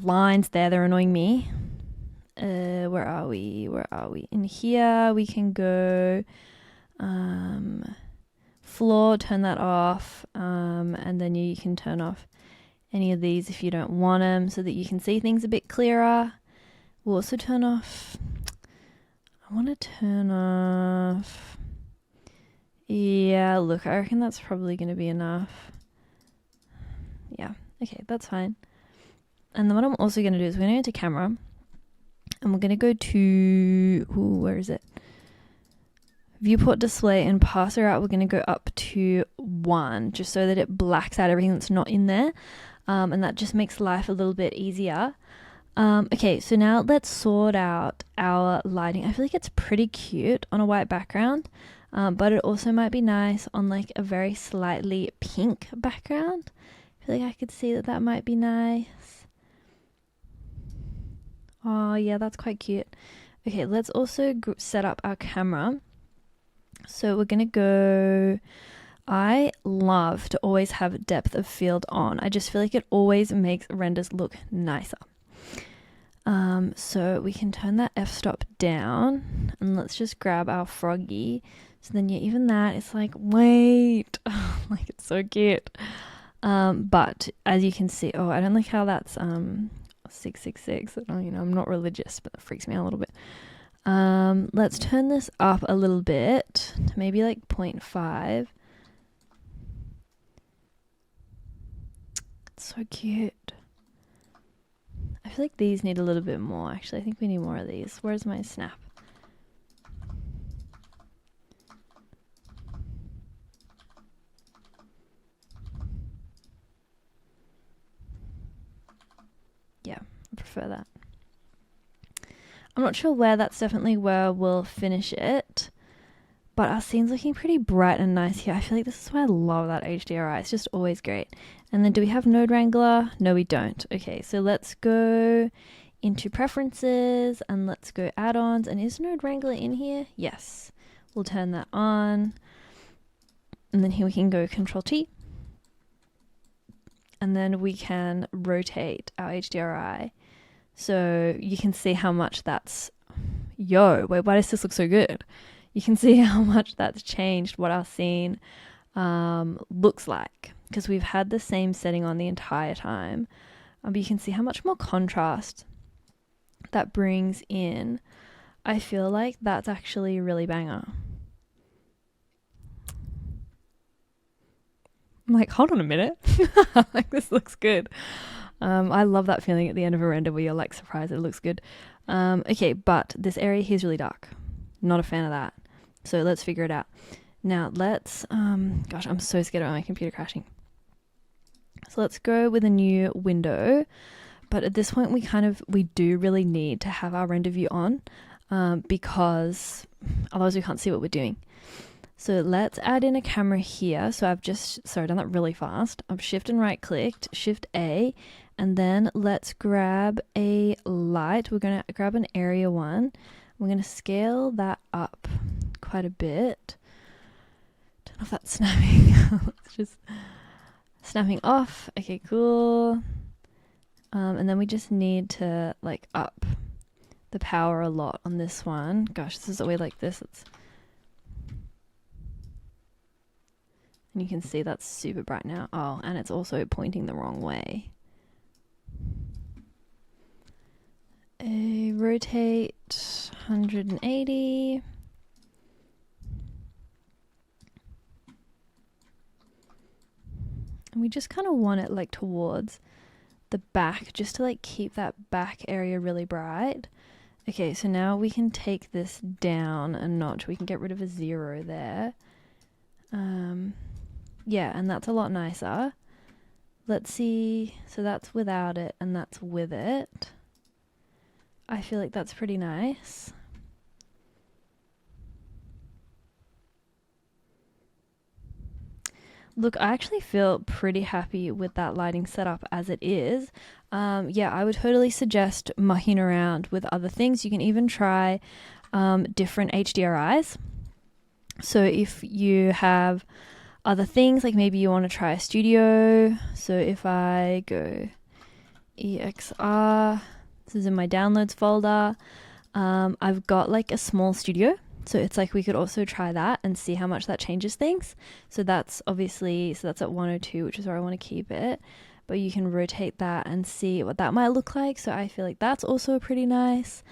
lines there. They're annoying me. Where are we? In here, we can go floor, turn that off, and then you can turn off any of these if you don't want them, so that you can see things a bit clearer. We'll also turn off... I want to turn off... Yeah, look, I reckon that's probably going to be enough. Yeah, okay, that's fine. And then what I'm also going to do is we're going to go to camera, And we're going to go to, where is it? Viewport display and parser out. We're going to go up to 1 just so that it blacks out everything that's not in there. And that just makes life a little bit easier. Okay, so now let's sort out our lighting. I feel like it's pretty cute on a white background, but it also might be nice on like a very slightly pink background. I feel like I could see that that might be nice. Oh yeah, that's quite cute. Okay, let's also set up our camera. So we're gonna go, I love to always have depth of field on. I just feel like it always makes renders look nicer. So we can turn that f-stop down and let's just grab our froggy. So then yeah, even that, it's like, wait, like it's so cute. But as you can see, I don't like how that's 666. I'm not religious, but that freaks me out a little bit. Let's turn this up a little bit to maybe like 0.5. It's so cute. I feel like these need a little bit more. Actually, I think we need more of these. Where's my snap? Yeah, I prefer that. I'm not sure where, that's definitely where we'll finish it. But our scene's looking pretty bright and nice here. I feel like this is why I love that HDRI. It's just always great. And then do we have Node Wrangler? No, we don't. Okay, so let's go into preferences and let's go add-ons. And is Node Wrangler in here? Yes. We'll turn that on. And then here we can go Control T. And then we can rotate our HDRI. So you can see how much that's, wait, why does this look so good? You can see how much that's changed what our scene looks like, because we've had the same setting on the entire time. But you can see how much more contrast that brings in. I feel like that's actually really banger. I'm like, hold on a minute. Like, this looks good. I love that feeling at the end of a render where you're like surprised it looks good. Okay, but this area here is really dark. Not a fan of that. So let's figure it out. Now let's, gosh, I'm so scared about my computer crashing. So let's go with a new window. But at this point, we do really need to have our render view on, because otherwise we can't see what we're doing. So let's add in a camera here. So I've just, done that really fast. I've shift and right clicked, shift A, and then let's grab a light. We're going to grab an area one. We're going to scale that up quite a bit. Don't know if that's snapping. It's just snapping off. Okay, cool. And then we just need to like up the power a lot on this one. Gosh, this is a way like this. And you can see that's super bright now. Oh, and it's also pointing the wrong way. Rotate 180. And we just kind of want it like towards the back, just to like keep that back area really bright. Okay, so now we can take this down a notch. We can get rid of a 0 there. Yeah, and that's a lot nicer. Let's see. So that's without it and that's with it. I feel like that's pretty nice. Look, I actually feel pretty happy with that lighting setup as it is. Yeah, I would totally suggest mucking around with other things. You can even try different HDRIs. So if you have other things, like maybe you want to try a studio. So if I go EXR, this is in my downloads folder. I've got like a small studio. So it's like we could also try that and see how much that changes things. So that's obviously, that's at 102, which is where I want to keep it. But you can rotate that and see what that might look like. So I feel like that's also a pretty nice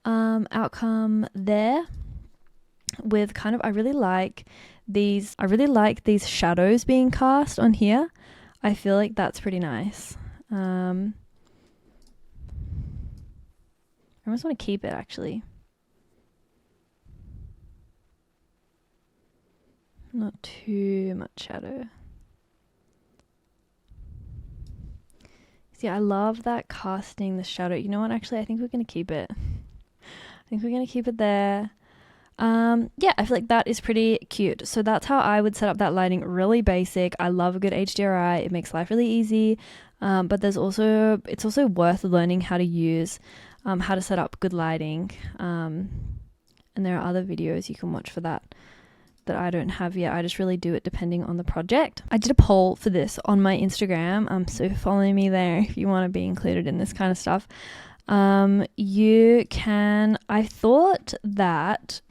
outcome there. With kind of, I really like these shadows being cast on here. I feel like that's pretty nice. I almost want to keep it actually. Not too much shadow. See, I love that casting the shadow. You know what? Actually, I think we're going to keep it. I think we're going to keep it there. Yeah, I feel like that is pretty cute. So that's how I would set up that lighting. Really basic. I love a good HDRI. It makes life really easy. But it's also worth learning how to use, how to set up good lighting. And there are other videos you can watch for that I don't have yet. I just really do it depending on the project. I did a poll for this on my Instagram, so follow me there if you want to be included in this kind of stuff. I thought that,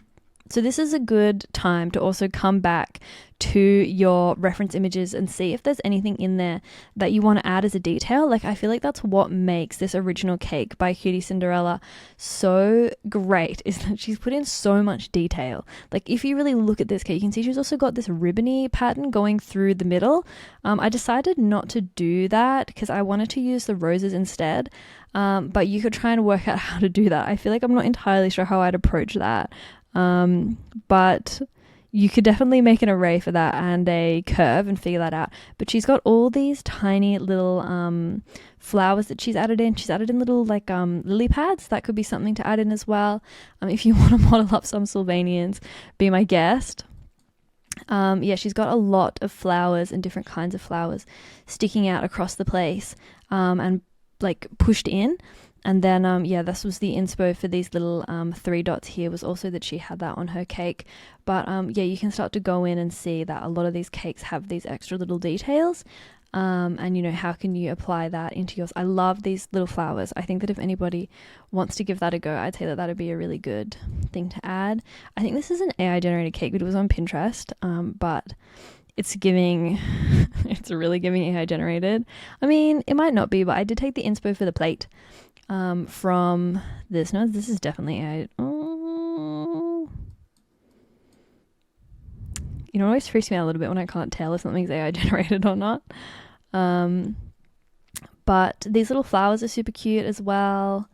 so this is a good time to also come back to your reference images and see if there's anything in there that you want to add as a detail. Like, I feel like that's what makes this original cake by Cutie Cinderella so great, is that she's put in so much detail. Like, if you really look at this cake, you can see she's also got this ribbony pattern going through the middle. I decided not to do that because I wanted to use the roses instead. But you could try and work out how to do that. I feel like I'm not entirely sure how I'd approach that. But you could definitely make an array for that and a curve and figure that out. But she's got all these tiny little flowers that she's added in. She's added in little like lily pads. That could be something to add in as well. If you want to model up some Sylvanians, be my guest. Yeah, she's got a lot of flowers and different kinds of flowers sticking out across the place, and like pushed in. And then, yeah, this was the inspo for these little 3 dots here, was also that she had that on her cake. But yeah, you can start to go in and see that a lot of these cakes have these extra little details. And, you know, how can you apply that into yours? I love these little flowers. I think that if anybody wants to give that a go, I'd say that that'd be a really good thing to add. I think this is an AI generated cake, but it was on Pinterest. But it's giving, it's really giving AI generated. I mean, it might not be, but I did take the inspo for the plate from this. No, this is definitely AI. Oh. You know, it always freaks me out a little bit when I can't tell if something's AI generated or not. But these little flowers are super cute as well.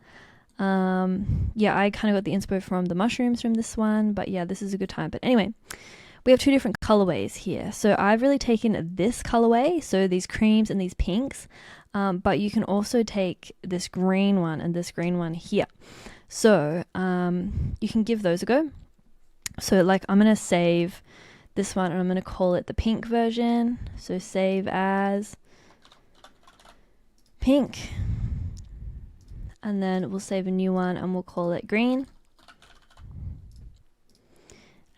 Yeah, I kind of got the inspo from the mushrooms from this one, but yeah, this is a good time. But anyway, we have 2 different colorways here. So I've really taken this colorway, so these creams and these pinks, but you can also take this green one and this green one here. So you can give those a go. So like, I'm going to save this one and I'm going to call it the pink version. So save as pink. And then we'll save a new one and we'll call it green.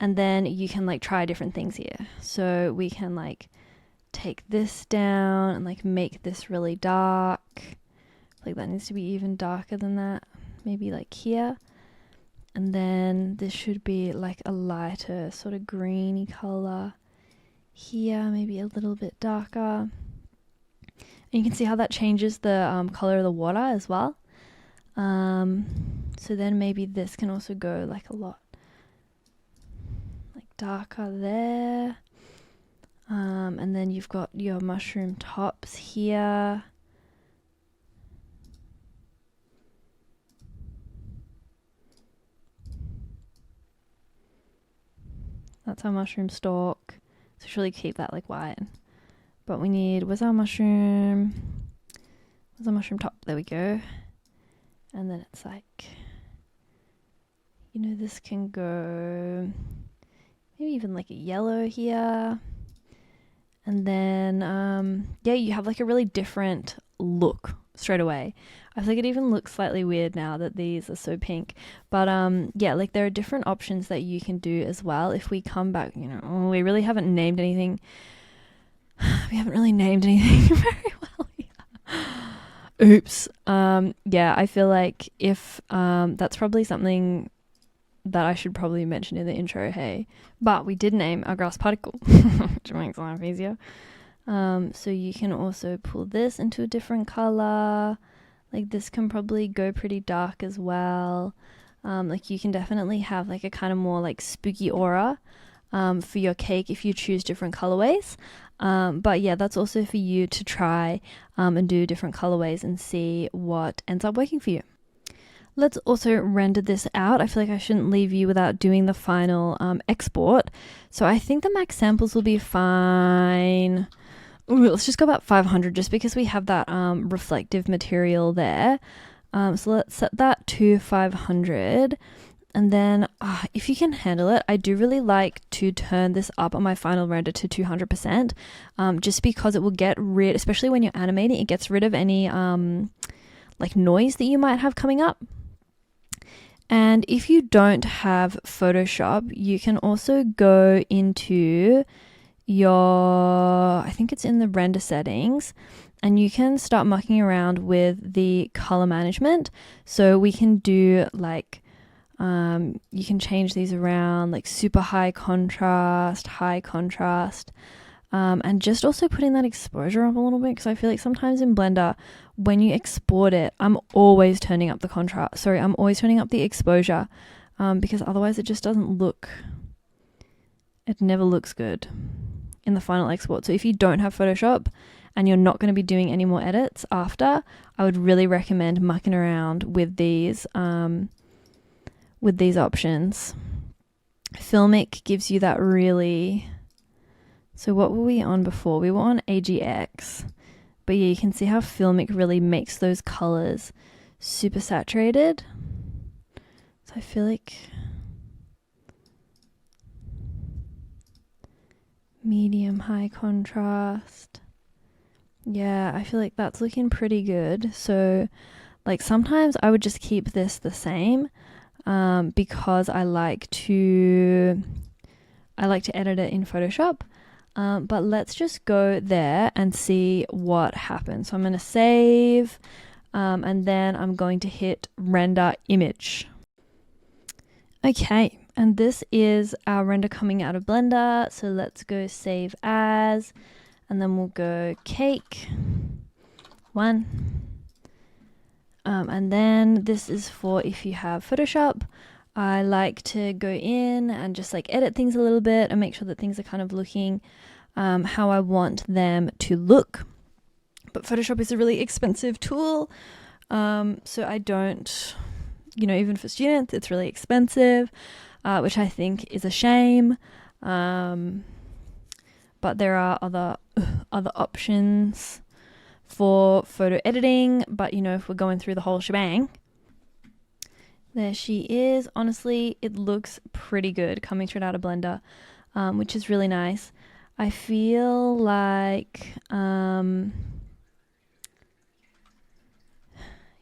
And then you can like try different things here. So we can like take this down and like make this really dark. Like that needs to be even darker than that. Maybe like here. And then this should be like a lighter sort of greeny color. Here, maybe a little bit darker. And you can see how that changes the color of the water as well. So then maybe this can also go like a lot like darker there. And then you've got your mushroom tops here. That's our mushroom stalk. So should really keep that like white. But we need, where's our mushroom? Where's our mushroom top? There we go. And then it's like, you know, this can go maybe even like a yellow here. And then, yeah, you have like a really different look straight away. I feel like it even looks slightly weird now that these are so pink. But yeah, like there are different options that you can do as well. If we come back, you know, we really haven't named anything. We haven't really named anything very well here. Oops. Yeah, I feel like if that's probably something that I should probably mention in the intro, hey. But we did name our grass particle, which makes life easier. So you can also pull this into a different color. Like this can probably go pretty dark as well. Like you can definitely have like a kind of more like spooky aura for your cake if you choose different colorways. But yeah, that's also for you to try and do different colorways and see what ends up working for you. Let's also render this out. I feel like I shouldn't leave you without doing the final export. So I think the max samples will be fine. Ooh, let's just go about 500 just because we have that reflective material there. So let's set that to 500. And then if you can handle it, I do really like to turn this up on my final render to 200%, just because it will get rid, especially when you're animating, it gets rid of any like noise that you might have coming up. And if you don't have Photoshop, you can also go into I think it's in the render settings, and you can start mucking around with the color management. So we can do like, you can change these around like super high contrast, and just also putting that exposure up a little bit, because I feel like sometimes in Blender, when you export it, I'm always turning up the contrast. Sorry, I'm always turning up the exposure, because otherwise it just doesn't look, it never looks good in the final export. So if you don't have Photoshop and you're not going to be doing any more edits after, I would really recommend mucking around with these options. Filmic gives you that really, so what were we on before? We were on AGX, but yeah, you can see how Filmic really makes those colors super saturated. So I feel like medium high contrast. Yeah, I feel like that's looking pretty good. So like sometimes I would just keep this the same, because I like to edit it in Photoshop. But let's just go there and see what happens. So I'm going to save, and then I'm going to hit render image. Okay, and this is our render coming out of Blender. So let's go save as, and then we'll go cake 1. And then this is for if you have Photoshop. I like to go in and just like edit things a little bit and make sure that things are kind of looking how I want them to look. But Photoshop is a really expensive tool, so I don't, even for students, it's really expensive, which I think is a shame. But there are other options for photo editing. But if we're going through the whole shebang, there she is. Honestly, it looks pretty good coming straight out of Blender, which is really nice. I feel like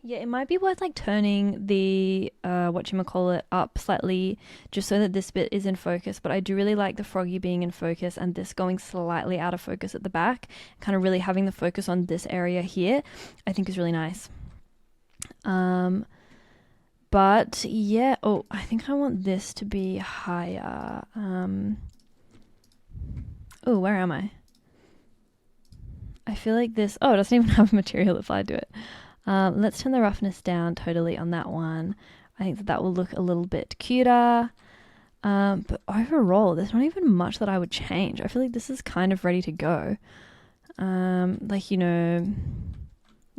yeah, it might be worth like turning the whatchamacallit up slightly just so that this bit is in focus. But I do really like the froggy being in focus and this going slightly out of focus at the back, kind of really having the focus on this area here, I think is really nice. But yeah, I think I want this to be higher. Where am I? I feel like this, it doesn't even have material applied to it. Let's turn the roughness down totally on that one. I think that will look a little bit cuter. But overall, there's not even much that I would change. I feel like this is kind of ready to go.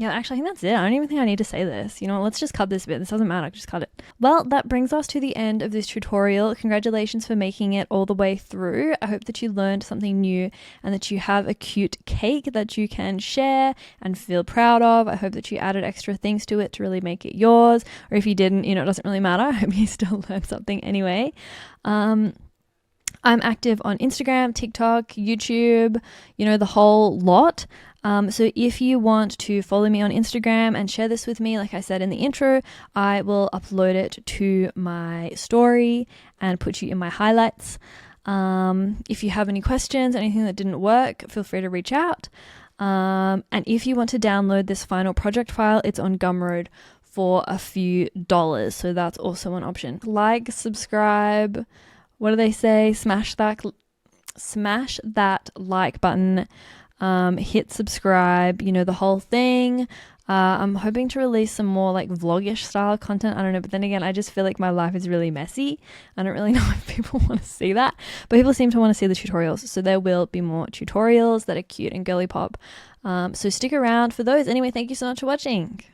Yeah, actually, I think that's it. I don't even think I need to say this. Let's just cut this bit. This doesn't matter. Just cut it. Well, that brings us to the end of this tutorial. Congratulations for making it all the way through. I hope that you learned something new and that you have a cute cake that you can share and feel proud of. I hope that you added extra things to it to really make it yours. Or if you didn't, it doesn't really matter. I hope you still learned something anyway. I'm active on Instagram, TikTok, YouTube, the whole lot. So if you want to follow me on Instagram and share this with me, like I said in the intro, I will upload it to my story and put you in my highlights. If you have any questions, anything that didn't work, feel free to reach out. And if you want to download this final project file, it's on Gumroad for a few dollars. So that's also an option. Like, subscribe, what do they say? Smash that like button. Hit subscribe, the whole thing. I'm hoping to release some more like vlogish style content. I don't know, but then again, I just feel like my life is really messy. I don't really know if people want to see that, but people seem to want to see the tutorials. So there will be more tutorials that are cute and girly pop. So stick around for those. Anyway, thank you so much for watching.